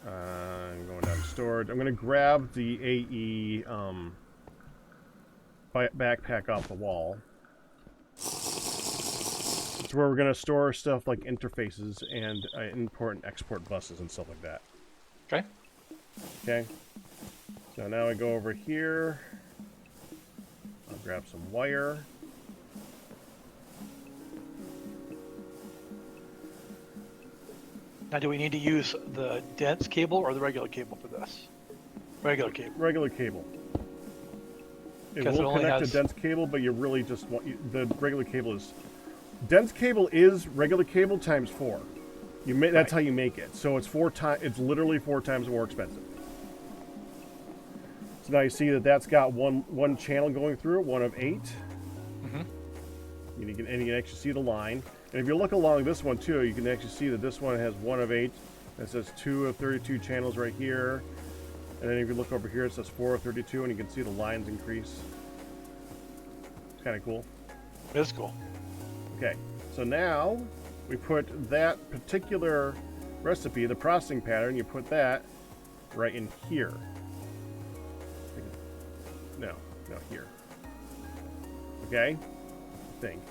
I'm going down to storage. I'm going to grab the AE backpack off the wall. It's where we're going to store stuff like interfaces and import and export buses and stuff like that. Okay. Okay. So now I go over here. I'll grab some wire. Now, do we need to use the dense cable or the regular cable for this? Regular cable. Regular cable. It will connect to dense cable, but you really just want the regular cable is dense cable is regular cable times 4. That's how you make it. So it's 4 times. It's literally 4 times more expensive. So now you see that that's got one channel going through it, 1 of 8. And you can actually see the line. And if you look along this one too, you can actually see that this one has 1 of 8. It says 2 of 32 channels right here. And then if you look over here, it says 4 of 32, and you can see the lines increase. It's kind of cool. It is cool. Okay, so now we put that particular recipe, the processing pattern, you put that right in here. No, here. Okay? I think.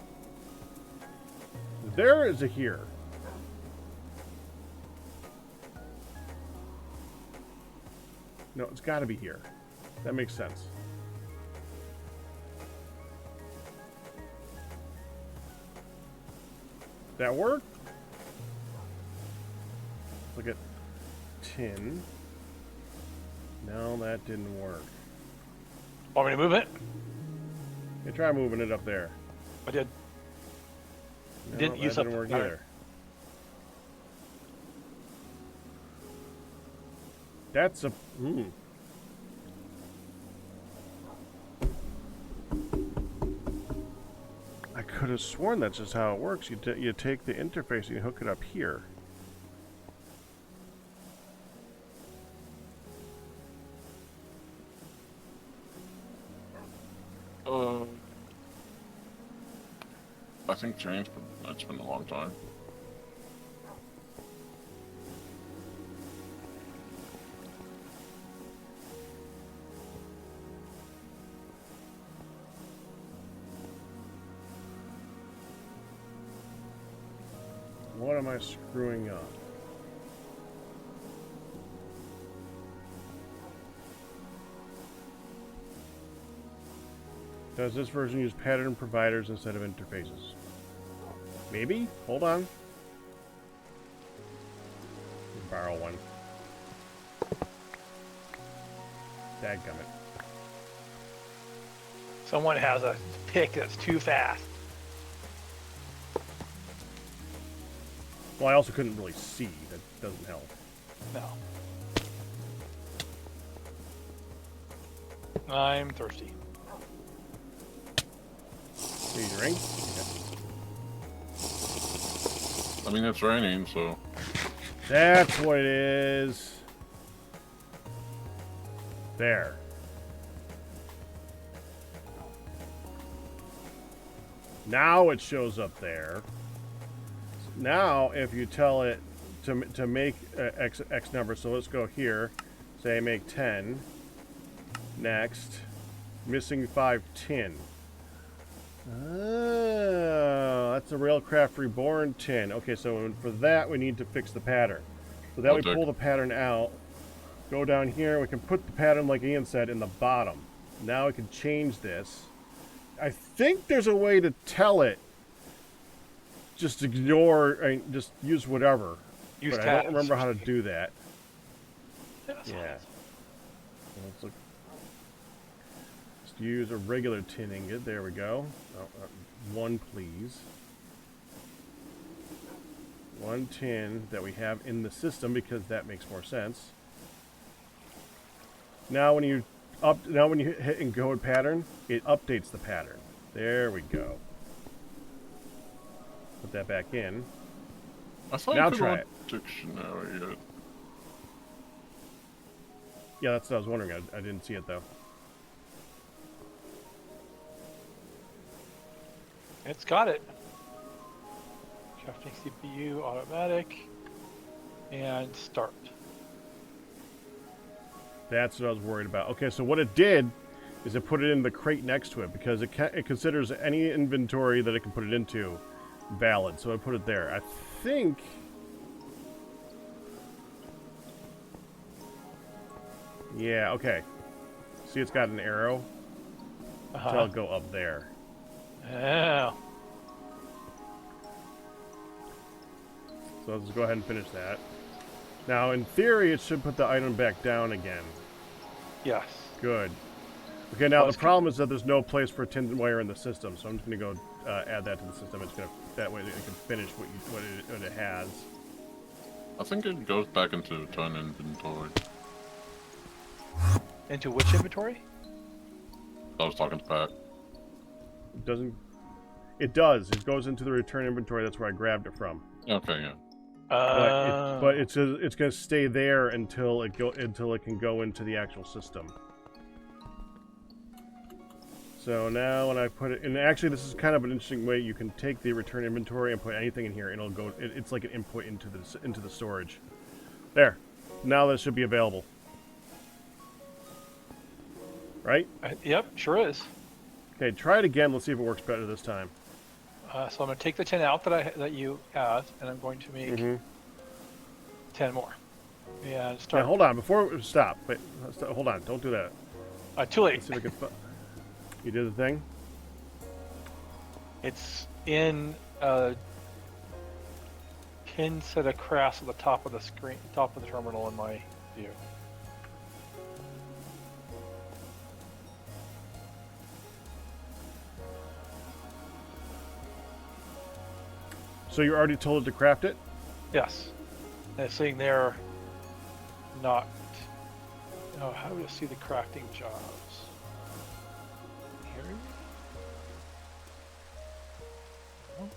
There is a here. No, it's got to be here. That makes sense. That work? Look at tin. No, that didn't work. Want me to move it? Yeah, try moving it up there. I did. No, Didn't use up didn't work the either. That's a I could have sworn that's just how it works. You take the interface and you hook it up here. I think changed, but it's been a long time. What am I screwing up? Does this version use pattern providers instead of interfaces? Maybe? Hold on. Borrow one. Dadgummit. Someone has a pick that's too fast. Well, I also couldn't really see. That doesn't help. No. I'm thirsty. Need a ring? I mean, it's raining, so... That's what it is. There. Now it shows up there. Now, if you tell it to make X number, so let's go here. Say make 10. Next. Missing 5 tin. Oh, that's a Railcraft Reborn tin. Okay, so for that we need to fix the pattern. So that we pull the pattern out, go down here, we can put the pattern, like Ian said, in the bottom. Now we can change this I think there's a way to tell it. Just ignore, just use whatever. Use but tabs. I don't remember how to do that. Yeah. Let's look. Just use a regular tin ingot. There we go. Oh, one, please. One tin that we have in the system because that makes more sense. Now when you hit encode pattern, it updates the pattern. There we go. Put that back in. I thought Now you could try run it. dictionary. Yeah, that's what I was wondering. I didn't see it though. It's got it. Crafting CPU, automatic, and start. That's what I was worried about. Okay, so what it did is it put it in the crate next to it because it considers any inventory that it can put it into valid. So I put it there. I think. Yeah. Okay. See, it's got an arrow. So I'll go up there. Yeah. So let's go ahead and finish that. Now, in theory, it should put the item back down again. Yes. Good. Okay, now the problem is that there's no place for tin wire in the system, so I'm just going to go add that to the system. It's going to that way it can finish what it has. I think it goes back into turn inventory. Into which inventory? I was talking to Pat. It doesn't. It does. It goes into the return inventory. That's where I grabbed it from. Okay, yeah. But it's going to stay there until it can go into the actual system. So now when I put it, and actually this is kind of an interesting way you can take the return inventory and put anything in here, and it'll go. It's like an input into the storage. There. Now that should be available. Right? Yep, sure is. Okay, try it again. Let's see if it works better this time. So I'm going to take the 10 out that you have, and I'm going to make 10 more. And start. Now, hold on. Before stop. Wait, hold on. Don't do that. Too late. Let's see if I can. You did the thing. It's in a pin set of crafts at the top of the screen, top of the terminal in my view. So you already told it to craft it? Yes. And it's sitting there, not. Oh, how do you see the crafting jobs? Here? No?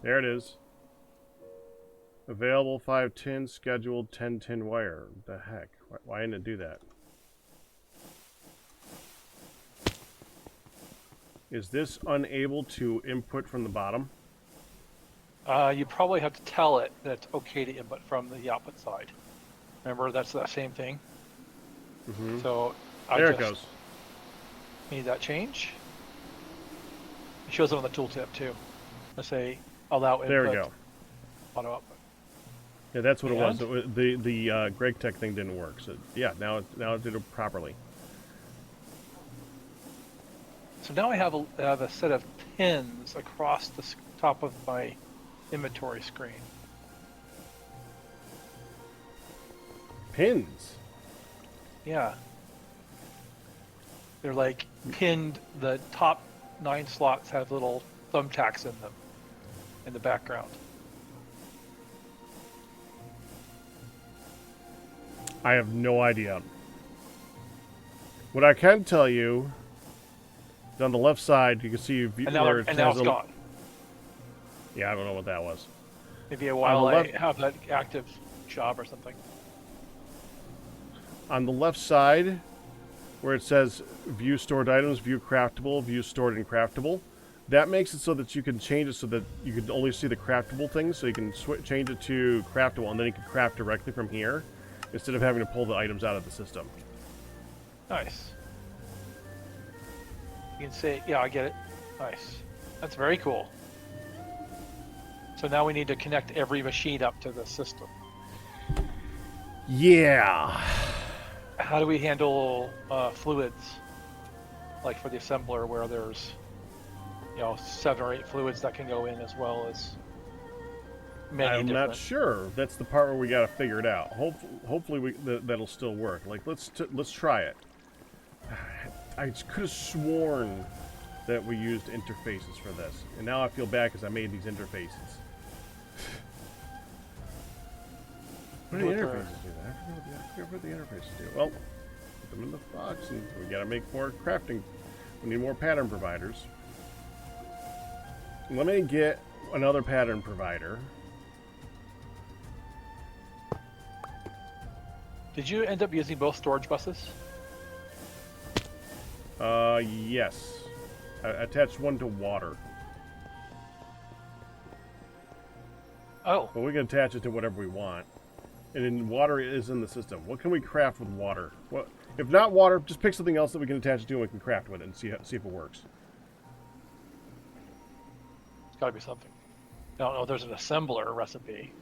There it is. Available 5 tin, scheduled 10 tin wire. The heck? Why didn't it do that? Is this unable to input from the bottom? You probably have to tell it that it's okay to input from the output side. Remember, that's that same thing. So there it goes. Need that change. It shows it on the tooltip too. Let's say allow input. There we go. Auto output. Yeah, that's what it was. The GregTech thing didn't work. So yeah, now it did it properly. So now I have a set of pins across the top of my inventory screen. Pins? Yeah. They're like pinned, the top 9 slots have little thumbtacks in them in the background. I have no idea. What I can tell you, on the left side, you can see and now it's gone. Yeah, I don't know what that was. Maybe a while I have that active job or something. On the left side, where it says view stored items, view craftable, view stored and craftable, that makes it so that you can change it so that you can only see the craftable things, so you can change it to craftable, and then you can craft directly from here, instead of having to pull the items out of the system. Nice. You can say, yeah, I get it. Nice. That's very cool. So now we need to connect every machine up to the system. Yeah. How do we handle fluids? Like for the assembler, where there's 7 or 8 fluids that can go in, as well as many I'm different. not sure. That's the part where we got to figure it out. Hopefully that'll still work. Like let's try it. I could have sworn that we used interfaces for this, and now I feel bad because I made these interfaces. What do the interfaces do? I forget what the interfaces do. Well, put them in the box, and we got to make more crafting. We need more pattern providers. Let me get another pattern provider. Did you end up using both storage buses? Yes. I attached one to water. Oh. But we can attach it to whatever we want. And then water is in the system. What can we craft with water? What, if not water, just pick something else that we can attach it to and we can craft with it and see if it works. It's got to be something. I don't know if there's an assembler recipe.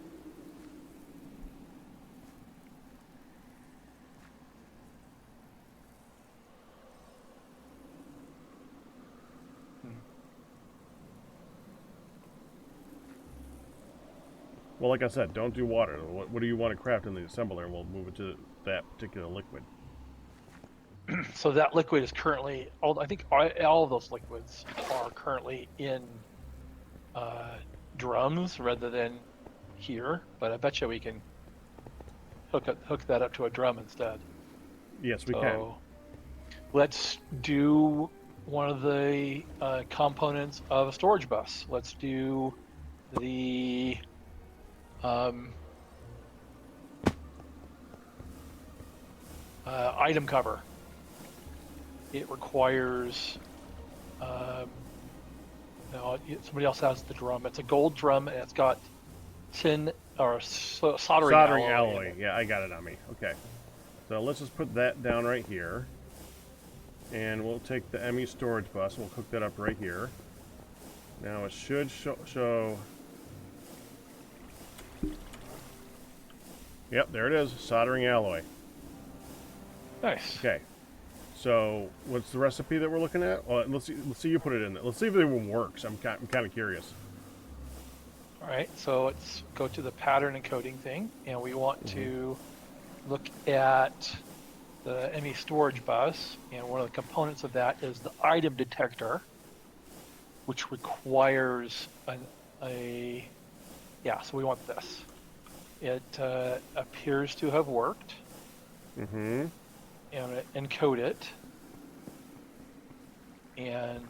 Well, like I said, don't do water. What do you want to craft in the assembler? And we'll move it to that particular liquid. So that liquid is currently, I think all of those liquids are currently in drums rather than here, but I bet you we can hook that up to a drum instead. Yes, we can. Let's do one of the components of a storage bus. Let's do the item cover. It requires somebody else has the drum. It's a gold drum, and it's got tin or soldering alloy. Yeah, I got it on me. Okay, so let's just put that down right here, and we'll take the ME storage bus and we'll hook that up right here. Now it should show. Yep, there it is. Soldering alloy. Nice. Okay. So, what's the recipe that we're looking at? Well, let's see you put it in there. Let's see if it even works. I'm kind of curious. All right, so let's go to the pattern encoding thing, and we want to look at the ME storage bus, and one of the components of that is the item detector, which requires so we want this. It appears to have worked. Mm-hmm. And encode it, and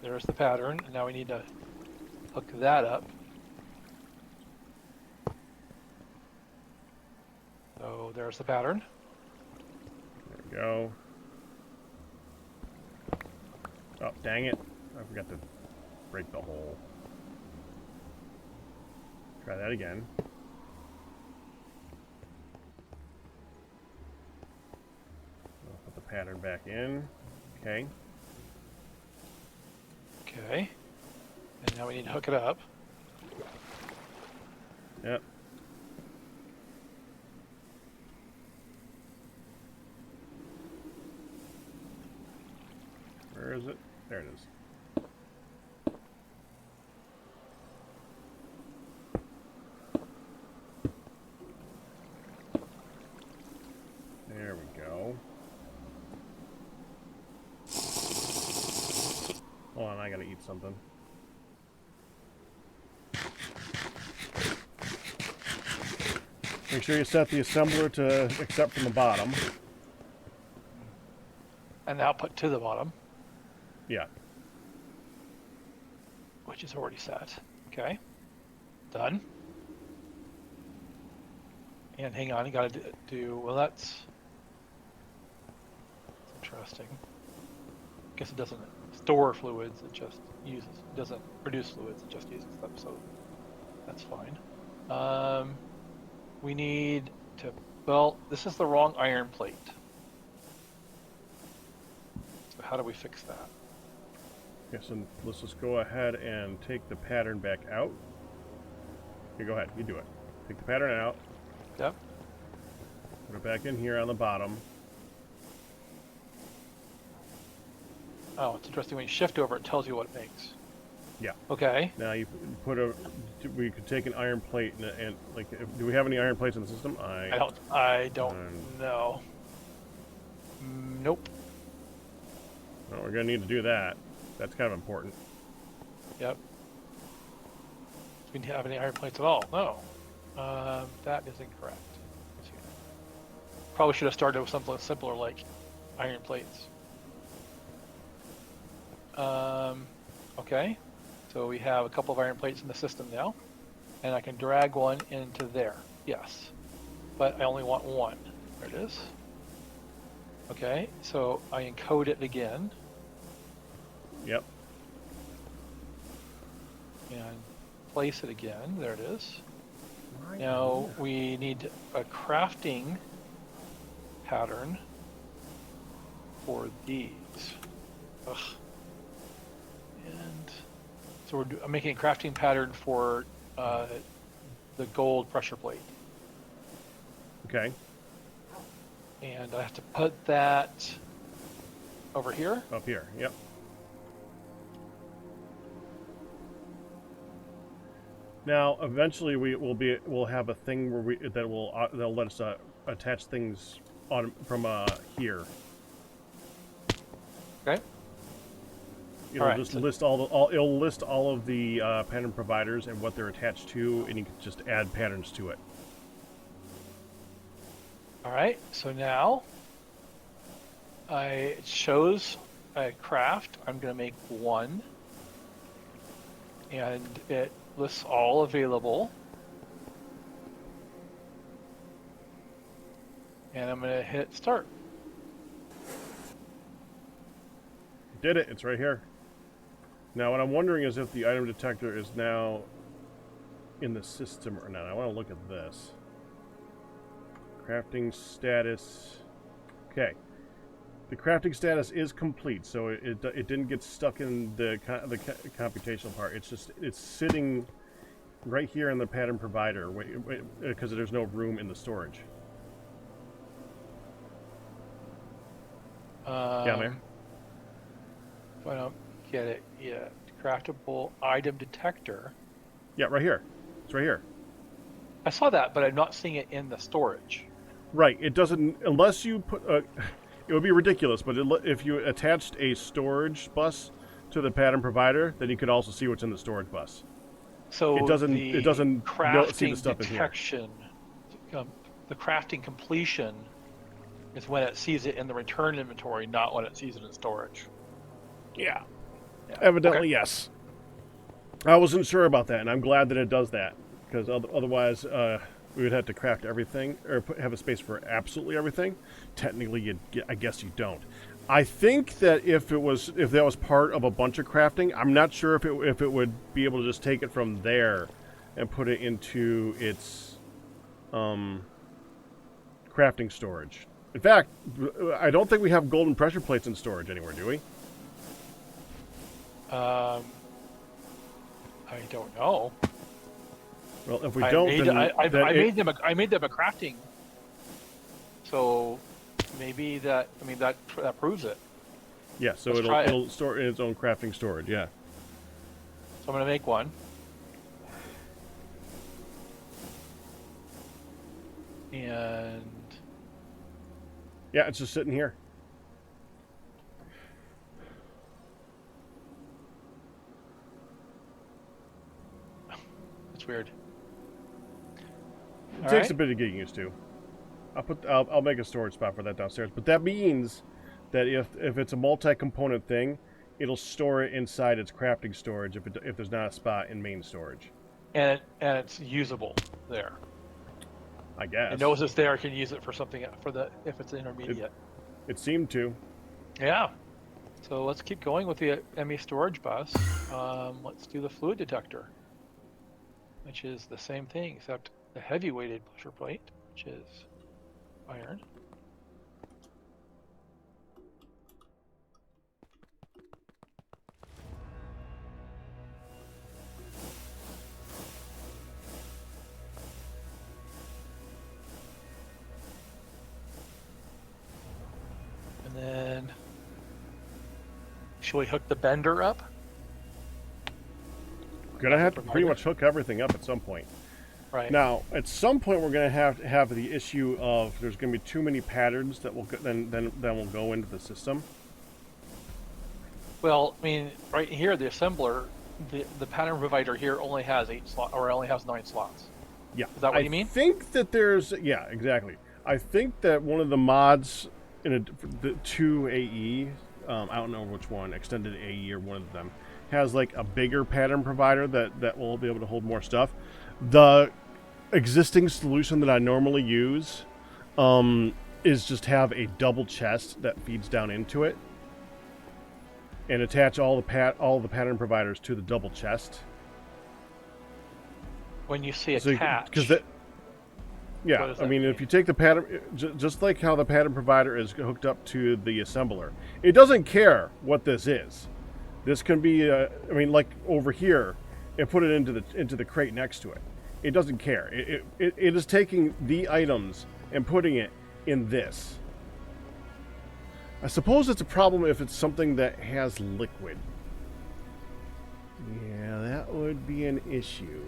there's the pattern. And now we need to hook that up. So there's the pattern. There we go. Oh, dang it. I forgot to break the hole. Try that again. Pattern back in. Okay. Okay. And now we need to hook it up. Yep. Where is it? There it is. There we go. Hold on, I gotta eat something. Make sure you set the assembler to accept from the bottom. And output to the bottom. Yeah. Which is already set. Okay. Done. And hang on, you gotta do, well, that's interesting. Guess it doesn't store fluids, it just doesn't produce fluids, it just uses them, so that's fine. We need to, well, this is the wrong iron plate. So how do we fix that? Yes, and let's just go ahead and take the pattern back out. Okay, go ahead, you do it. Take the pattern out. Yep. it back in here on the bottom. Oh, it's interesting. When you shift over, it tells you what it makes. Yeah. Okay. Now you put a. We could take an iron plate and like, do we have any iron plates in the system? I don't know. Nope. Well, we're gonna need to do that. That's kind of important. Yep. Do we have any iron plates at all? No. That is incorrect. Probably should have started with something simpler like iron plates. Okay. So we have a couple of iron plates in the system now, and I can drag one into there. Yes. But I only want one. There it is. Okay, so I encode it again. Yep. And place it again. There it is. Now we need a crafting pattern for these. Ugh. And so I'm making a crafting pattern for the gold pressure plate. Okay. And I have to put that over here. Up here. Yep. Now, eventually, we'll have a thing where that'll let us attach things from here. Okay. It'll just list it'll list all of the pattern providers and what they're attached to, and you can just add patterns to it. All right. So now it shows a craft. I'm going to make one, and it lists all available. And I'm going to hit start. Did it. It's right here. Now, what I'm wondering is if the item detector is now in the system or not. I want to look at this. Crafting status. Okay. The crafting status is complete, so it didn't get stuck in the computational part. It's sitting right here in the pattern provider because there's no room in the storage. Yeah, man. I don't get it yet. Craftable item detector. Yeah, right here. It's right here. I saw that, but I'm not seeing it in the storage. Right. It doesn't unless you put. It would be ridiculous, but if you attached a storage bus to the pattern provider, then you could also see what's in the storage bus. So it doesn't crafting see the stuff detection, in here. The crafting completion is when it sees it in the return inventory, not when it sees it in storage. Yeah. Evidently, okay. Yes. I wasn't sure about that, and I'm glad that it does that, because otherwise we would have to craft everything, or have a space for absolutely everything. Technically, I guess you don't. I think that if that was part of a bunch of crafting, I'm not sure if it would be able to just take it from there and put it into its crafting storage. In fact, I don't think we have golden pressure plates in storage anywhere, do we? I don't know. Well, if we don't, I made them a crafting. So maybe that proves it. Yeah, so it'll store in its own crafting storage. Yeah. So I'm gonna make one. And yeah, it's just sitting here. That's weird. It takes a bit of getting used to. I'll make a storage spot for that downstairs. But that means that if it's a multi-component thing, it'll store it inside its crafting storage if there's not a spot in main storage. And it's usable there. I guess. It knows it's there. It can use it for something if it's intermediate. It seemed to. Yeah. So let's keep going with the ME storage bus. Let's do the fluid detector, which is the same thing except the heavy weighted pressure plate, which is iron. actually hook the bender up. We're gonna have to pretty much hook everything up at some point. Right. Now, at some point, we're gonna have the issue of there's gonna be too many patterns that will then will go into the system. Well, I mean, right here, the assembler, the pattern provider here only has 8 slots, or only has 9 slots. Yeah. Is that what you mean? I think that there's, yeah, exactly. I think that one of the mods in the 2 AE, I don't know which one, extended AE or one of them, has like a bigger pattern provider that will be able to hold more stuff. The existing solution that I normally use is just have a double chest that feeds down into it and attach all the pattern providers to the double chest. When you say So attach, yeah, I mean, if you take the pattern, just like how the pattern provider is hooked up to the assembler, it doesn't care what this is. This can be, I mean, like over here, and put it into the crate next to it. It doesn't care. It is taking the items and putting it in this. I suppose it's a problem if it's something that has liquid. Yeah, that would be an issue.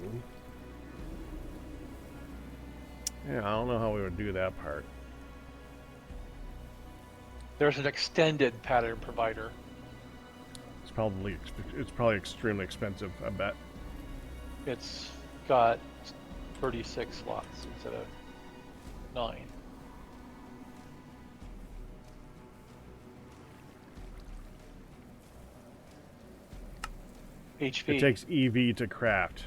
Yeah, I don't know how we would do that part. there's an extended pattern provider. It's probably extremely expensive, I bet. It's got 36 slots instead of 9. HP It takes EV to craft.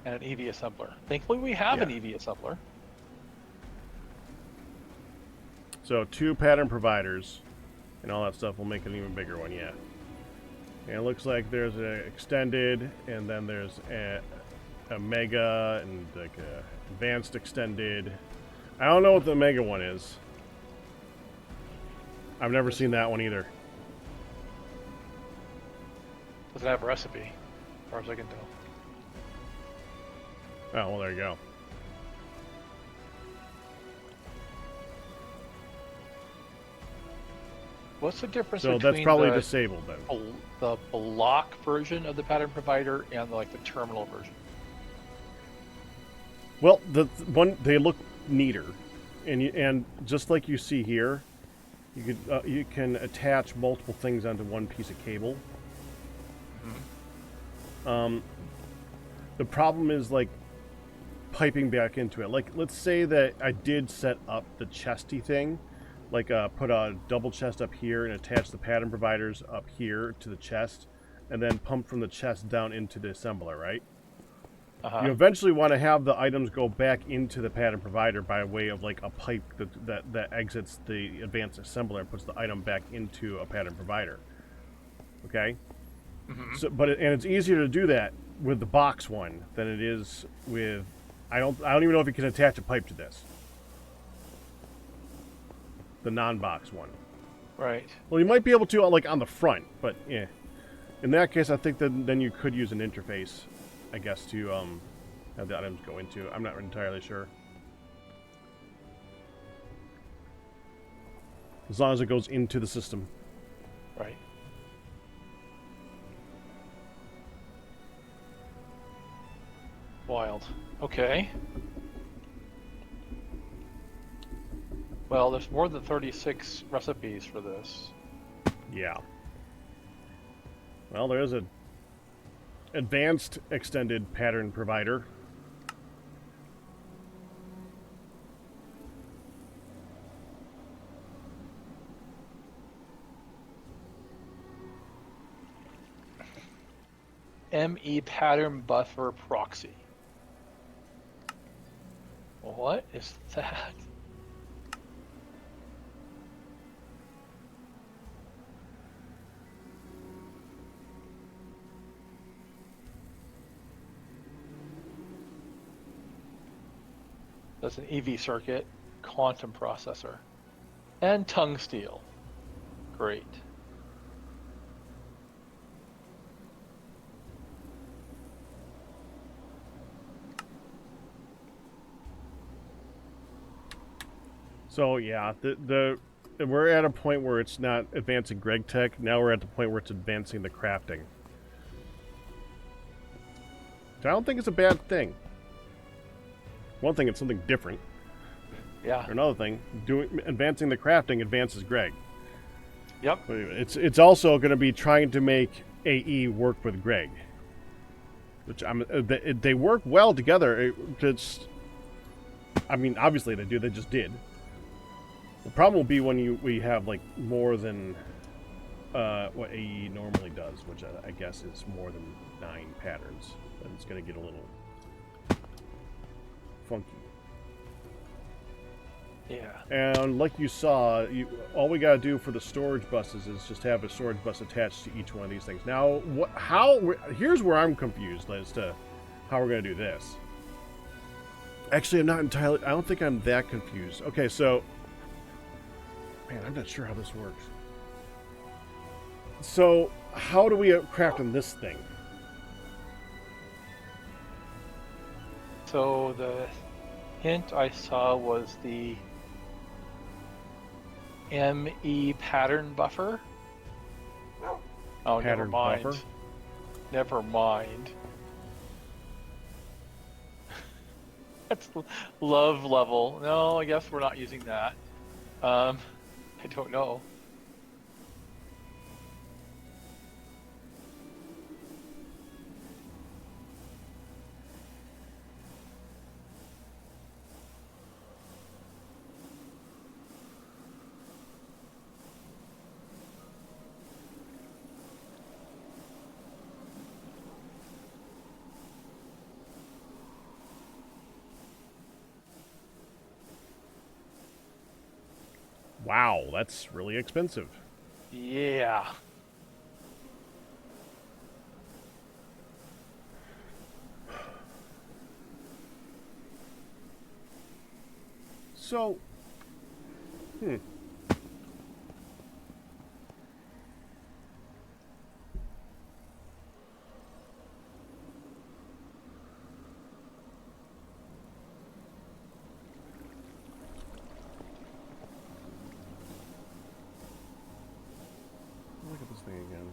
and an EV assembler. Thankfully, we have an EV assembler. So 2 pattern providers and all that stuff will make an even bigger one, yeah. And it looks like there's an extended, and then there's a mega, and like a advanced extended. I don't know what the mega one is. I've never seen that one either. Doesn't have a recipe, as far as I can tell. Oh, well, there you go. What's the difference So between that's probably disabled then. the block version of the pattern provider and like the terminal version? Well, the one, they look neater, and just like you see here, you can attach multiple things onto one piece of cable. Mm-hmm. The problem is like piping back into it. Like, let's say that I did set up the chesty thing, like put a double chest up here and attach the pattern providers up here to the chest, and then pump from the chest down into the assembler, right? You eventually want to have the items go back into the pattern provider by way of like a pipe that exits the advanced assembler and puts the item back into a pattern provider. Okay? Mm-hmm. So, and it's easier to do that with the box one than it is with. I don't even know if you can attach a pipe to this. The non-box one. Right. Well, you might be able to like on the front, but yeah. In that case, I think that then you could use an interface, I guess, to have the items go into. I'm not entirely sure. As long as it goes into the system. Right. Wild. Okay. Well, there's more than 36 recipes for this. Yeah. Well, there is a advanced extended pattern provider. ME pattern buffer proxy. What is that? That's an EV circuit, quantum processor, and tongue steel. Great. So yeah, we're at a point where it's not advancing Greg Tech. Now we're at the point where it's advancing the crafting. So I don't think it's a bad thing. One thing, it's something different. Yeah. Another thing, advancing the crafting advances Greg. Yep. It's also going to be trying to make AE work with Greg, which they work well together. I mean, obviously they do. They just did. The problem will be when we have like more than what AE normally does, which I guess is more than 9 patterns. And it's going to get a little funky. Yeah. And like you saw, all we got to do for the storage buses is just have a storage bus attached to each one of these things. Now, here's where I'm confused as to how we're going to do this. Actually, I don't think I'm that confused. Okay, so, man, I'm not sure how this works. So, how do we craft on this thing? So the hint I saw was the ME pattern buffer. Oh, never Pattern mind. buffer? Never mind. That's love level. No, I guess we're not using that. I don't know. Wow, that's really expensive. Yeah. So, look at this thing again.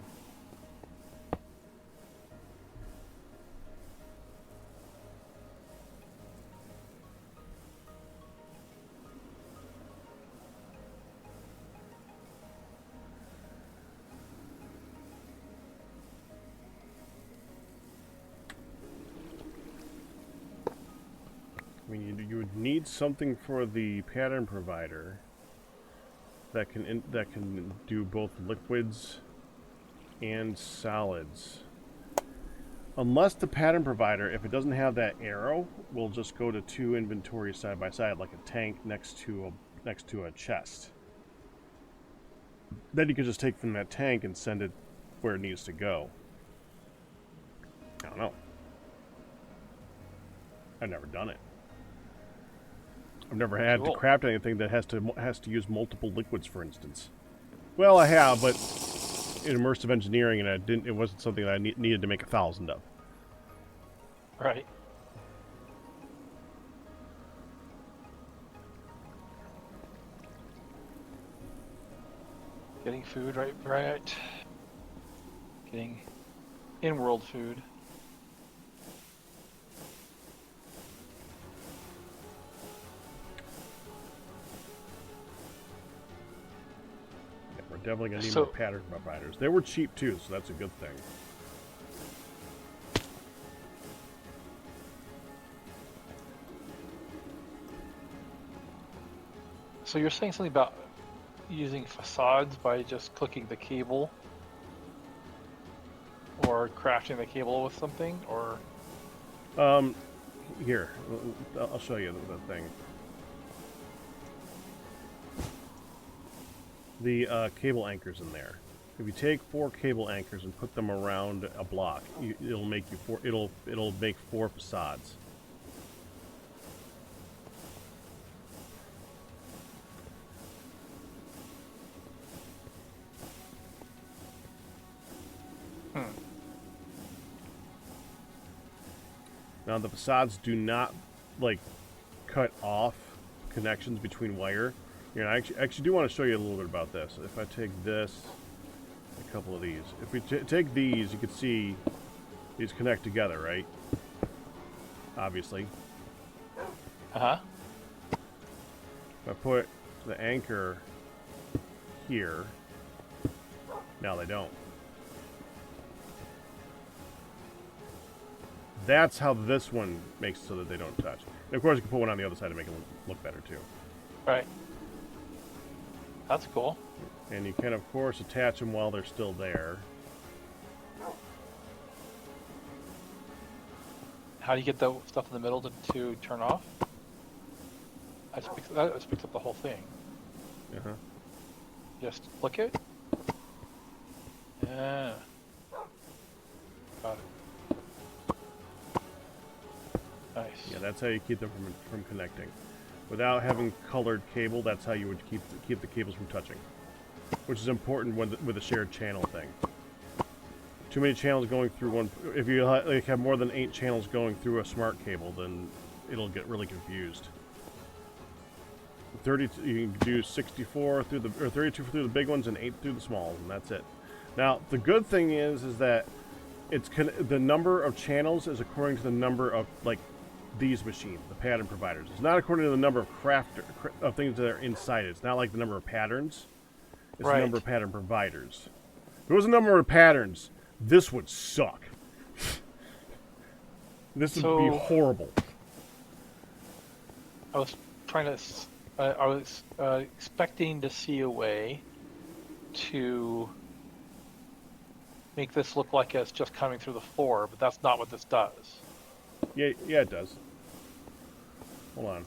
I mean, you would need something for the pattern provider that can do both liquids and solids. Unless the pattern provider, if it doesn't have that arrow, will just go to 2 inventories side by side, like a tank next to a chest. Then you can just take from that tank and send it where it needs to go. I don't know. I've never done it. I've never had to craft anything that has to use multiple liquids, for instance. Well, I have, but in immersive engineering, and it wasn't something that I needed to make 1,000 of. Right. Getting food right. Getting in-world food. We're definitely going to need more pattern providers. They were cheap too, so that's a good thing. So you're saying something about using facades by just clicking the cable? Or crafting the cable with something? Or... Here, I'll show you the thing. The cable anchors in there. If you take 4 cable anchors and put them around a block, it'll make you 4. It'll make 4 facades. Now the facades do not like cut off connections between wire. Here, I actually do want to show you a little bit about this. If I take this, a couple of these. If we take these, you can see these connect together, right? Obviously. Uh-huh. If I put the anchor here, now they don't. That's how this one makes it so that they don't touch. And of course, you can put one on the other side to make it look better too. Right. That's cool. And you can, of course, attach them while they're still there. How do you get the stuff in the middle to turn off? That just picks up the whole thing. Uh-huh. Just click it. Yeah. Got it. Nice. Yeah, that's how you keep them from connecting. Without having colored cable, that's how you would keep the cables from touching. Which is important with a shared channel thing. Too many channels going through one. If you have more than 8 channels going through a smart cable, then it'll get really confused. 30, you can do 64 through or 32 through the big ones and 8 through the smalls, and that's it. Now, the good thing is that the number of channels is according to the number of these machines, the pattern providers. It's not according to the number of things that are inside it. It's not like the number of patterns. It's the number of pattern providers. If it was a number of patterns, this would suck. This would be horrible. I was trying to. I was expecting to see a way to make this look like it's just coming through the floor, but that's not what this does. Yeah, it does. Hold on.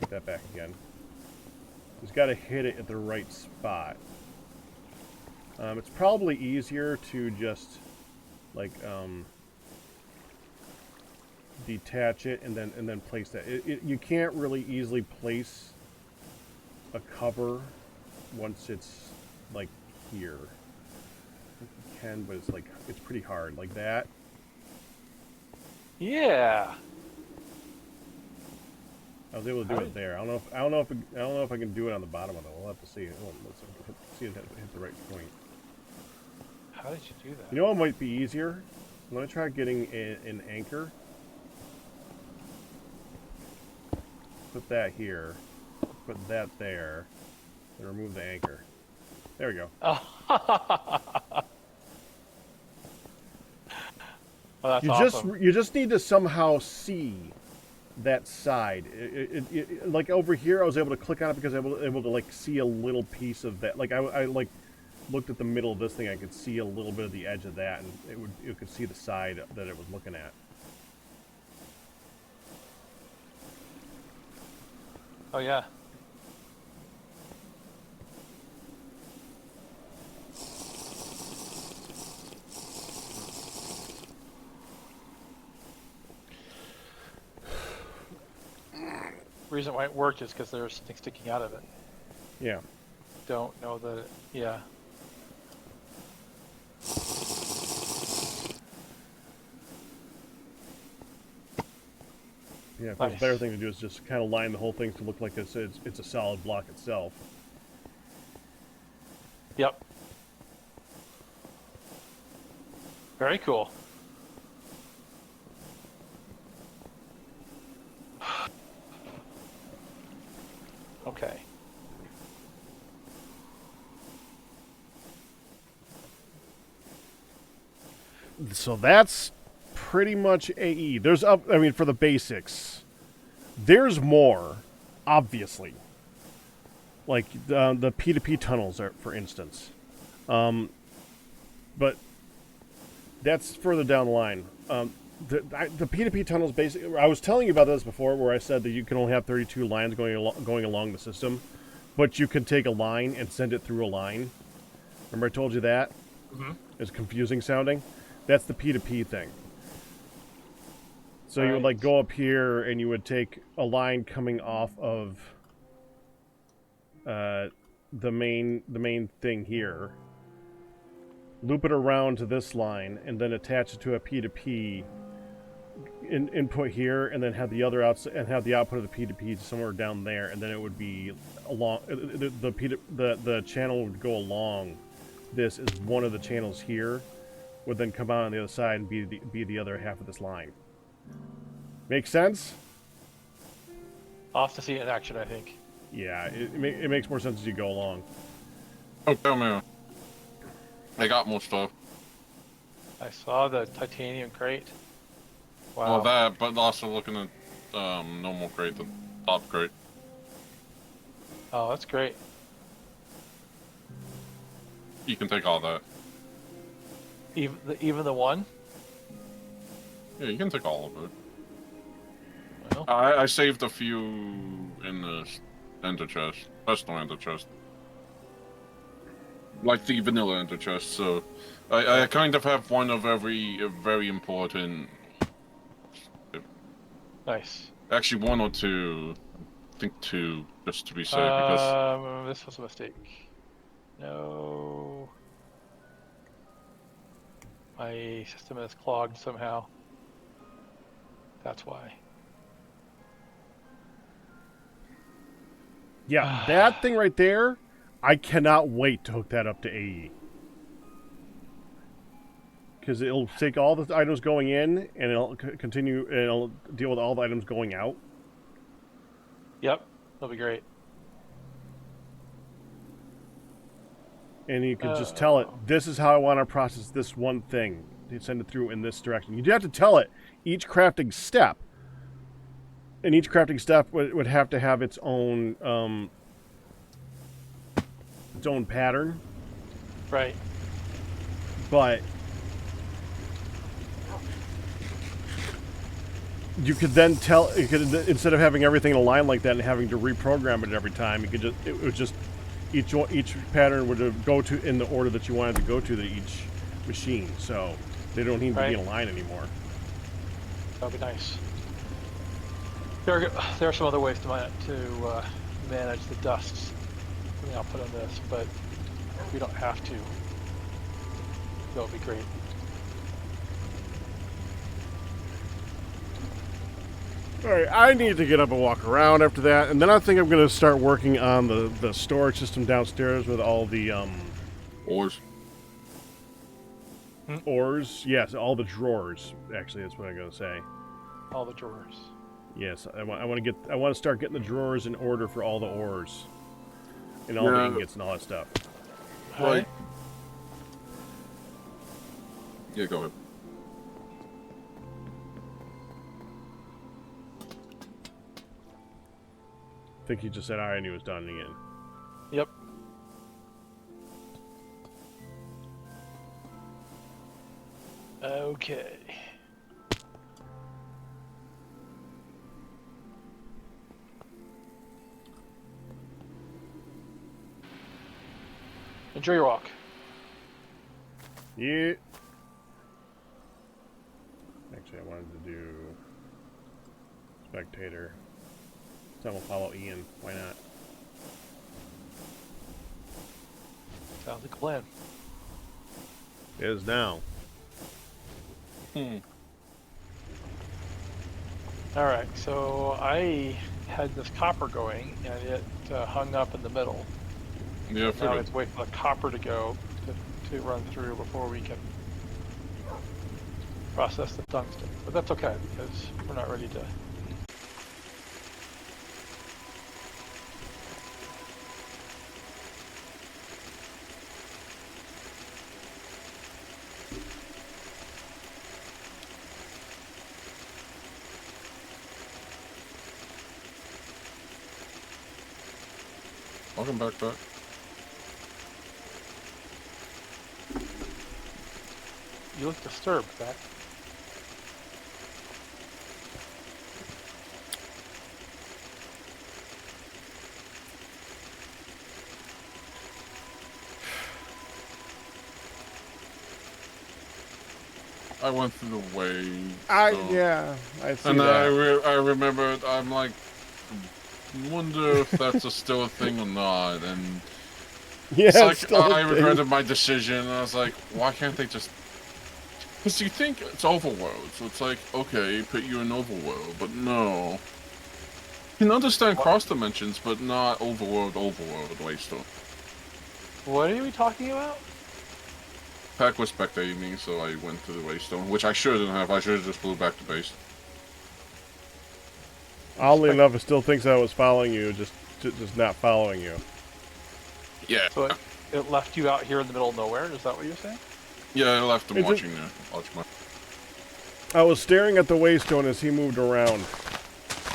Get that back again. He's got to hit it at the right spot. It's probably easier to just detach it and then place that. You can't really easily place a cover once it's like here. I think you can, but it's pretty hard, like that. Yeah. I was able to do it there. I don't know if I can do it on the bottom of it. We'll have to see. Let's see if it hit the right point. How did you do that? You know what might be easier? I'm gonna try getting an anchor. Put that here. Put that there. And remove the anchor. There we go. Oh, that's awesome. You just need to somehow see that side. Like over here, I was able to click on it because I was able to see a little piece of that. Like I looked at the middle of this thing, I could see a little bit of the edge of that, and you could see the side that it was looking at. Oh yeah. Reason why it worked is because there's something sticking out of it. Yeah. Don't know that. Yeah. Yeah, of course, the better thing to do is just kind of line the whole thing to look like it's a solid block itself. Yep. Very cool. Okay. So that's pretty much AE. There's for the basics. There's more, obviously. Like the P2P tunnels are, for instance. But that's further down the line. The P2P tunnels basically. I was telling you about this before, where I said that you can only have 32 lines going along the system, but you can take a line and send it through a line. Remember I told you that? Mm-hmm. It's confusing sounding. That's the P2P thing. So you would go up here and you would take a line coming off of the main thing here, loop it around to this line, and then attach it to a P2P input here, and then have the other outside, and have the output of the P2P somewhere down there, and then it would be along the channel would go along. This is one of the channels here, would then come out on the other side and be the other half of this line. Make sense? I'll have to see it in action, I think. Yeah, it makes more sense as you go along. Oh, tell me. I got more stuff. I saw the titanium crate. Wow. Well, that, but also looking at normal crate, the top crate. Oh, that's great. You can take all that. Even the one? Yeah, you can take all of it. Well, I saved a few in the ender chest, personal ender chest. Like the vanilla ender chest, so I kind of have one of every very important. nice. Actually, one or two. I think two, just to be safe, because This was a mistake. No. My system is clogged somehow. That's why. Yeah, that thing right there, I cannot wait to hook that up to AE. Because it'll take all the items going in, and it'll continue, and it'll deal with all the items going out. Yep, that'll be great. And you could just tell it, this is how I want to process this one thing. You send it through in this direction. You'd have to tell it each crafting step. And each crafting step would have to have its own pattern. Right. But you could then tell, instead of having everything in a line like that and having to reprogram it every time, you could it would just each pattern would go to in the order that you wanted to go to each machine, so they don't need to be in a line anymore. That'd be nice. There are some other ways to manage the dusts from the output on this, but we don't have to. That would be great. Alright, I need to get up and walk around after that, and then I think I'm going to start working on the storage system downstairs with all the ores. Ores? Yes, all the drawers, actually, that's what I'm going to say. All the drawers. Yes, I want to start getting the drawers in order for all the ores. And all the ingots and all that stuff. Right. Yeah, go ahead. I think he just said, alright, and he was done again. Yep. Okay. Enjoy your walk. Yeah. Actually, I wanted to do spectator. So we'll follow Ian. Why not? Sounds like a plan. It is now. Alright, so I had this copper going and it hung up in the middle. Yeah, Now figured. let's wait for the copper to go to run through before we can process the tungsten. But that's okay because we're not ready to. Welcome back, Doc. You look disturbed, Pat. I went through the wave. Yeah, I see And that. I remembered, I'm like, wonder if that's still a thing or not. And Yeah, it's like, still a I thing. regretted my decision. And I was like, why can't they just Because you think it's overworld, so it's like, okay, put you in overworld, but no. You can understand cross dimensions, but not overworld, Waystone. What are we talking about? Pack was spectating me, so I went to the Waystone, which I shouldn't have. I should have just flew back to base. Oddly enough, it still thinks I was following you, just not following you. Yeah. So it left you out here in the middle of nowhere. Is that what you're saying? Yeah, I left him watching my. I was staring at the Waystone as he moved around.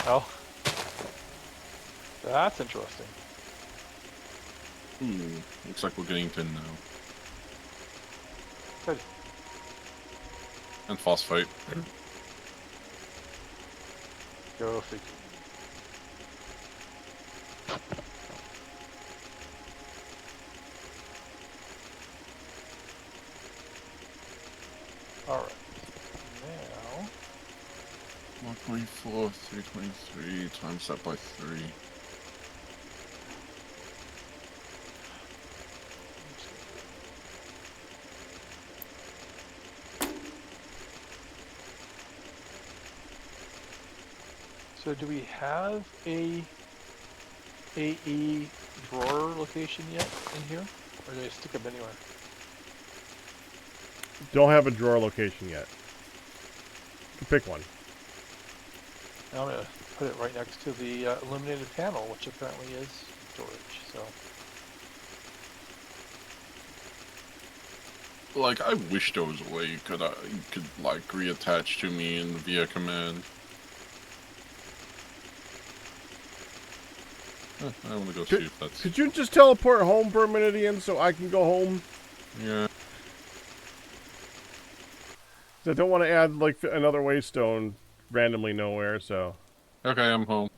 Oh. That's interesting. Looks like we're getting thin now. Good. And phosphate. Go figure. Alright. Now... 1.4, 323, times that by 3. So do we have a AE drawer location yet in here? Or do they stick them anywhere? Don't have a drawer location yet. You can pick one. Now I'm going to put it right next to the illuminated panel, which apparently is storage, so... Like, I wish there was a way you could like, reattach to me via command. I want to go see if that's... Could you just teleport home for a minute, Ian, so I can go home? Yeah. I don't want to add, like, another Waystone randomly nowhere, so... Okay, I'm home.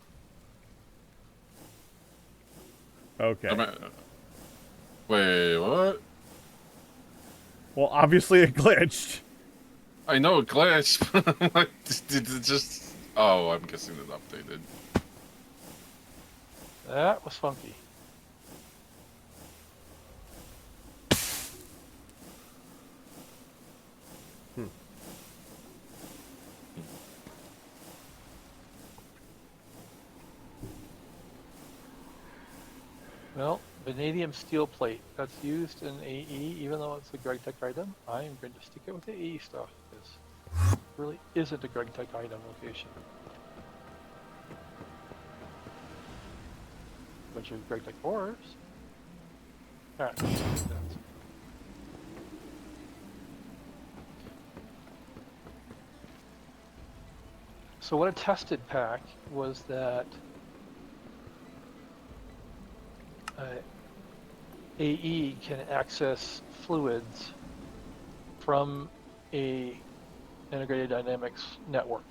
Okay. Wait, what? Well, obviously it glitched. I know it glitched, but did it just... Oh, I'm guessing it updated. That was funky. Well, vanadium steel plate. That's used in AE, even though it's a Gravitas item. I'm going to stick it with the AE stuff. This really isn't a Gravitas item location. Bunch of Gravitas ores. Alright. So what I tested, Pack, was that AE can access fluids from a integrated dynamics network.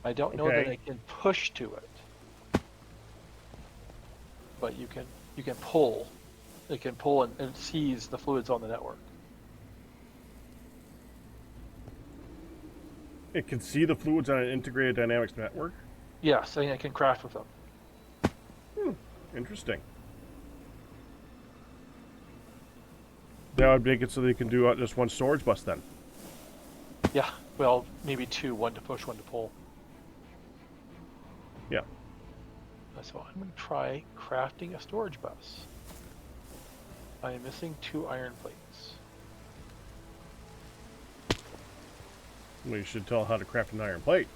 I don't know that it can push to it, but you can pull. It can pull and seize the fluids on the network. It can see the fluids on an integrated dynamics network? Yes, and it can craft with them. Interesting. That would make it so they can do just one storage bus then. Yeah, well, maybe two, one to push, one to pull. Yeah. So I'm going to try crafting a storage bus. I am missing 2 iron plates. Well, you should tell how to craft an iron plate.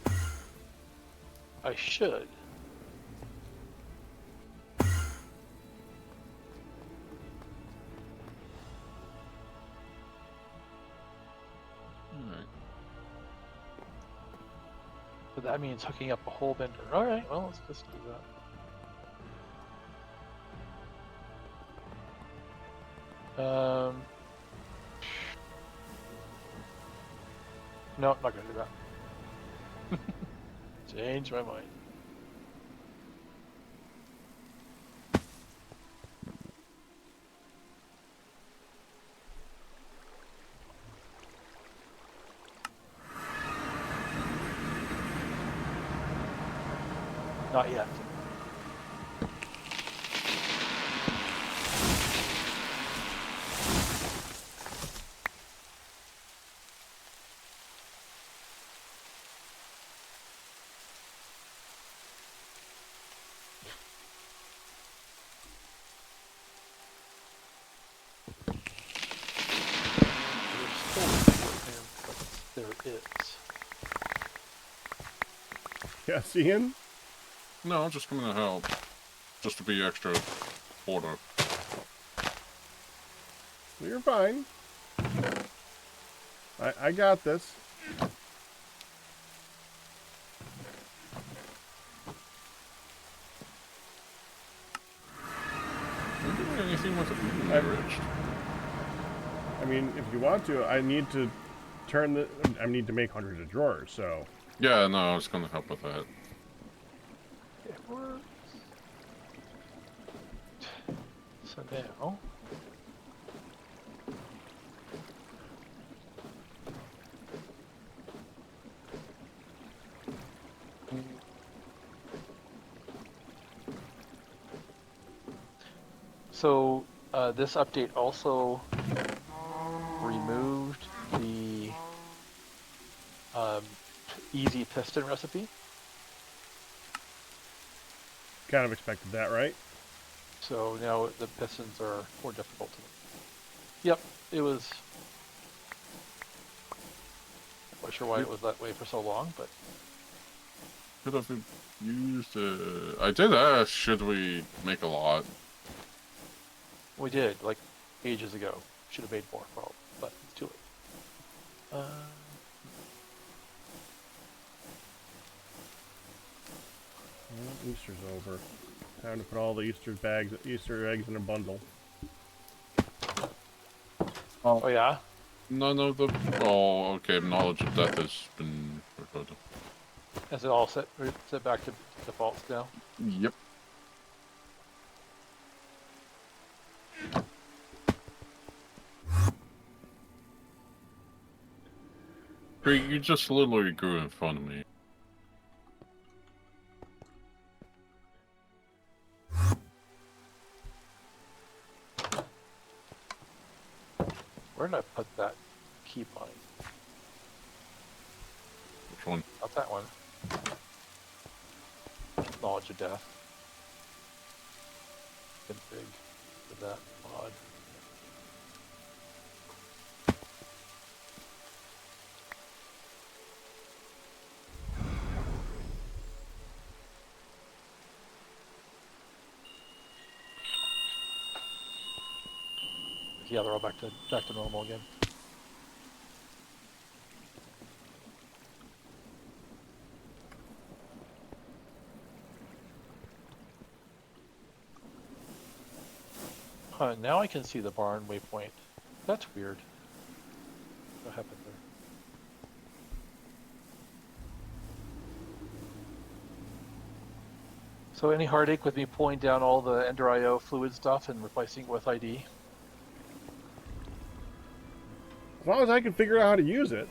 I should. Alright. But that means hooking up a whole bender. Alright, well, let's just do that. No, I'm not gonna do that. Change my mind. Not yet. is. Yeah, Ian? No, I'm just coming to help. Just to be extra order. You're fine. I got this. Are you doing anything with it being enriched? I mean, if you want to, I need to turn the... I need to make hundreds of drawers, so... Yeah, no, I was gonna help with that. It works. So now... So this update also removed the easy piston recipe. Kind of expected that, right? So now the pistons are more difficult to make. Yep, it was. Not sure why it was that way for so long, but Could have used I did ask, should we make a lot? we did, like, ages ago. Should have made more, probably, but it's too late. Well, Easter's over. Time to put all the Easter eggs in a bundle. Oh yeah? None of the... Oh, okay, knowledge of death has been recorded. Is it all set back to defaults now? Yep. You just literally grew in front of me. Where did I put that key point? Which one? Not that one. Knowledge of death. Config for that mod. Yeah, they're all back to normal again. Now I can see the barn waypoint. That's weird. What happened there? So any heartache with me pulling down all the Ender IO fluid stuff and replacing it with ID? As long as I can figure out how to use it.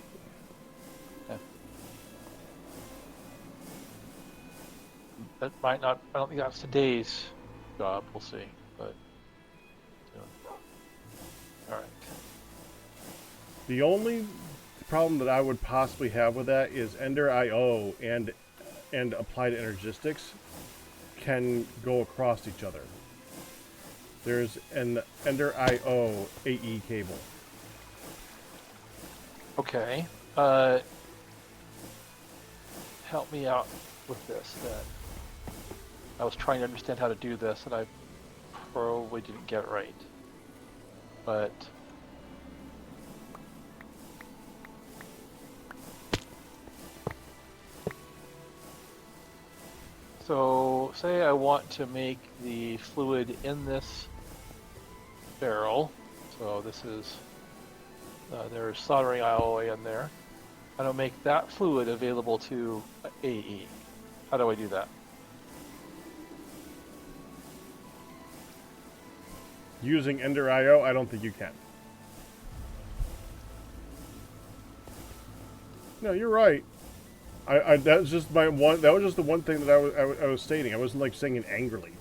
Yeah. That might not, I don't think that's today's job, we'll see, but... Alright. The only problem that I would possibly have with that is Ender IO and Applied Energistics can go across each other. There's an Ender IO AE cable. Okay. Help me out with this then. I was trying to understand how to do this and I probably didn't get it right. But so say I want to make the fluid in this barrel. So this is there's soldering alloy in there. I don't make that fluid available to AE. How do I do that? Using Ender IO, I don't think you can. No, you're right. That was just my one. That was just the one thing that I was stating. I wasn't like saying it angrily.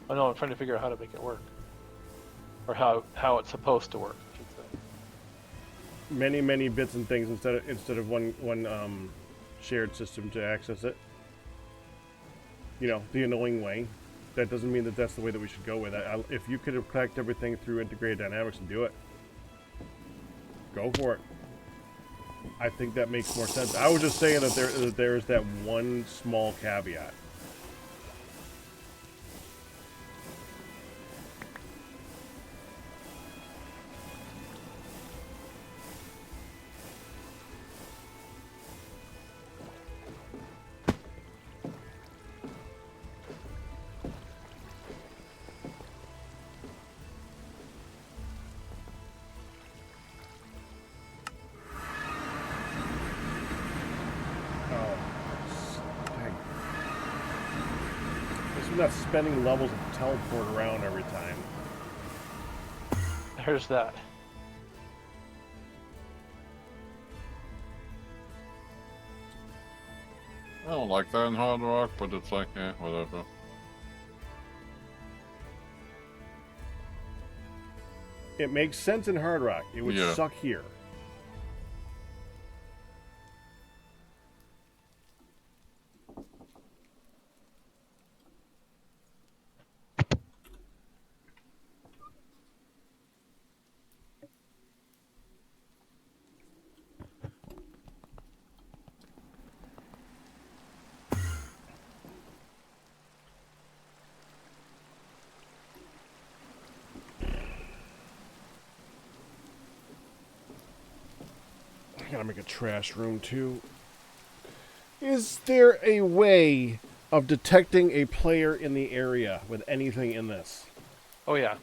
I know I'm trying to figure out how to make it work, or how it's supposed to work, I should say. Many bits and things instead of one shared system to access it. You know, the annoying way. That doesn't mean that that's the way that we should go with it. If you could have cracked everything through integrated dynamics and do it. Go for it. I think that makes more sense. I was just saying that there's that one small caveat. We're not spending levels to teleport around every time. There's that. I don't like that in Hard Rock, but it's like, eh, whatever. It makes sense in Hard Rock. It would suck here. I gotta make a trash room too. Is there a way of detecting a player in the area with anything in this? Oh yeah.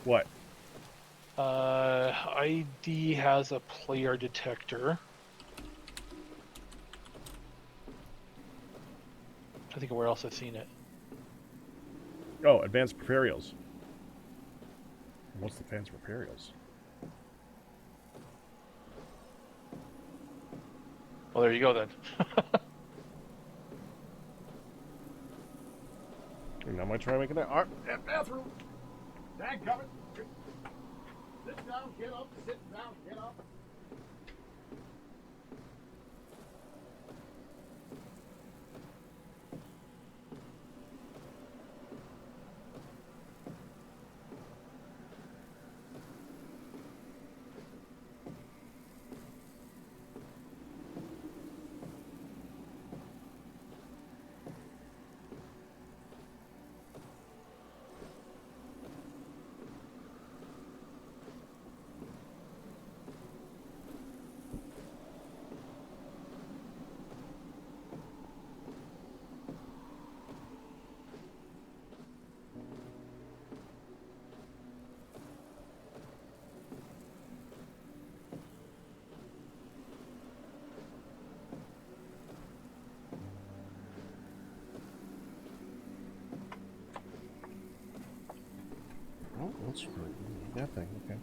What? ID has a player detector. I think where else I've seen it. Oh, advanced materials. What's the advanced materials? Well, there you go then. Now I'm gonna try making that bathroom. Dad, coming. Sit down, get up. Sit down, get up. Oh, that's that thing. Okay.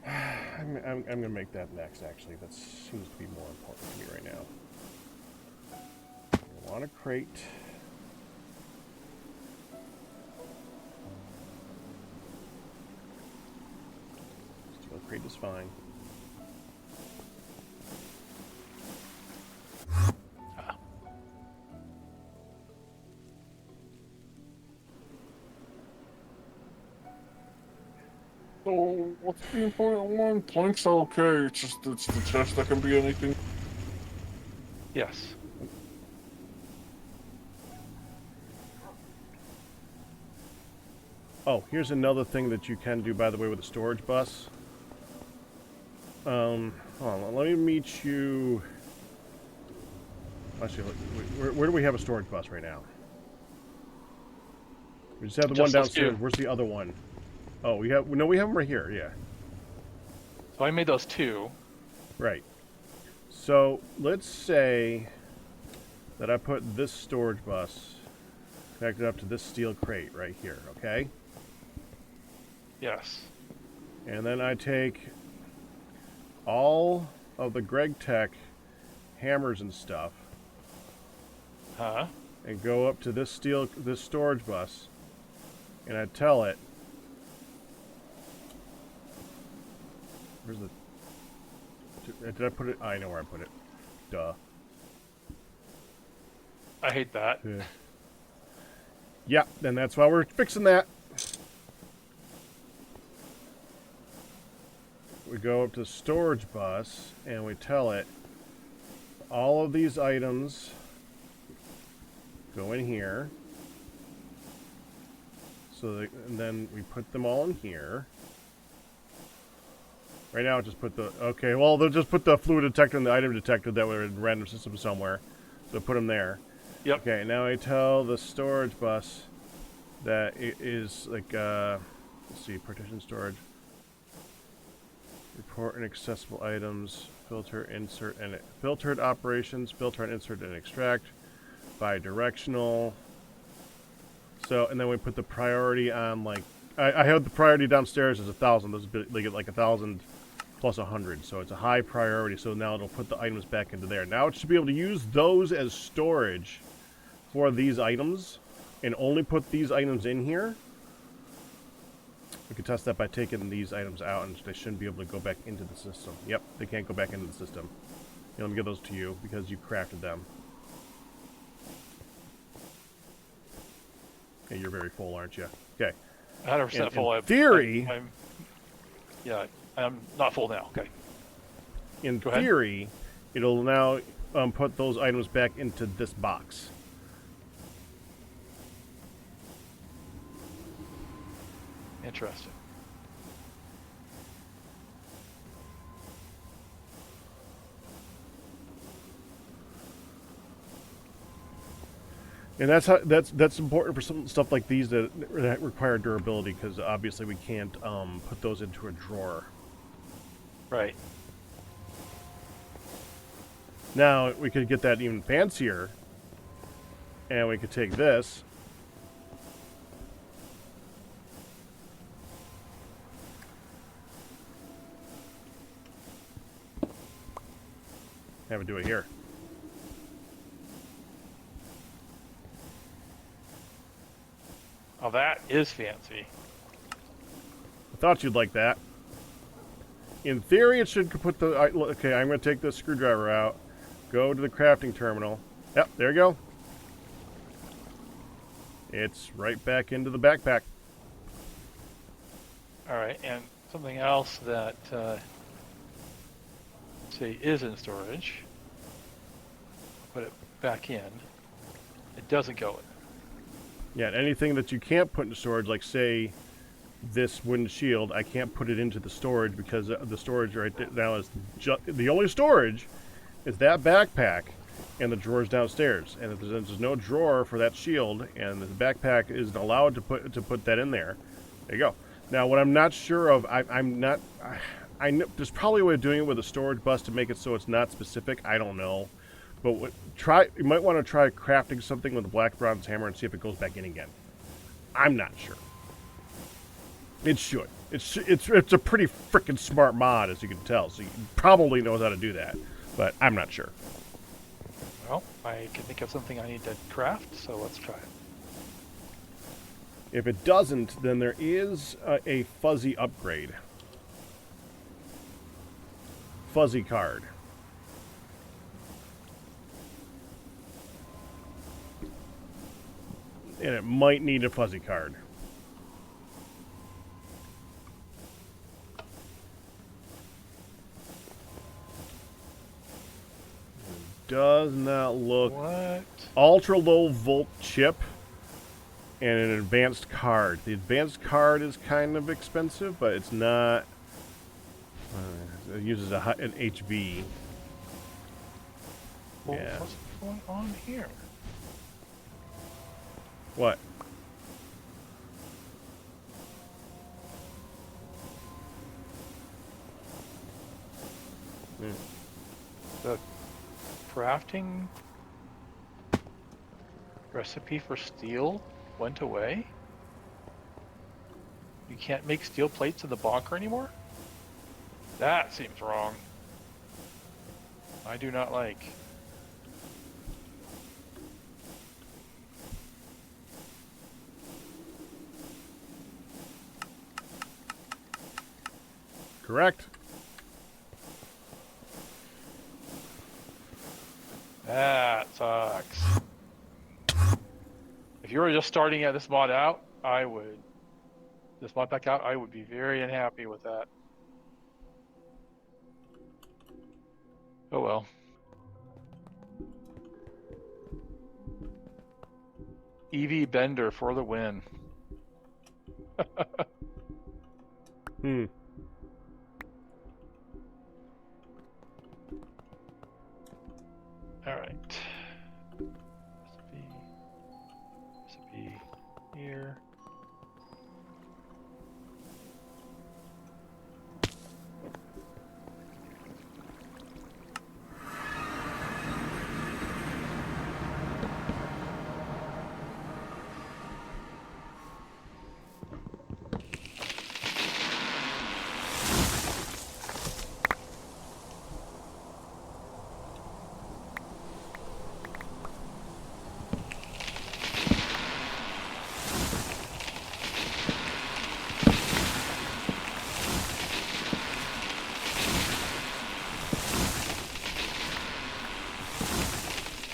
I'm gonna make that next. Actually, that seems to be more important to me right now. I want a crate. Steel crate is fine. So, what's the important one? Planks are okay, it's the chest that can be anything. Yes. Oh, here's another thing that you can do, by the way, with a storage bus. Hold on, let me meet you. Actually, where do we have a storage bus right now? We just have the one downstairs. Where's the other one? Oh, we have them right here. Yeah. So I made those two. Right. So let's say that I put this storage bus connected up to this steel crate right here. Okay. Yes. And then I take all of the Greg Tech hammers and stuff. Huh? And go up to this storage bus, and I tell it. Where's the? Did I put it? I know where I put it. Duh. I hate that. Yeah, then that's why we're fixing that. we go up to storage bus and we tell it all of these items go in here. So that, and then we put them all in here. Right now, just put the... Okay, well, they'll just put the fluid detector and the item detector that were in random system somewhere. So put them there. Yep. Okay, now I tell the storage bus that it is like, let's see, partition storage. Report inaccessible items, filter, insert, and filtered operations, filter and insert and extract, bi-directional. So, and then we put the priority on, like, I have the priority downstairs as 1,000. This is like 1,000 plus 100. So it's a high priority. So now it'll put the items back into there. Now it should be able to use those as storage for these items and only put these items in here. We can test that by taking these items out, and they shouldn't be able to go back into the system. Yep, they can't go back into the system. Let me give those to you because you crafted them. Okay, you're very full, aren't you? Okay. 100% full. In theory... I'm not full now. Okay. In theory, it'll now put those items back into this box. Interesting. And that's important for some stuff like these that require durability, because obviously we can't put those into a drawer. Right. Now we could get that even fancier, and we could take this. Have it do it here. Oh, that is fancy. I thought you'd like that. In theory, it should put the... Okay, I'm going to take this screwdriver out. Go to the crafting terminal. Yep, there you go. It's right back into the backpack. All right, and something else that, say, is in storage. Put it back in. It doesn't go in. Yeah, anything that you can't put into storage, like, say, this wooden shield, I can't put it into the storage because the storage right now is the only storage is that backpack and the drawers downstairs. And if there's no drawer for that shield, and the backpack isn't allowed to put that in there, there you go. Now, what I'm not sure of, I know there's probably a way of doing it with a storage bus to make it so it's not specific. I don't know, but you might want to try crafting something with a black bronze hammer and see if it goes back in again. I'm not sure. It should. It's a pretty freaking smart mod, as you can tell. So you probably knows how to do that, but I'm not sure. Well, I can think of something I need to craft, so let's try it. If it doesn't, then there is a fuzzy upgrade. Fuzzy card. And it might need a fuzzy card. Does not look... What? Ultra low volt chip and an advanced card. The advanced card is kind of expensive, but it's not... it uses an HV. Well, yeah. what's going on here? What? The crafting recipe for steel went away? You can't make steel plates in the bunker anymore? That seems wrong. I do not like. Correct. That sucks. If you were just starting at this mod out, this mod pack out, I would be very unhappy with that. Oh well. EV Bender for the win. Hmm. All right. Recipe here.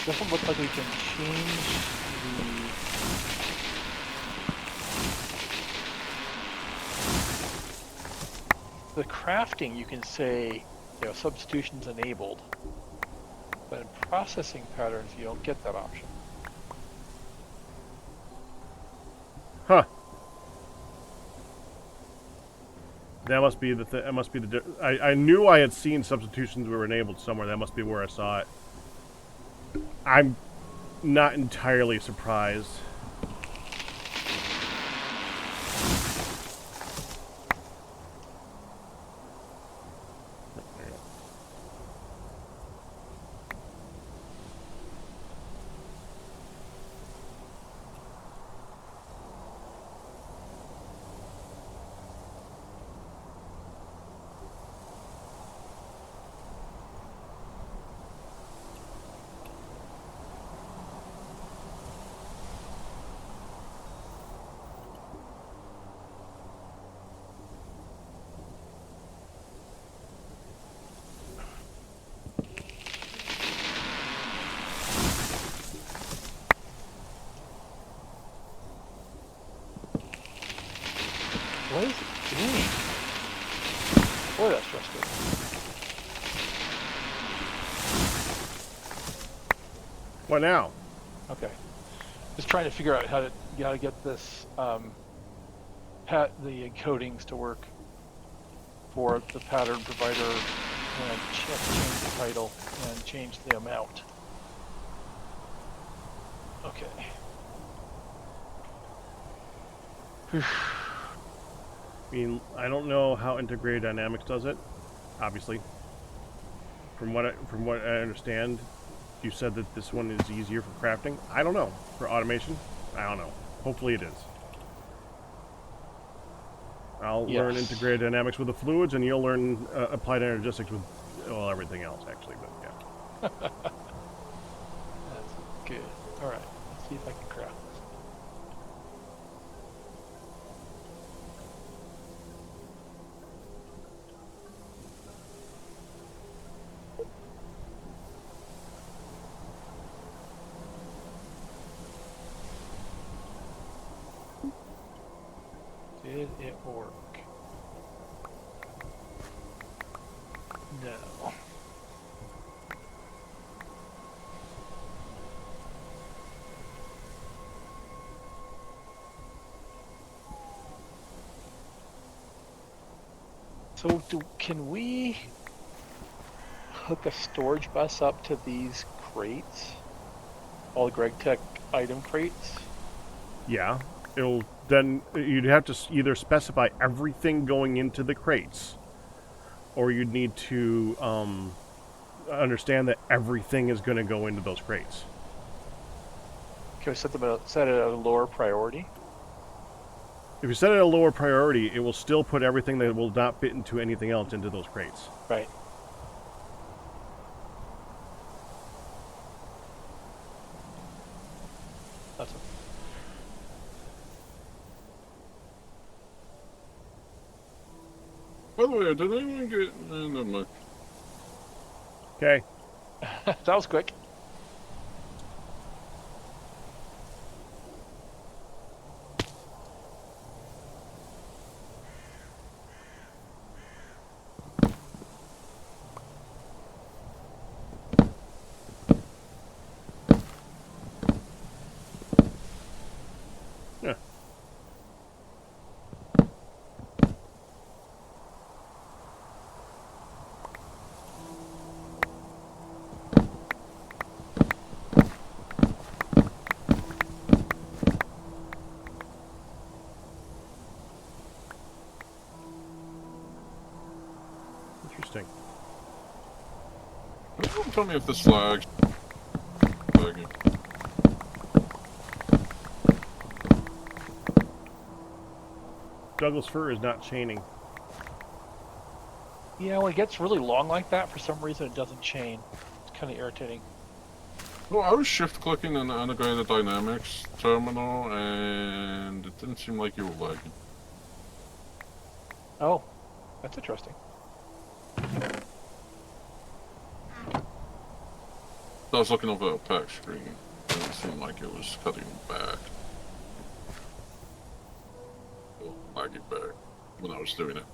Doesn't look like we can change the crafting. You can say, you know, substitutions enabled, but in processing patterns, you don't get that option. Huh. That must be the. That must be the. I knew I had seen substitutions were enabled somewhere. That must be where I saw it. I'm not entirely surprised. What is it doing? Boy, that's frustrating. What now? Okay. Just trying to figure out how to get this the encodings to work for the pattern provider and change the title and change the amount. Okay. I mean, I don't know how Integrated Dynamics does it. Obviously, from what I understand, you said that this one is easier for crafting. I don't know. For automation, I don't know. Hopefully, it is. I'll learn Integrated Dynamics with the fluids, and you'll learn Applied Energistics with, well, everything else, actually. But yeah. That's good. All right. Let's see if I can craft this. Did it work? No. So can we hook a storage bus up to these crates? All the GregTech item crates? Yeah. It'll then you'd have to either specify everything going into the crates, or you'd need to understand that everything is going to go into those crates. Can we set it at a lower priority? If you set it at a lower priority, it will still put everything that will not fit into anything else into those crates. Right. That's it. By the way, did anyone get... never mind. Okay. That was quick. tell me if this lags. Lagging. Douglas fir is not chaining. Yeah, when it gets really long like that, for some reason it doesn't chain. It's kind of irritating. Well, I was shift clicking in the integrated dynamics terminal, and it didn't seem like you were lagging. Oh, that's interesting. I was looking over a pack screen, and it seemed like it was cutting back. Well, lagging back when I was doing it.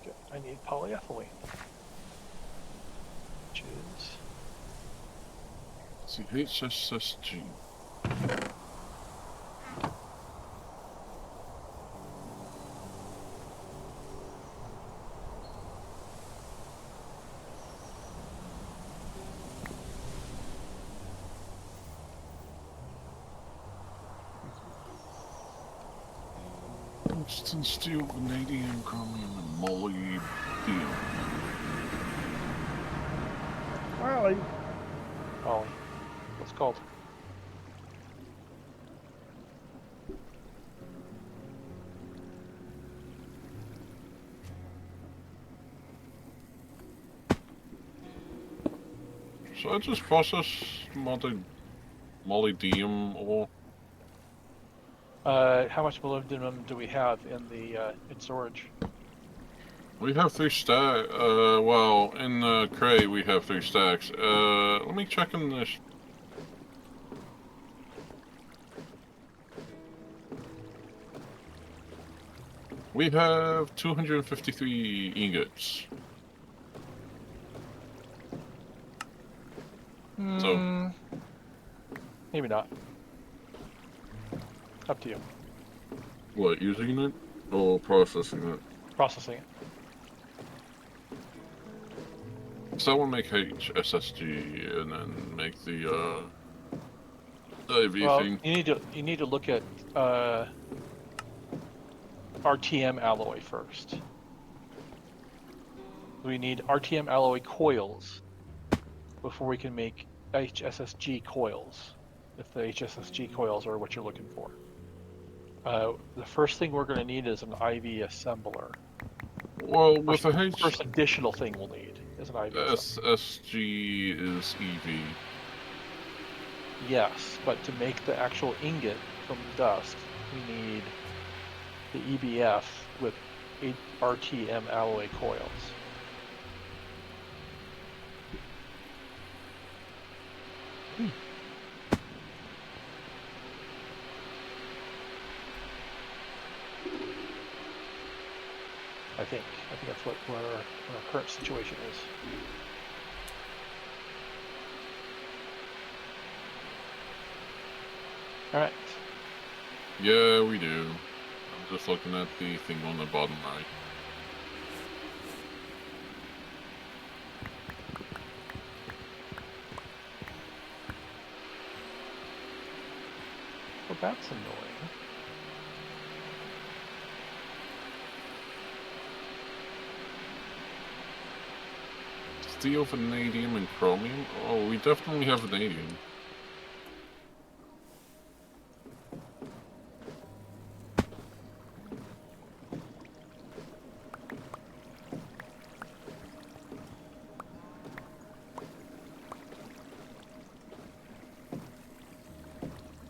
Okay, I need polyethylene. Which is... Let's see, HSSG. Tungsten, steel, vanadium, chromium, and molybdenum. Molly. Poly. What's it called? So I just processed molybdenum ore. How much molybdenum do we have in the in storage? We have 3 stacks. Well, in the crate we have 3 stacks. Let me check in this. We have 253 ingots. So Maybe not. Up to you. what, using it or processing it? Processing it. So I want to make HSSG and then make the IV Well, thing. you need to look at RTM alloy first. We need RTM alloy coils before we can make HSSG coils, if the HSSG coils are what you're looking for. The first thing we're going to need is an IV assembler. Well, with a First additional thing we'll need is an IV assembler. SSG is EV. Yes, but to make the actual ingot from dust, we need the EBF with RTM alloy coils. I think that's what our current situation is. All right. Yeah, we do. I'm just looking at the thing on the bottom right. Well, that's annoying. Steel, vanadium, and chromium? Oh, we definitely have vanadium.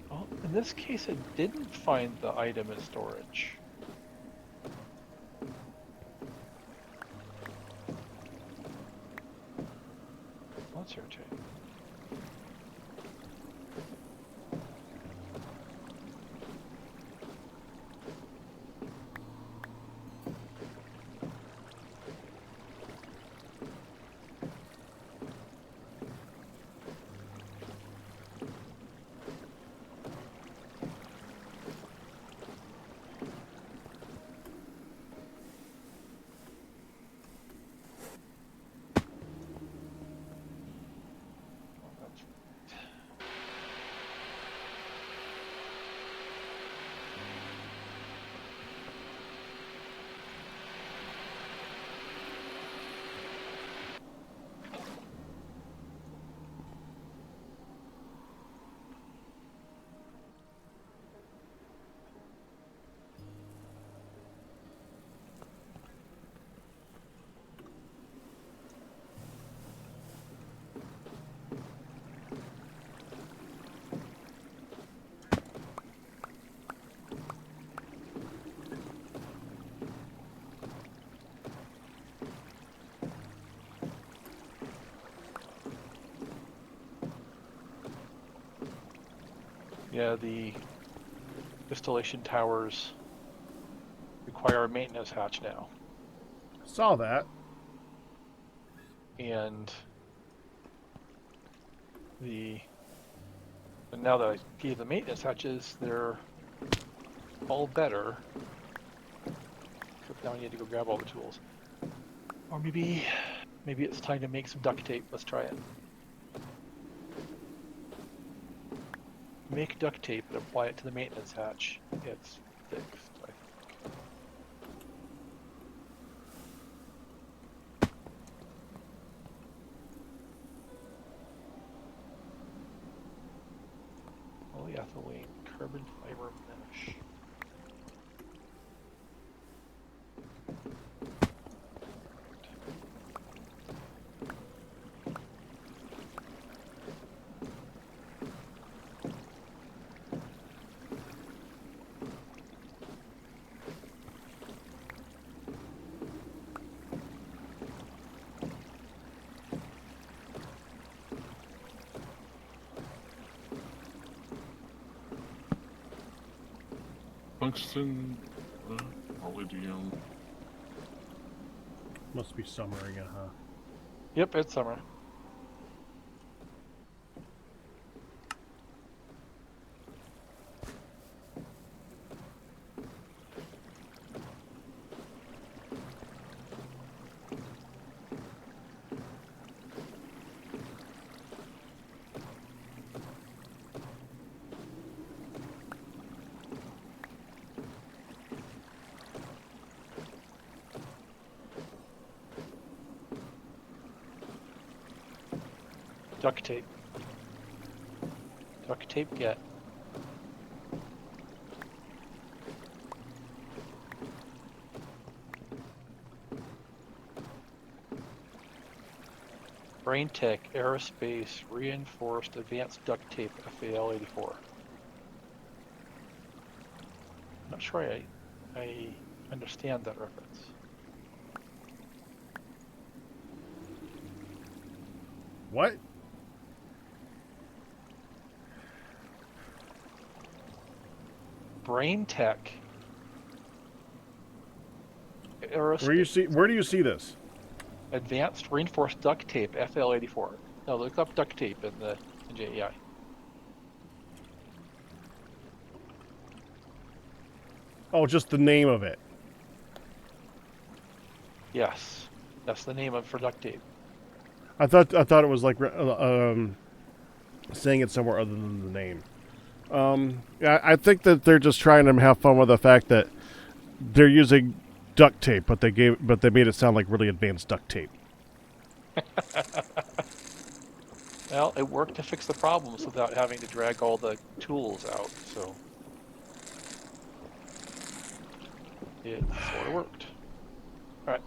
Well, in this case, it didn't find the item in storage. Let's rotate. Yeah, the distillation towers require a maintenance hatch now. Saw that. And now that I gave the maintenance hatches, they're all better. So now I need to go grab all the tools. Or maybe it's time to make some duct tape. Let's try it. Make duct tape and apply it to the maintenance hatch. It's fixed, I think. Polyethylene carbon fiber mesh. Tungsten, Palladium. Must be summer again, huh? Yep, it's summer. Duct tape. Duct tape get. BrainTech Aerospace Reinforced Advanced Duct Tape FAL84. Not sure I understand that reference. What? BrainTech Aerospace Where do you see this? Advanced Reinforced Duct Tape FL84. No, look up duct tape in the JEI. Oh, just the name of it. Yes, that's the name for duct tape. I thought it was like saying it somewhere other than the name. Yeah, I think that they're just trying to have fun with the fact that they're using duct tape, but they made it sound like really advanced duct tape. Well, it worked to fix the problems without having to drag all the tools out, so it sort of worked. All right.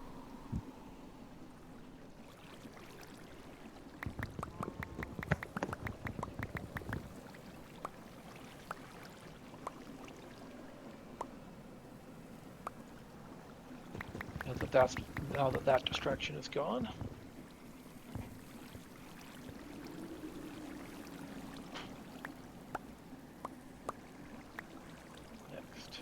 Now that distraction is gone. Next.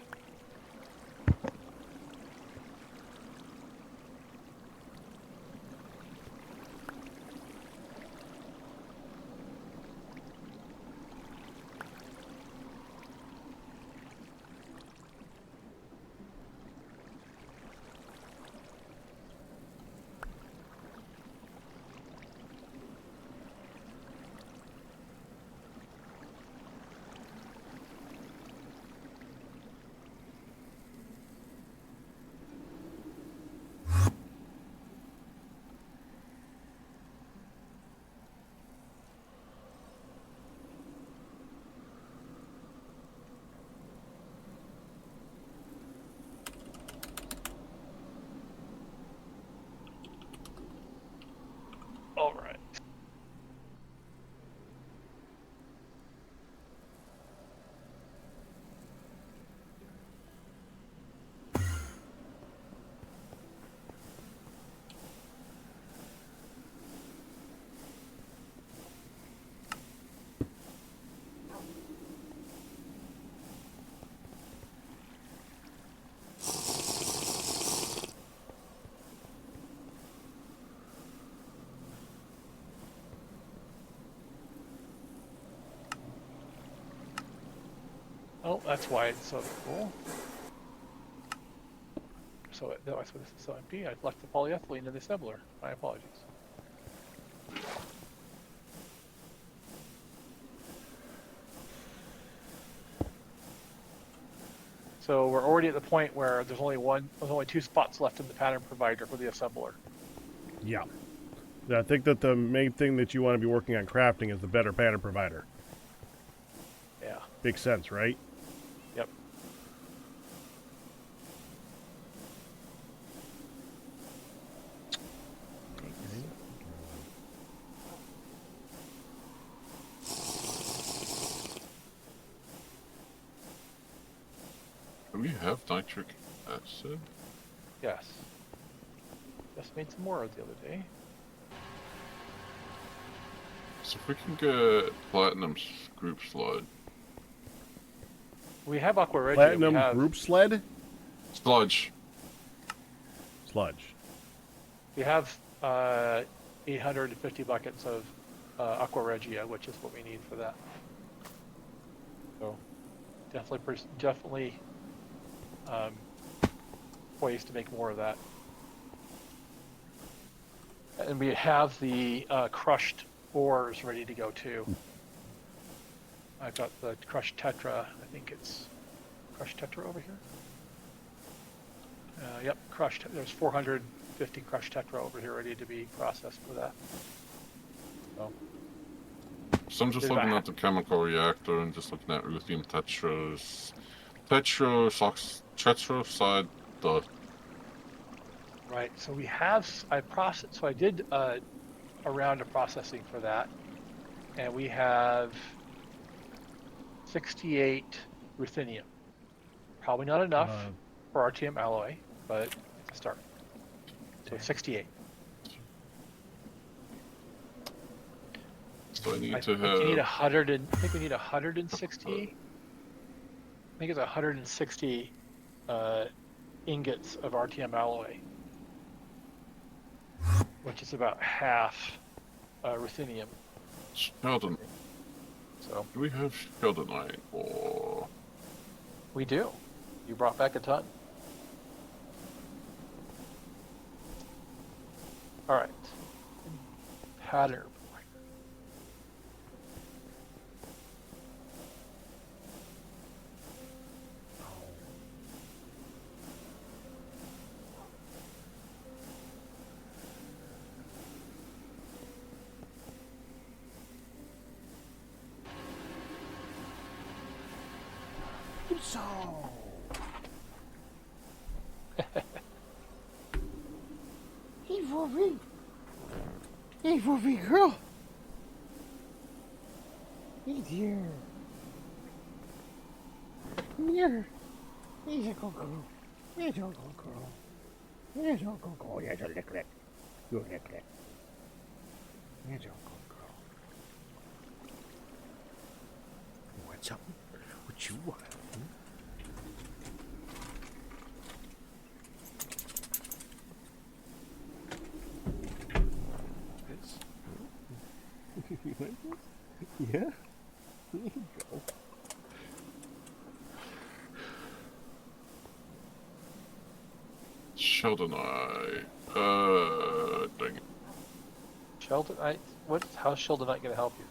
Oh, that's why it's so cool. So no, I suppose this is SMP. I left the polyethylene in the assembler. My apologies. So we're already at the point where there's only 2 spots left in the pattern provider for the assembler. Yeah. I think that the main thing that you want to be working on crafting is the better pattern provider. Yeah. Makes sense, right? Yep. Do we have nitric acid? Yes. Just made some more the other day. So if we can get platinum group sludge. We have Aqua Regia. Platinum group sled? Sludge. Sludge. We have 850 buckets of Aqua Regia, which is what we need for that. So definitely ways to make more of that. And we have the crushed ores ready to go too. I've got the crushed tetra. I think it's crushed tetra over here. Yep, crushed. There's 450 crushed tetra over here ready to be processed for that. So I'm just looking at the chemical reactor and just looking at ruthenium tetroside dust. Right. So we have. I did a round of processing for that, and we have 68 ruthenium. Probably not enough for RTM alloy, but it's a start. So 68. So I need I to think have. you need 100 and, I think we need 160. I think it's 160 ingots of RTM alloy, which is about half ruthenium. Sheldon. So Do we have sheldonite or? we do. You brought back a ton. All right. Pattern. So. Hey, Wolfie girl. Hey, dear. Here. Here's a go-go. Here's a go-go. Here's a go-go. Here's a lick-lick. You lick-lick. Here's a go-go. What's up? What you want? Yeah? There you go. Sheldonite. Dang it. Sheldonite? How's Sheldonite going to help you?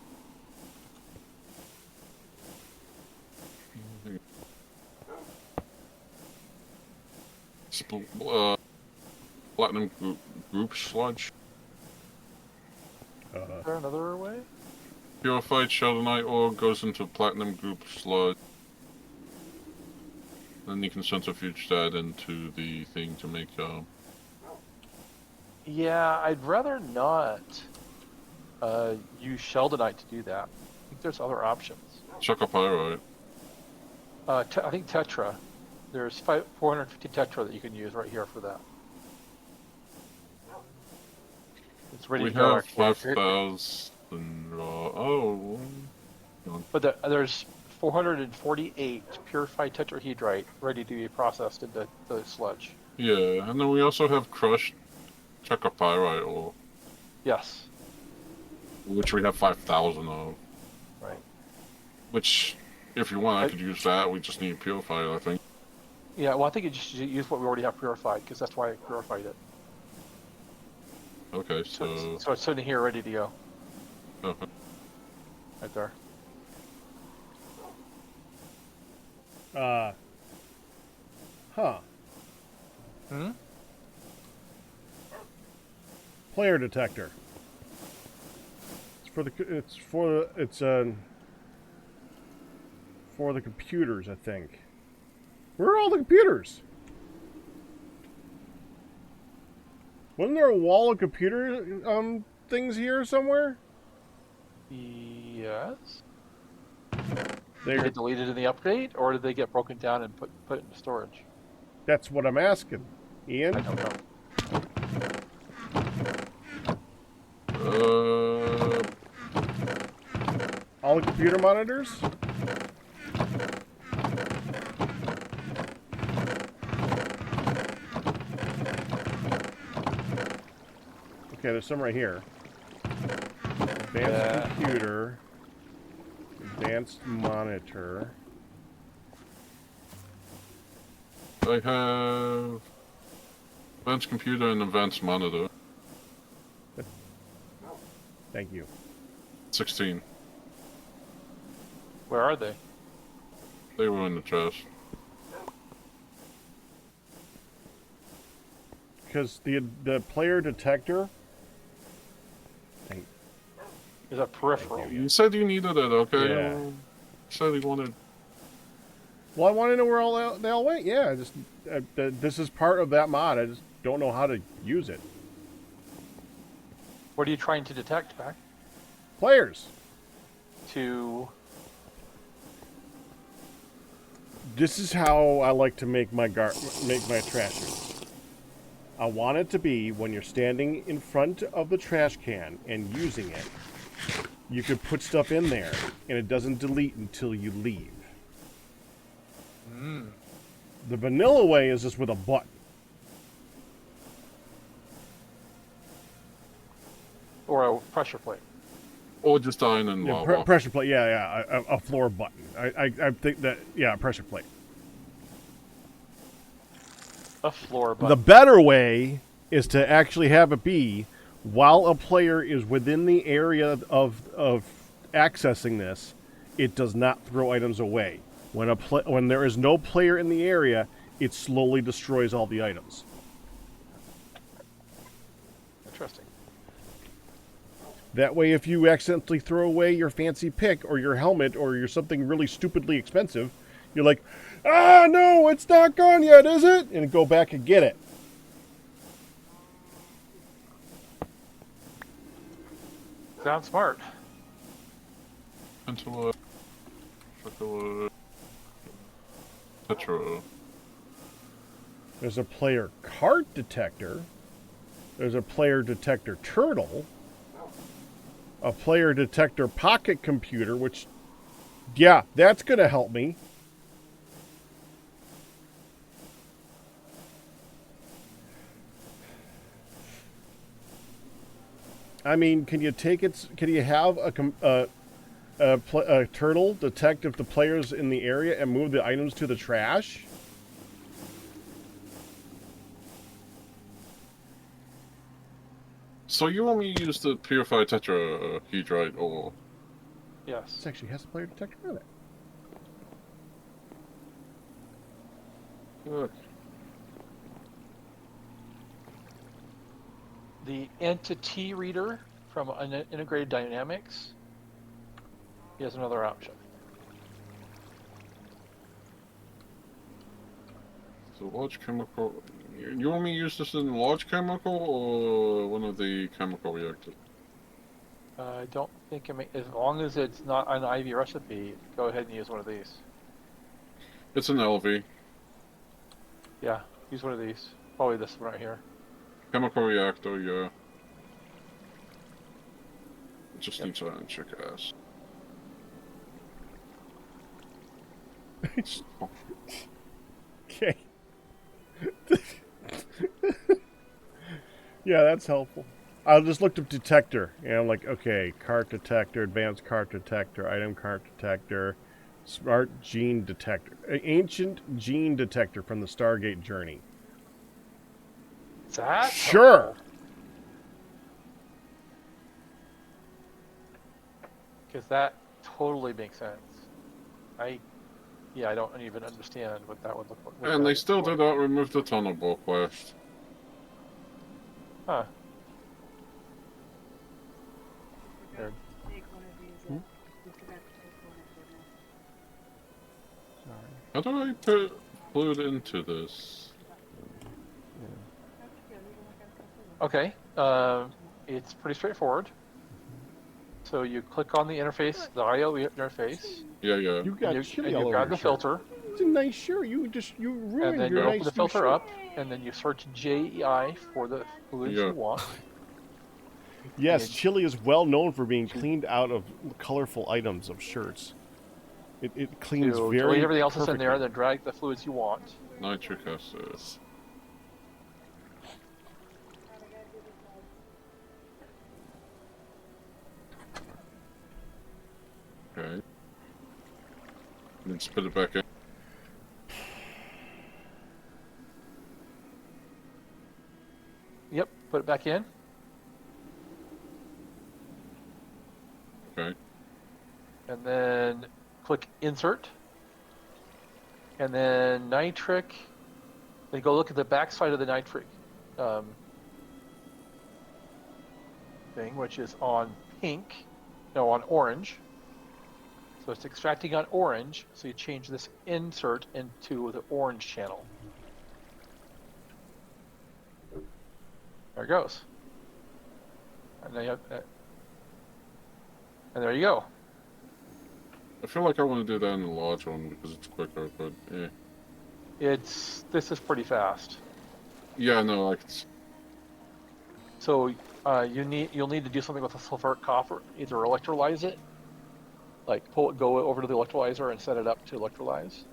Platinum group sludge. Is there another way? Purified sheldonite ore goes into platinum group sludge. Then you can centrifuge that into the thing to make Yeah, I'd rather not use Sheldonite to do that. I think there's other options. Chocopyrite. I think Tetra. There's 450 Tetra that you can use right here for that. It's ready We to go. have 5,000. But there's 448 purified tetrahedrite ready to be processed into the sludge. Yeah, and then we also have crushed chocopyrite ore, Yes. which we have 5,000 of. Right. Which If you want, I could use that. We just need purified, I think. Yeah, well, I think you just use what we already have purified, because that's why I purified it. Okay, so it's sitting here ready to go. okay. Right there. Huh. Hmm? Player detector. It's for the computers, I think. Where are all the computers? Wasn't there a wall of computer things here somewhere? Yes. They Did they delete it in the update, or did they get broken down and put it into storage? That's what I'm asking. Ian? I don't know. All the computer monitors? Okay, there's some right here. Advanced computer. Advanced monitor. I have advanced computer and advanced monitor. Thank you. 16. Where are they? They were in the trash. Because the player detector. Is that peripheral? You said you needed it, okay? Yeah. You said you wanted. Well, I want to know where all they all went. Yeah, this is part of that mod. I just don't know how to use it. What are you trying to detect, Pac? Players. This is how I like to make my trash use. I want it to be when you're standing in front of the trash can and using it, you could put stuff in there and it doesn't delete until you leave. The vanilla way is just with a button. Or a pressure plate. Or just dying in lava. Pressure plate, a floor button. I think that, a pressure plate. A floor button. The better way is to actually have it be while a player is within the area of accessing this, it does not throw items away. When there is no player in the area, it slowly destroys all the items. Interesting. That way, if you accidentally throw away your fancy pick or your helmet or your something really stupidly expensive, you're like, ah, no, it's not gone yet, is it? And go back and get it. Sounds smart. Into a Tetra. There's a player cart detector. There's a player detector turtle. A player detector pocket computer, which, yeah, that's going to help me. I mean, can you have a turtle detect if the player's in the area and move the items to the trash? So you want me to use the purified tetrahedrite, or? Yes. This actually has a player detector on it. Good. The entity reader from Integrated Dynamics. Here's another option. So large chemical. You want me to use this in large chemical or one of the chemical reactors? I don't think as long as it's not an IV recipe, go ahead and use one of these. It's an LV. Yeah, use one of these. Probably this one right here. Chemical reactor, yeah. It just needs to check ass. Okay. Yeah, that's helpful. I just looked up detector, and I'm like, okay, cart detector, advanced cart detector, item cart detector, Smart gene detector. Ancient gene detector from the Stargate journey. Is that Sure. Because that totally makes sense. I don't even understand what that would look like. And they still did not remove the tunnel ball quest. Huh. Take one of these. You forgot to take one of them. How do I put fluid into this? Okay. It's pretty straightforward. So you click on the interface, the I/O interface. Yeah. You got chili all you over grab your the shirt. filter, It's a nice shirt. You ruined and then your you nice open the new filter shirt. up, and then you search JEI for the fluids Yeah. you want. Yes, And chili is well known for being cleaned out of colorful items of shirts. It cleans to very delete everything else that's in perfectly. there, then drag the fluids you want. Nitric acid. Okay. And then spit it back in. Yep, put it back in. Okay. And then click insert. And then nitric. Then go look at the back side of the nitric thing, which is on on orange. So it's extracting on orange. So you change this insert into the orange channel. There it goes. And then and there you go. I feel like I want to do that in the large one because it's quicker, but yeah. This is pretty fast. Yeah, no, like it's... So you'll need to do something with the sulfuric copper. Either electrolyze it, like go over to the electrolyzer and set it up to electrolyze,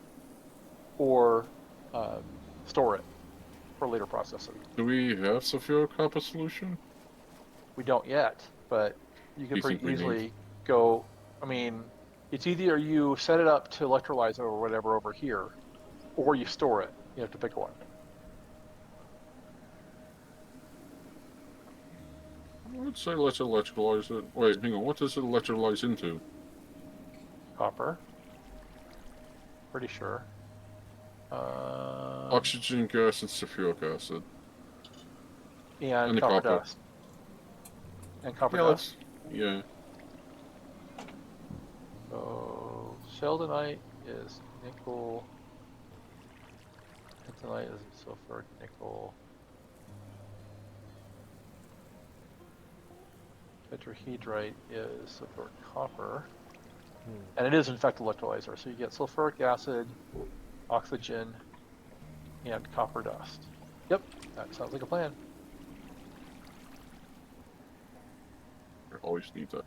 or store it for later processing. Do we have sulfuric copper solution? We don't yet, but you can You pretty think we easily need? go. I mean, it's either you set it up to electrolyze or whatever over here, or you store it. You have to pick one. I would say let's electrolyze it. Wait, hang on. What does it electrolyze into? Copper. Pretty sure. Oxygen gas and sulfuric acid. And the copper copper. dust. And copper Yeah, dust. yeah. So sheldonite is nickel. Bentonite is sulfuric nickel. Tetrahedrite is sulfuric copper. And it is in fact electrolyzer. So you get sulfuric acid, oxygen, and copper dust. Yep, that sounds like a plan. I always need that.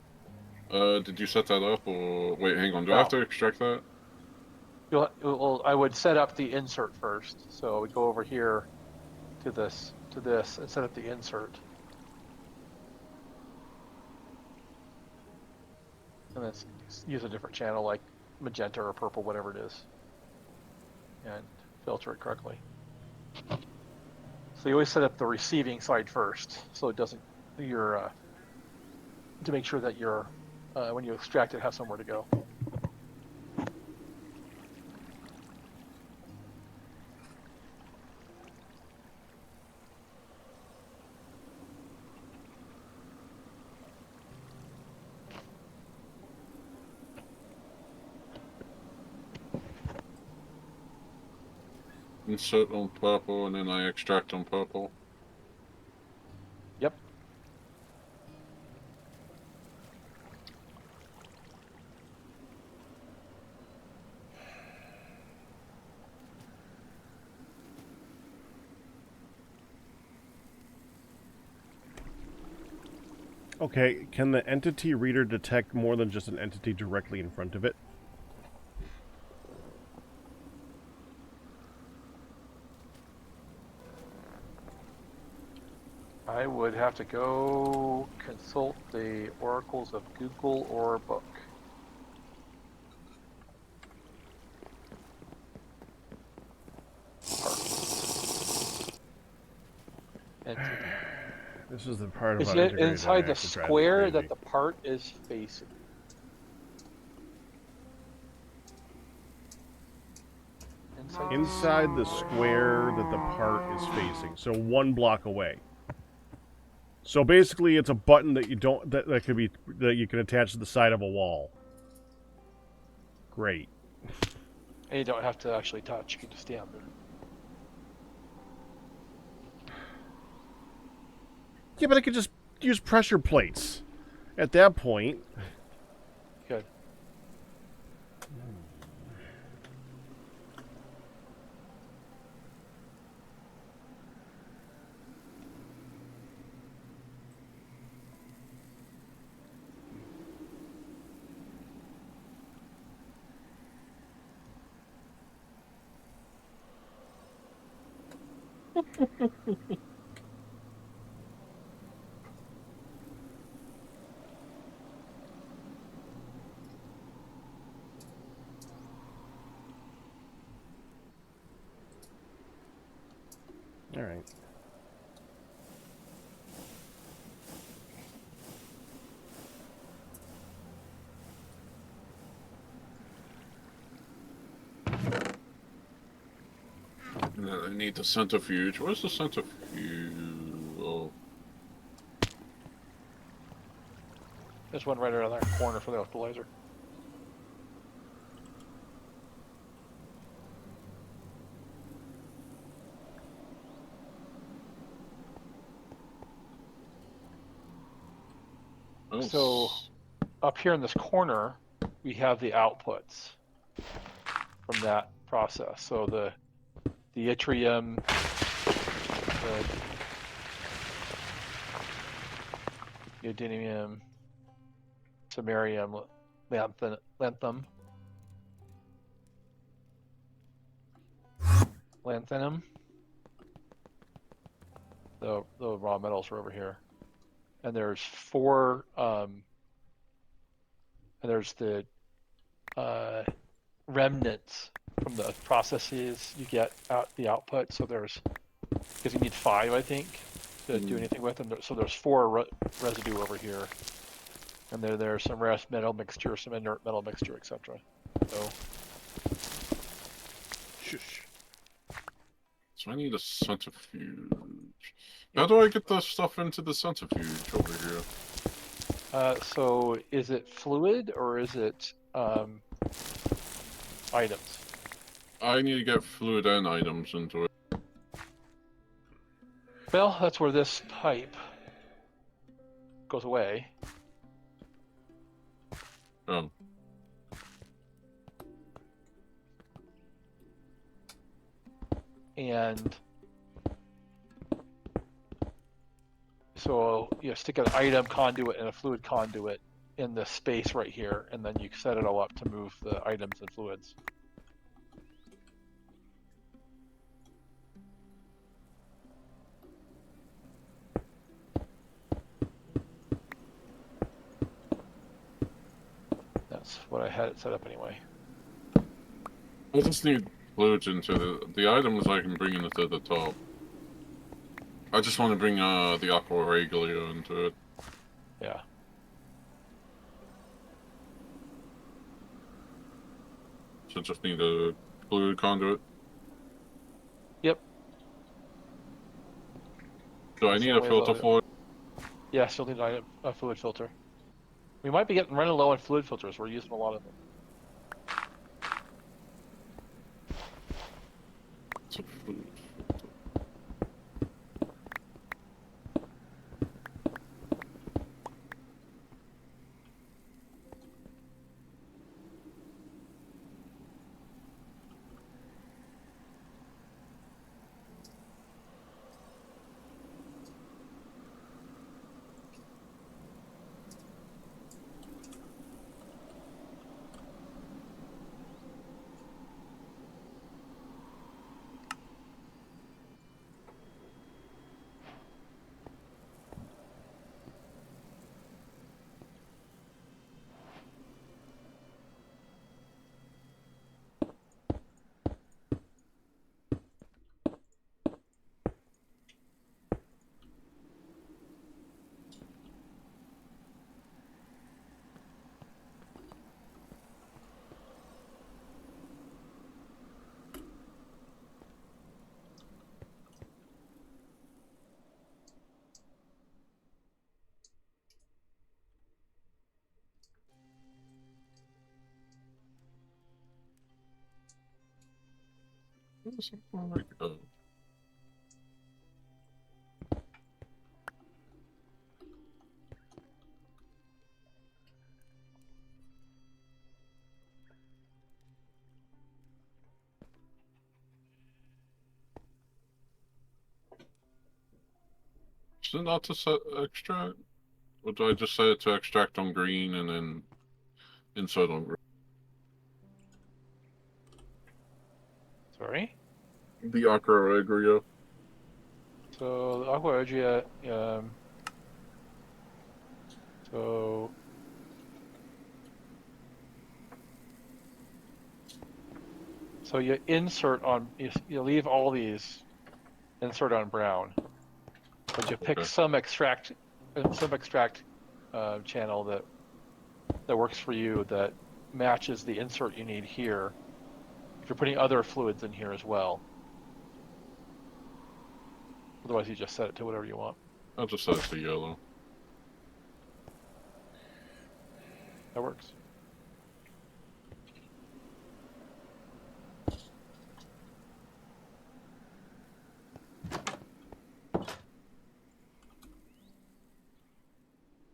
Did you set that up, or wait? Hang on. Do I have to extract that? Well, I would set up the insert first. So I would go over here to this, and set up the insert. And then use a different channel like magenta or purple, whatever it is, and filter it correctly. So you always set up the receiving side first, so it doesn't, to make sure that when you extract it, have somewhere to go. Insert on purple, and then I extract on purple. Yep. Okay, can the entity reader detect more than just an entity directly in front of it? I would have to go consult the oracles of Google or book. This is the part Is about it integrated inside the actually drives me square crazy. that the part is facing? Inside the square that the part is facing, so 1 block away. So basically, it's a button that you don't that could be that you can attach to the side of a wall. Great. And you don't have to actually touch; you can just stand there. Yeah, but I could just use pressure plates. At that point, Good. all right. And then I need the centrifuge. Where's the centrifuge? Oh. There's one right around that corner for the equalizer. Oh, So up here in this corner, we have the outputs from that process. So the yttrium, the neodymium, samarium, lanthanum, the raw metals are over here. And there's 4, and there's the remnants from the processes you get out the output. So there's, because you need 5, I think, to do anything with them. So there's 4 residue over here. And there's some rare metal mixture, some inert metal mixture, etc. So, Shush. so I need a centrifuge. How do I get the stuff into the centrifuge over here? so is it fluid or is it items? I need to get fluid and items into it. Well, that's where this pipe goes away. Oh. And so you stick an item conduit and a fluid conduit in the space right here, and then you set it all up to move the items and fluids. That's what I had it set up anyway. I just need fluids into the items I can bring into the top. I just want to bring the aqua regular into it. Yeah. So just need a fluid conduit. Yep. Do I need a filter for it? Yeah, still need a fluid filter. We might be running low on fluid filters. We're using a lot of them. So fluid. Is it not to set extract? Or do I just set it to extract on green and then insert on green? Sorry? The Acro Agria. So the Aqua Regia, so you insert on, you leave all these, insert on brown, but you pick some extract channel that works for you, that matches the insert you need here. If you're putting other fluids in here as well. Otherwise, you just set it to whatever you want. I'll just set it to yellow. That works.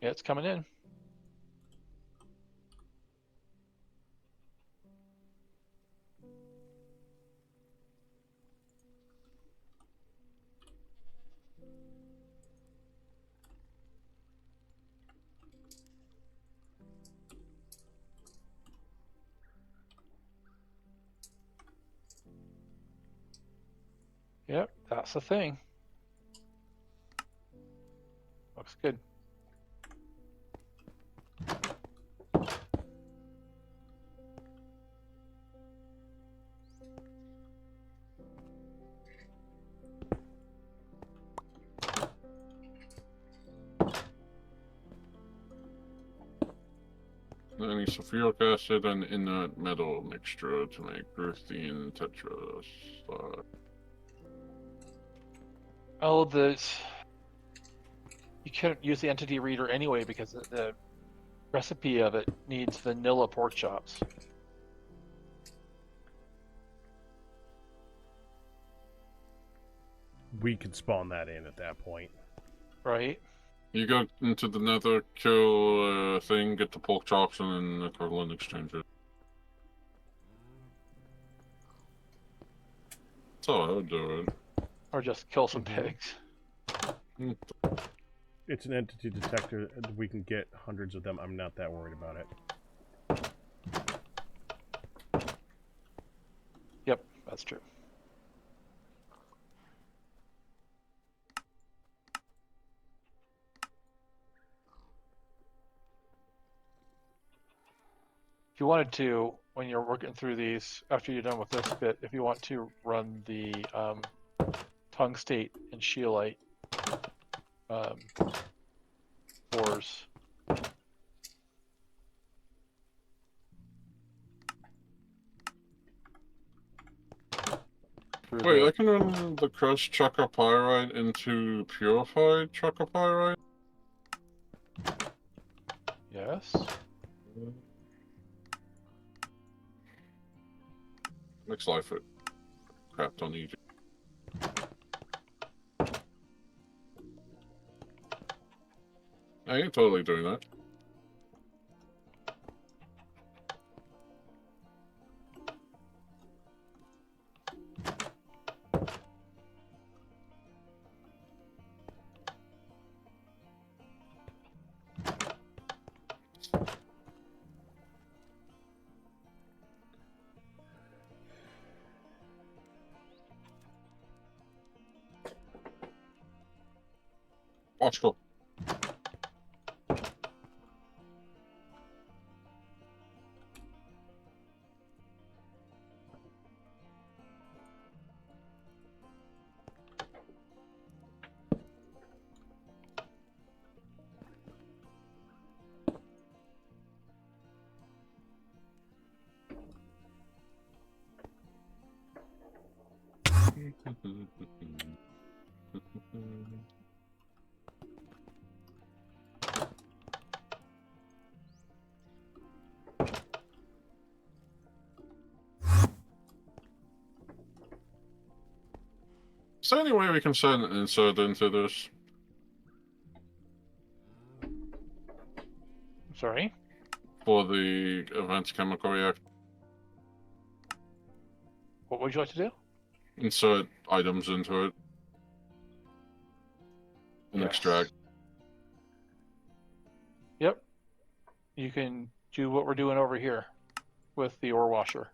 Yeah, it's coming in. Yep, that's the thing. Looks good. Then I need sulfuric acid and inert metal mixture to make ruthenium tetra. Oh, you can't use the entity reader anyway because the recipe of it needs vanilla pork chops. We could spawn that in at that point. Right? You go into the nether, kill thing, get the pork chops, and then equivalent exchange it. That's how I would do it. Or just kill some pigs. It's an entity detector. We can get hundreds of them. I'm not that worried about it. Yep, that's true. If you wanted to, when you're working through these, after you're done with this bit, if you want to run the tungstate and scheelite ores. Wait, I can run the crushed chalcopyrite into purified chalcopyrite? Yes. Makes life a crap ton easier. I ain't totally doing that. Watch go. Is there any way we can send an insert into this? Sorry? For the event chemical reactor? What would you like to do? Insert items into it. And Yes. extract. Yep. You can do what we're doing over here with the ore washer.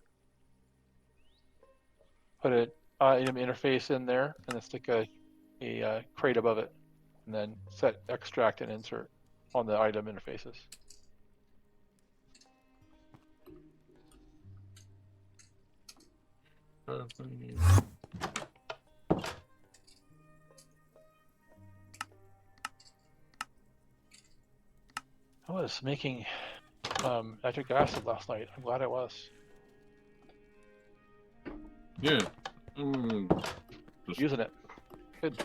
Put an item interface in there and then stick a crate above it. And then set extract and insert on the item interfaces. I was making nitric acid last night. I'm glad I was. Yeah. Using it. Good.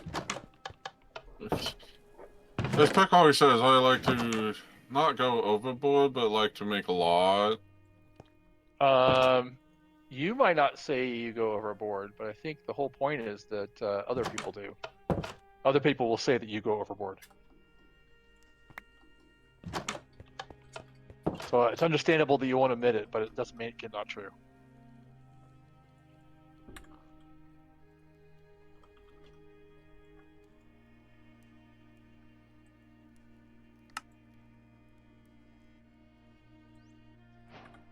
As Peck always says, I like to not go overboard, but like to make a lot. You might not say you go overboard, but I think the whole point is that other people do. Other people will say that you go overboard. So it's understandable that you won't admit it, but it doesn't make it not true.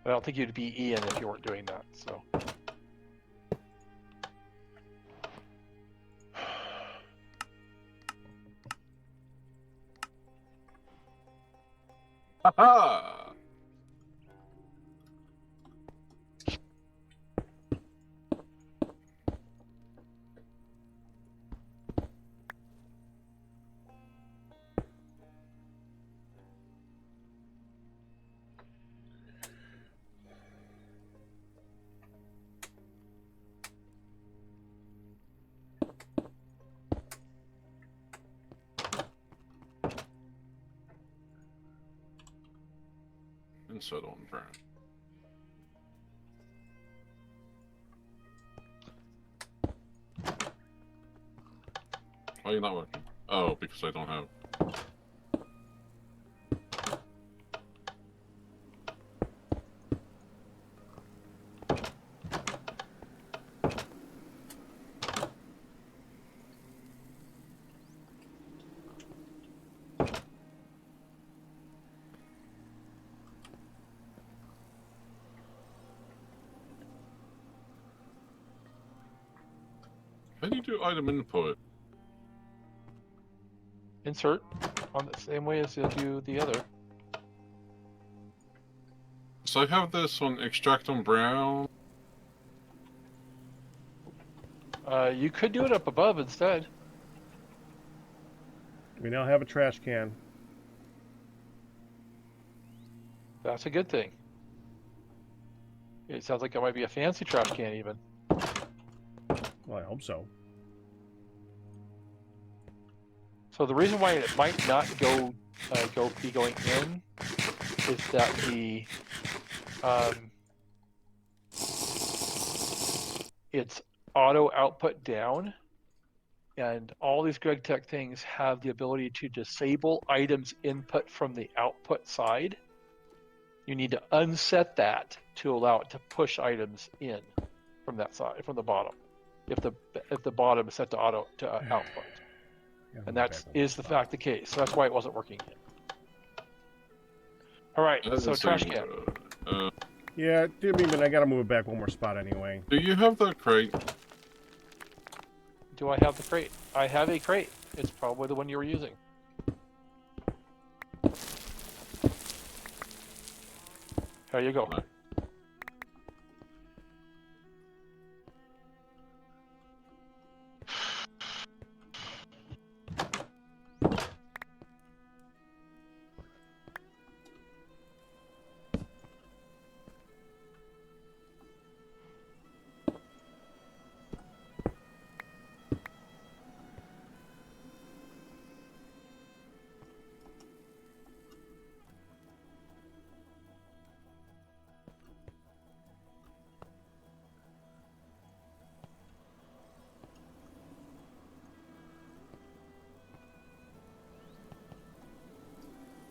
I don't think you'd be Ian if you weren't doing that, so. Haha! Insert on brand. Why are you not working? Oh, because I don't have. How do you do item input? Insert on the same way as you do the other. So I have this one, extract on brown. You could do it up above instead. We now have a trash can. That's a good thing. It sounds like it might be a fancy trash can even. Well, I hope so. So the reason why it might not be going in is that it's auto output down, and all these GregTech things have the ability to disable items input from the output side. You need to unset that to allow it to push items in from that side, from the bottom. If the bottom is set to auto to output. And that is the case. So that's why it wasn't working yet. All right, so trash can. Yeah, I mean, I gotta move it back one more spot anyway. Do you have the crate? Do I have the crate? I have a crate. It's probably the one you were using. There you go. No.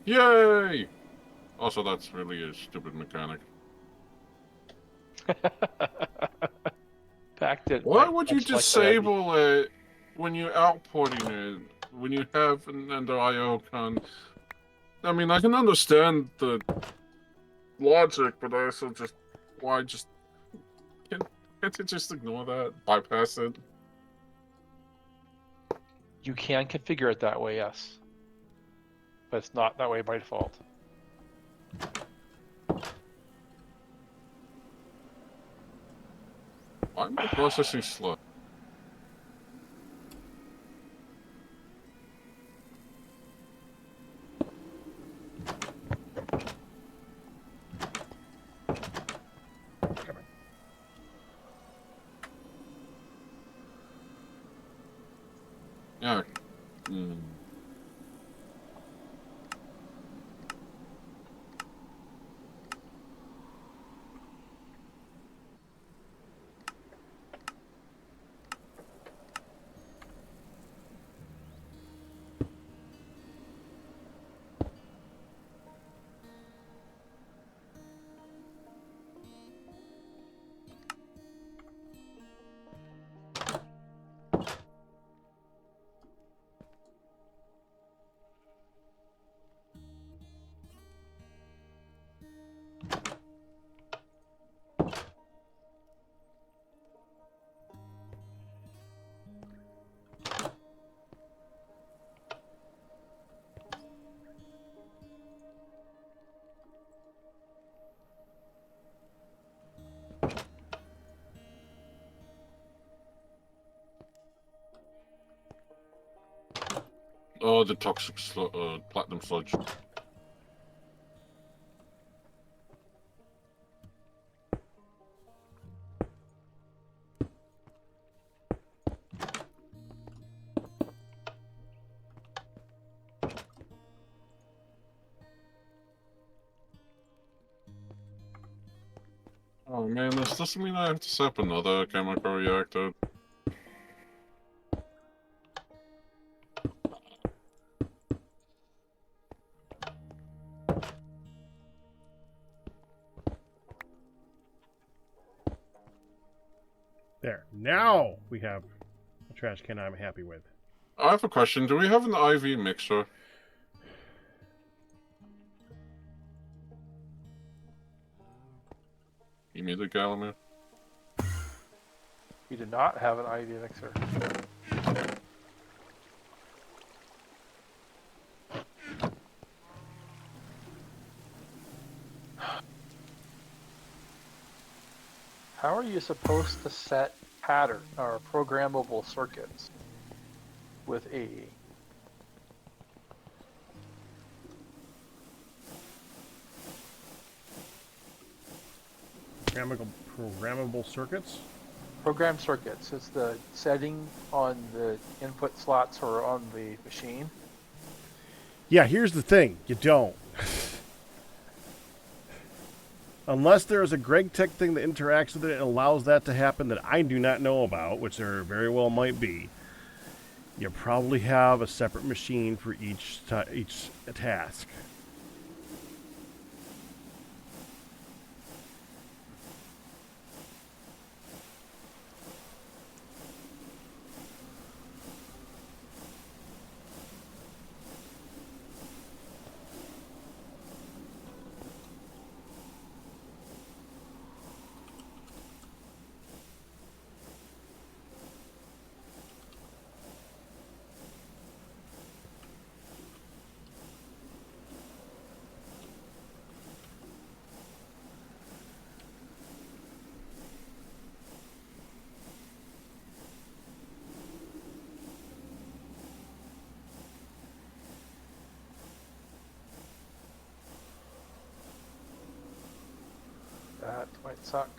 Yay! Also, that's really a stupid mechanic. Packed it. Why would you much like the Heavy. disable it when you're outporting it? When you have an under IO con? I mean, I can understand the logic, but I also just why just can't you just ignore that, bypass it? You can configure it that way, yes, but it's not that way by default. Why am I processing slow? Yeah. Oh, the toxic platinum sludge. Oh man, this doesn't mean I have to set up another chemical reactor. There. Now we have a trash can I'm happy with. I have a question. Do we have an IV mixer? You need a Galamir? We do not have an IV mixer. How are you supposed to set pattern or programmable circuits with AE? Programmable circuits? Program circuits. It's the setting on the input slots or on the machine. Yeah, here's the thing. You don't. Unless there is a GregTech thing that interacts with it and allows that to happen that I do not know about, which there very well might be, you probably have a separate machine for each task. That might suck.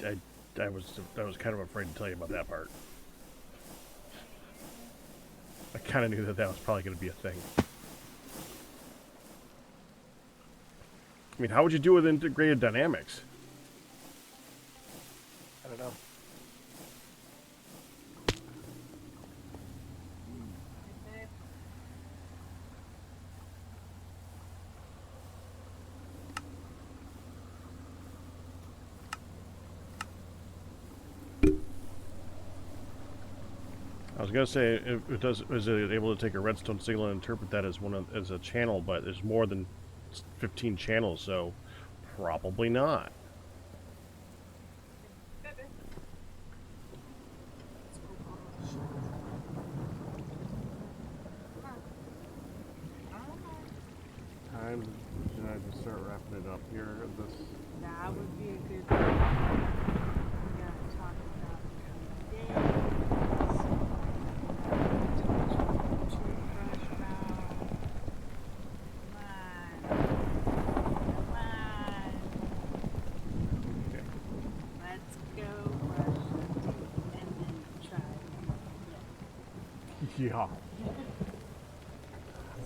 I was kind of afraid to tell you about that part. I kind of knew that was probably going to be a thing. I mean, how would you do with integrated dynamics? don't know. Okay. I was gonna say, is it able to take a redstone signal and interpret that as a channel? But there's more than 15 channels, so probably not. Let's go follow the shit. Huh. I don't know. Time to start wrapping it up here. That would be a good thing. We gotta talk about days. Toothbrush mouth. Come on. Okay. Let's go brush your teeth and then try again. Yeah.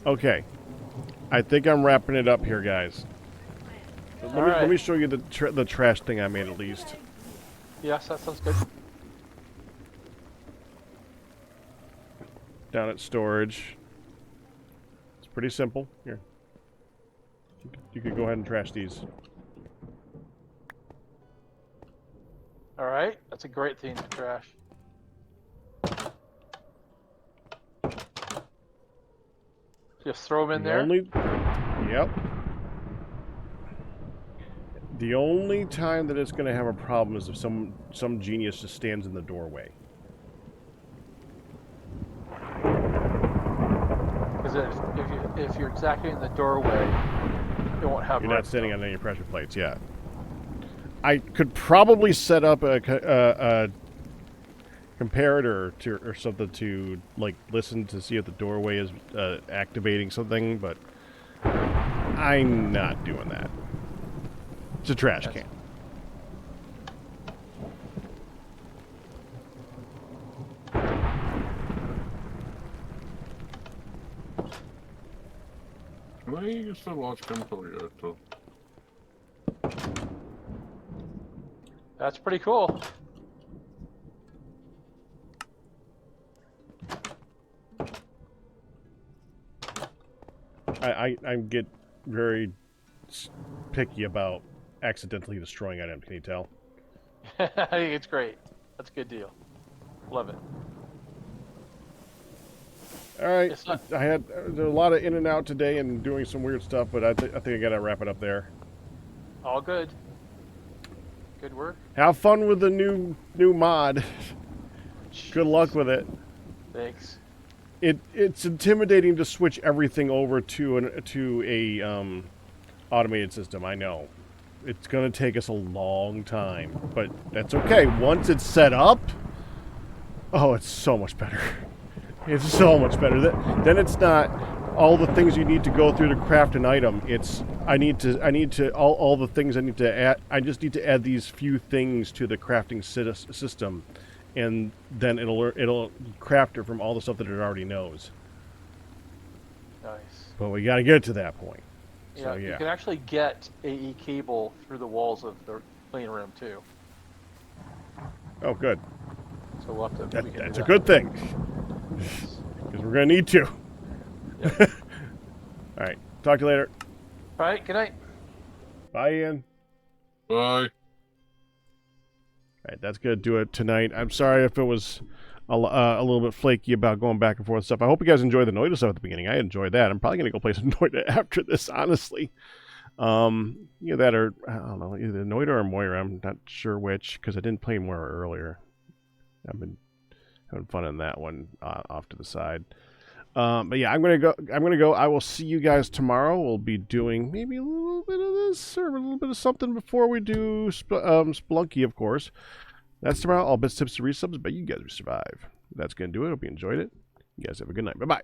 Okay. I think I'm wrapping it up here, guys. Let me show you the trash thing I made at least. Yes, that sounds good. Down at storage. It's pretty simple. Here. You could go ahead and trash these. All right, that's a great thing to trash. Just throw them in there. Yep. The only time that it's going to have a problem is if some genius just stands in the doorway. Because if you're exactly in the doorway, you won't have. You're not standing on any pressure plates yet. I could probably set up a comparator or something to like listen to see if the doorway is activating something, but I'm not doing that. It's a trash can. Can I use the launch controller to... That's pretty cool. I get very picky about accidentally destroying items. Can you tell? I think it's great. That's a good deal. Love it. All right, It's not- there's a lot of in and out today and doing some weird stuff, but I think I gotta wrap it up there. All good. Good work. Have fun with the new mod. Good luck with it. Thanks. It's intimidating to switch everything over to a automated system. I know it's gonna take us a long time, but that's okay. Once it's set up, oh, it's so much better. It's so much better. Then it's not all the things you need to go through to craft an item. It's I need to all the things I need to add. I just need to add these few things to the crafting system, and then it'll craft it from all the stuff that it already knows. Nice. But we got to get to that point. Yeah, So, yeah. You can actually get AE cable through the walls of the clean room too. Oh, good. So we'll have to. we can do That's a that. good thing. Because we're going to need to. Yep. All right. Talk to you later. All right. Good night. Bye, Ian. Bye. All right. That's going to do it tonight. I'm sorry if it was a little bit flaky about going back and forth stuff. I hope you guys enjoyed the Noida stuff at the beginning. I enjoyed that. I'm probably going to go play some Noida after this, honestly. Either that or, I don't know, either Noida or Moira. I'm not sure which, because I didn't play Moira earlier. I've been having fun on that one off to the side. But yeah, I'm gonna go. I will see you guys tomorrow. We'll be doing maybe a little bit of this or a little bit of something before we do Spelunky, of course. That's tomorrow. All bits, tips, to resubs, but you guys will survive. That's gonna do it. Hope you enjoyed it. You guys have a good night. Bye bye.